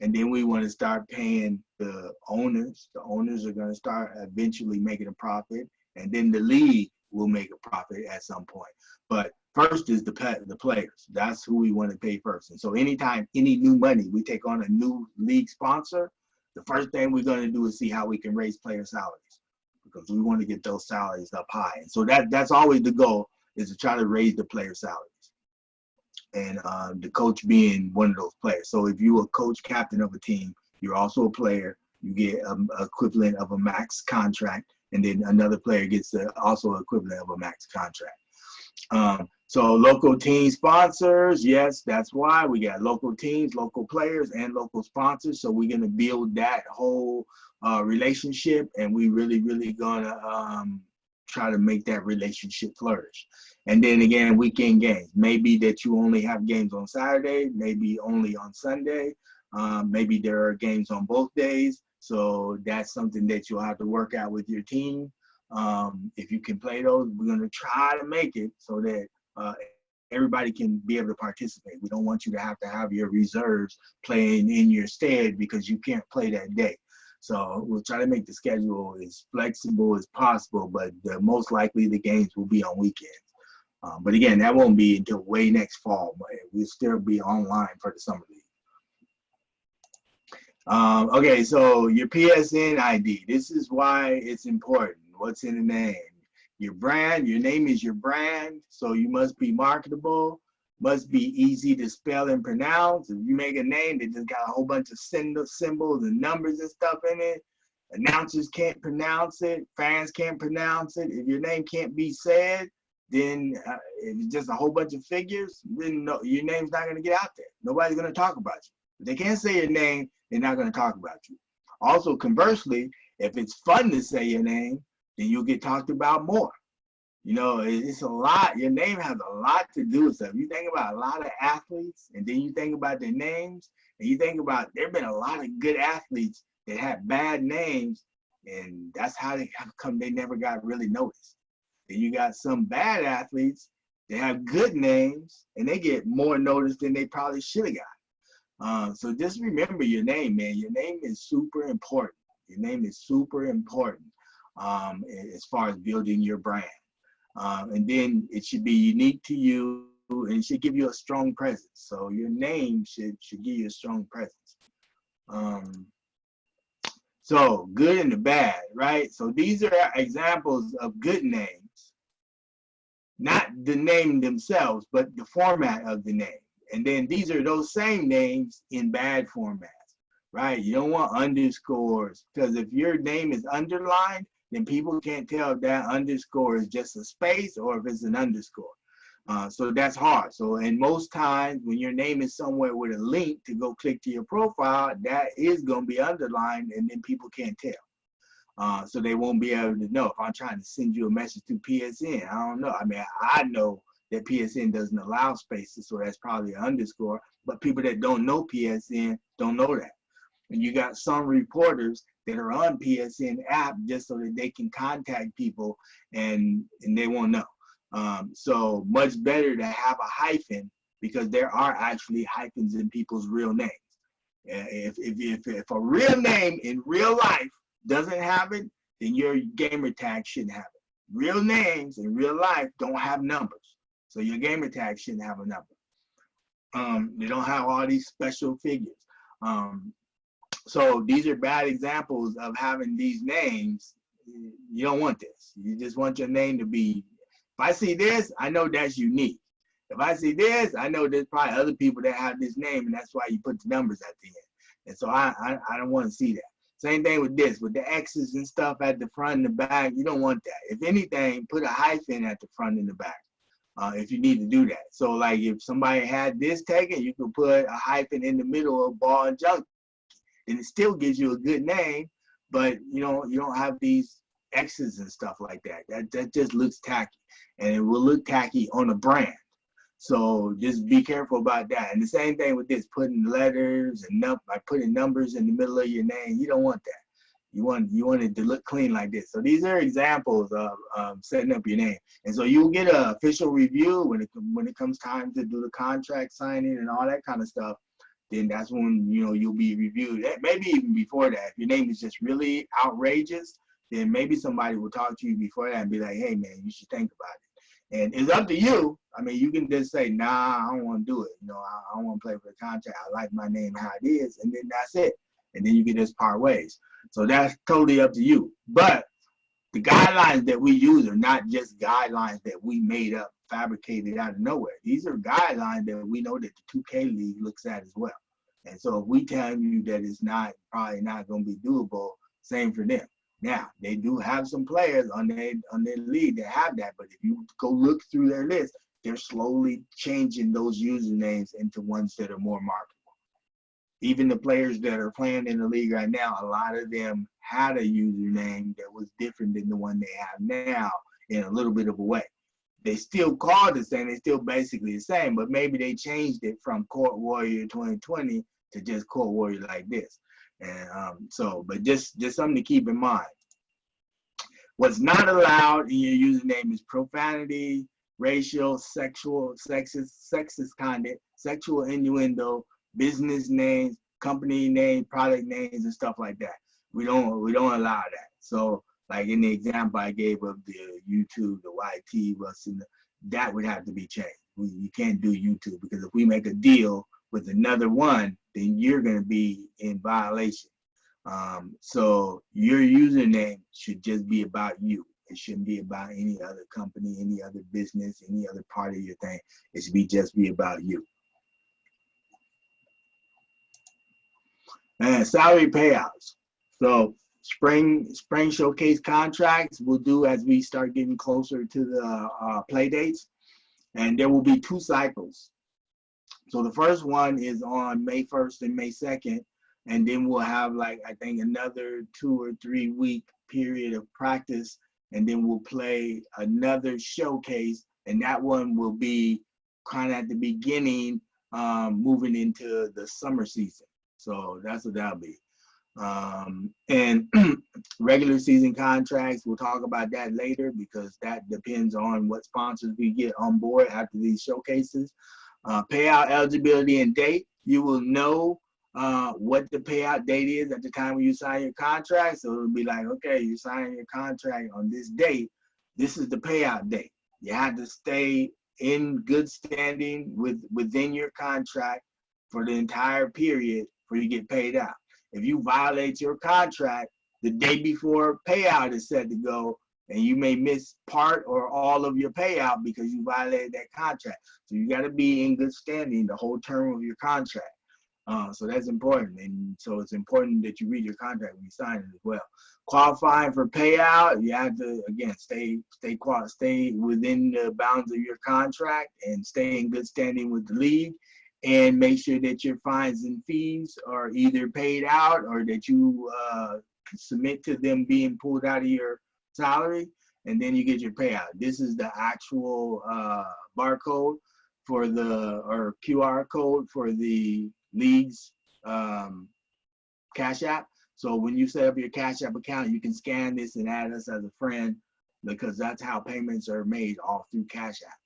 And then we want to start paying the owners. The owners are going to start eventually making a profit, and then the league will make a profit at some point. But first is the players. That's who we want to pay first. And so anytime any new money, we take on a new league sponsor, the first thing we're going to do is see how we can raise player salaries. because we want to get those salaries up high. And so that's always the goal, is to try to raise the player salaries. And the coach being one of those players. So if you're a coach, captain of a team, you're also a player, you get equivalent of a max contract, and then another player gets also equivalent of a max contract. So local team sponsors, yes, that's why we got local teams, local players, and local sponsors. So we're gonna build that whole relationship, and we really gonna try to make that relationship flourish. And then again, weekend games. Maybe that you only have games on Saturday, maybe only on Sunday. Maybe there are games on both days. So that's something that you'll have to work out with your team. If you can play those, we're going to try to make it so that everybody can be able to participate. We don't want you to have your reserves playing in your stead because you can't play that day. So we'll try to make the schedule as flexible as possible, but most likely the games will be on weekends. But again, that won't be until way next fall, but we'll still be online for the summer league. Okay, so your PSN ID. This is why it's important. What's in the name? Your brand. Your name is your brand, so you must be marketable, must be easy to spell and pronounce. If you make a name that just got a whole bunch of symbols and numbers and stuff in it, announcers can't pronounce it, fans can't pronounce it. If your name can't be said, then if it's just a whole bunch of figures, then no, your name's not going to get out there. Nobody's going to talk about you. If they can't say your name, they're not going to talk about you. Also, conversely, if it's fun to say your name, then you'll get talked about more. You know, it's a lot. Your name has a lot to do with stuff. You think about a lot of athletes, and then you think about their names, and you think about there have been a lot of good athletes that had bad names, and that's how come they never got really noticed. Then you got some bad athletes that have good names, and they get more notice than they probably should have got. So just remember your name, man. Your name is super important. Your name is super important as far as building your brand. And then it should be unique to you, and it should give you a strong presence. So your name should give you a strong presence. So good and the bad, right? So these are examples of good names. Not the name themselves, but the format of the name. And then these are those same names in bad formats, right? You don't want underscores, because if your name is underlined, then people can't tell if that underscore is just a space or if it's an underscore. So that's hard. So, and most times when your name is somewhere with a link to go click to your profile, that is going to be underlined, and then people can't tell. So they won't be able to know. If I'm trying to send you a message through PSN, I don't know. I mean, I know that PSN doesn't allow spaces, so that's probably an underscore. But people that don't know PSN don't know that. And you got some reporters that are on PSN app just so that they can contact people and they won't know. So much better to have a hyphen, because there are actually hyphens in people's real names. If a real name in real life doesn't have it, then your gamer tag shouldn't have it. Real names in real life don't have numbers, so your gamer tag shouldn't have a number. They don't have all these special figures. So these are bad examples of having these names. You don't want this. You just want your name to be, if I see this, I know that's unique. If I see this, I know there's probably other people that have this name, and that's why you put the numbers at the end. And so I don't want to see that. Same thing with this, with the X's and stuff at the front and the back. You don't want that. If anything, put a hyphen at the front and the back if you need to do that. So like if somebody had this taken, you could put a hyphen in the middle of ball and junkie, and it still gives you a good name, but you don't have these X's and stuff like that. That just looks tacky, and it will look tacky on a brand. So just be careful about that. And the same thing with this, putting letters and like putting numbers in the middle of your name. You don't want that. You want it to look clean like this. So these are examples of setting up your name. And so you'll get an official review when it comes time to do the contract signing and all that kind of stuff. Then that's when you'll be reviewed. Maybe even before that. If your name is just really outrageous, then maybe somebody will talk to you before that and be like, hey man, you should think about it. And it's up to you. I mean, you can just say, nah, I don't want to do it. I don't want to play for the contract. I like my name how it is, and then that's it. And then you can just part ways. So that's totally up to you. But The guidelines that we use are not just guidelines that we made up, fabricated out of nowhere. These are guidelines that we know that the 2K League looks at as well. And so if we tell you that it's probably not going to be doable, same for them. Now, they do have some players on their league that have that, but if you go look through their list, they're slowly changing those usernames into ones that are more marketable. Even the players that are playing in the league right now, a lot of them had a username that was different than the one they have now in a little bit of a way. They still call the same, they still basically the same, but maybe they changed it from Court Warrior 2020 to just Court Warrior like this. And but just something to keep in mind. What's not allowed in your username is profanity, racial, sexual, sexist content, sexual innuendo, business names, company names, product names, and stuff like that. We don't allow that. So, like in the example I gave of the YouTube, the YT, that would have to be changed. You can't do YouTube, because if we make a deal with another one, then you're going to be in violation. So your username should just be about you. It shouldn't be about any other company, any other business, any other part of your thing. It should just be about you. And salary payouts. So spring showcase contracts we'll do as we start getting closer to the play dates. And there will be 2 cycles. So the first one is on May 1st and May 2nd. And then we'll have, like, I think another 2 or 3 week period of practice. And then we'll play another showcase. And that one will be kind of at the beginning, moving into the summer season. So that's what that'll be. And regular season contracts, we'll talk about that later, because that depends on what sponsors we get on board after these showcases. Payout eligibility and date. You will know what the payout date is at the time when you sign your contract. So it'll be like, okay, you're signing your contract on this date. This is the payout date. You have to stay in good standing within your contract for the entire period for you to get paid out. If you violate your contract the day before payout is set to go, and you may miss part or all of your payout because you violated that contract. So you got to be in good standing the whole term of your contract. So that's important. And so it's important that you read your contract when you sign it as well. Qualifying for payout, you have to, again, stay within the bounds of your contract and stay in good standing with the league, and make sure that your fines and fees are either paid out or that you submit to them being pulled out of your salary, and then you get your payout. This is the actual barcode for or QR code for the league's Cash App. So when you set up your Cash App account, you can scan this and add us as a friend, because that's how payments are made, all through Cash App.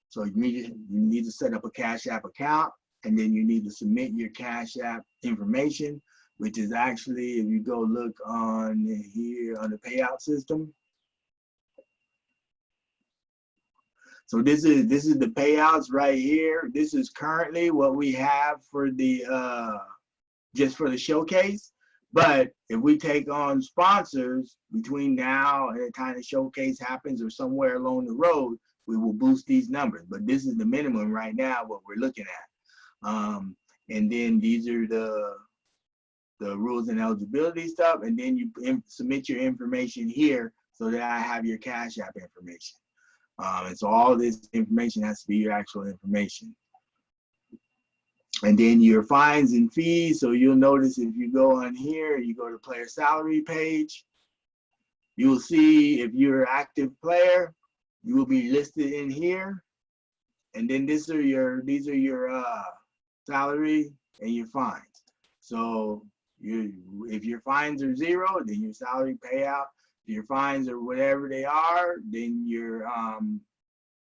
So you need to set up a Cash App account, and then you need to submit your Cash App information, which is actually, if you go look on here on the payout system. So this is the payouts right here. This is currently what we have for the just for the showcase. But if we take on sponsors between now and the time the showcase happens or somewhere along the road, we will boost these numbers. But this is the minimum right now, what we're looking at. And then these are the rules and eligibility stuff. And then you submit your information here so that I have your Cash App information. And so all this information has to be your actual information. And then your fines and fees. So you'll notice if you go on here, you go to player salary page, you'll see if you're an active player, you will be listed in here. And then these are your salary and your fines. So if your fines are 0, then your salary payout. If your fines are whatever they are, then your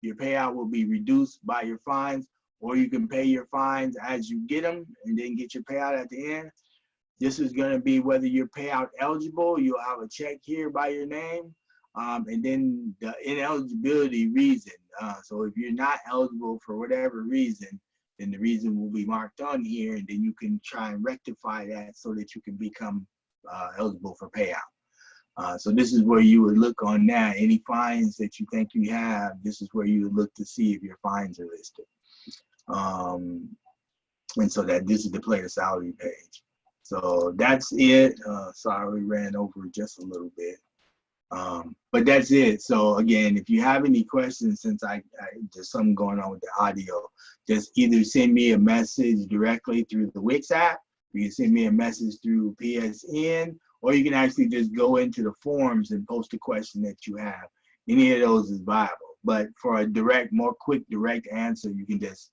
payout will be reduced by your fines, or you can pay your fines as you get them and then get your payout at the end. This is going to be whether you're payout eligible. You'll have a check here by your name, and then the ineligibility reason. So if you're not eligible for whatever reason, then the reason will be marked on here, and then you can try and rectify that so that you can become eligible for payout. So this is where you would look on that. Any fines that you think you have, this is where you would look to see if your fines are listed. And so that this is the player salary page. So that's it. Sorry, we ran over just a little bit. But that's it. So again, if you have any questions, since there's something going on with the audio, just either send me a message directly through the Wix app, you can send me a message through PSN, or you can actually just go into the forums and post a question that you have. Any of those is viable. But for a direct, more quick, direct answer, you can just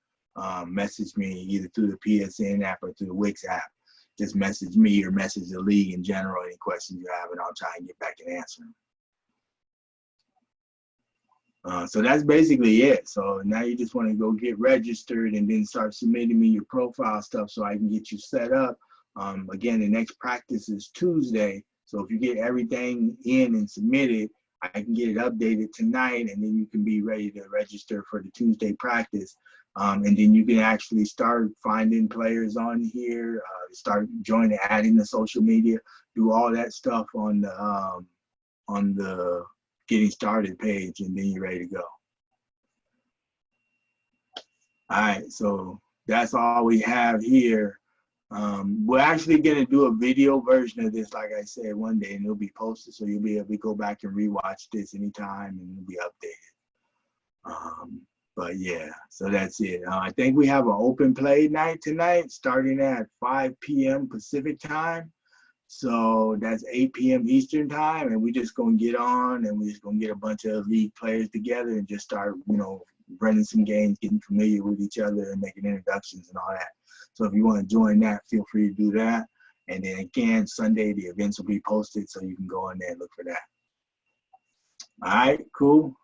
message me either through the PSN app or through the Wix app. Just message me or message the league in general, any questions you have, and I'll try and get back and answer them. So that's basically it. So now you just want to go get registered and then start submitting me your profile stuff so I can get you set up. Again, the next practice is Tuesday. So if you get everything in and submitted, I can get it updated tonight, and then you can be ready to register for the Tuesday practice. And then you can actually start finding players on here, start joining, adding the social media, do all that stuff on the getting started page, and then you're ready to go. All right, so that's all we have here. We're actually gonna do a video version of this, like I said, one day, and it'll be posted, so you'll be able to go back and rewatch this anytime, and it'll be updated. But yeah, so that's it. I think we have an open play night tonight, starting at 5 p.m. Pacific time. So that's 8 p.m. Eastern time, and we're just gonna get on, and we're just gonna get a bunch of league players together and just start, running some games, getting familiar with each other, and making introductions and all that. So if you want to join that, feel free to do that. And then again, Sunday the events will be posted, so you can go in there and look for that. All right, cool.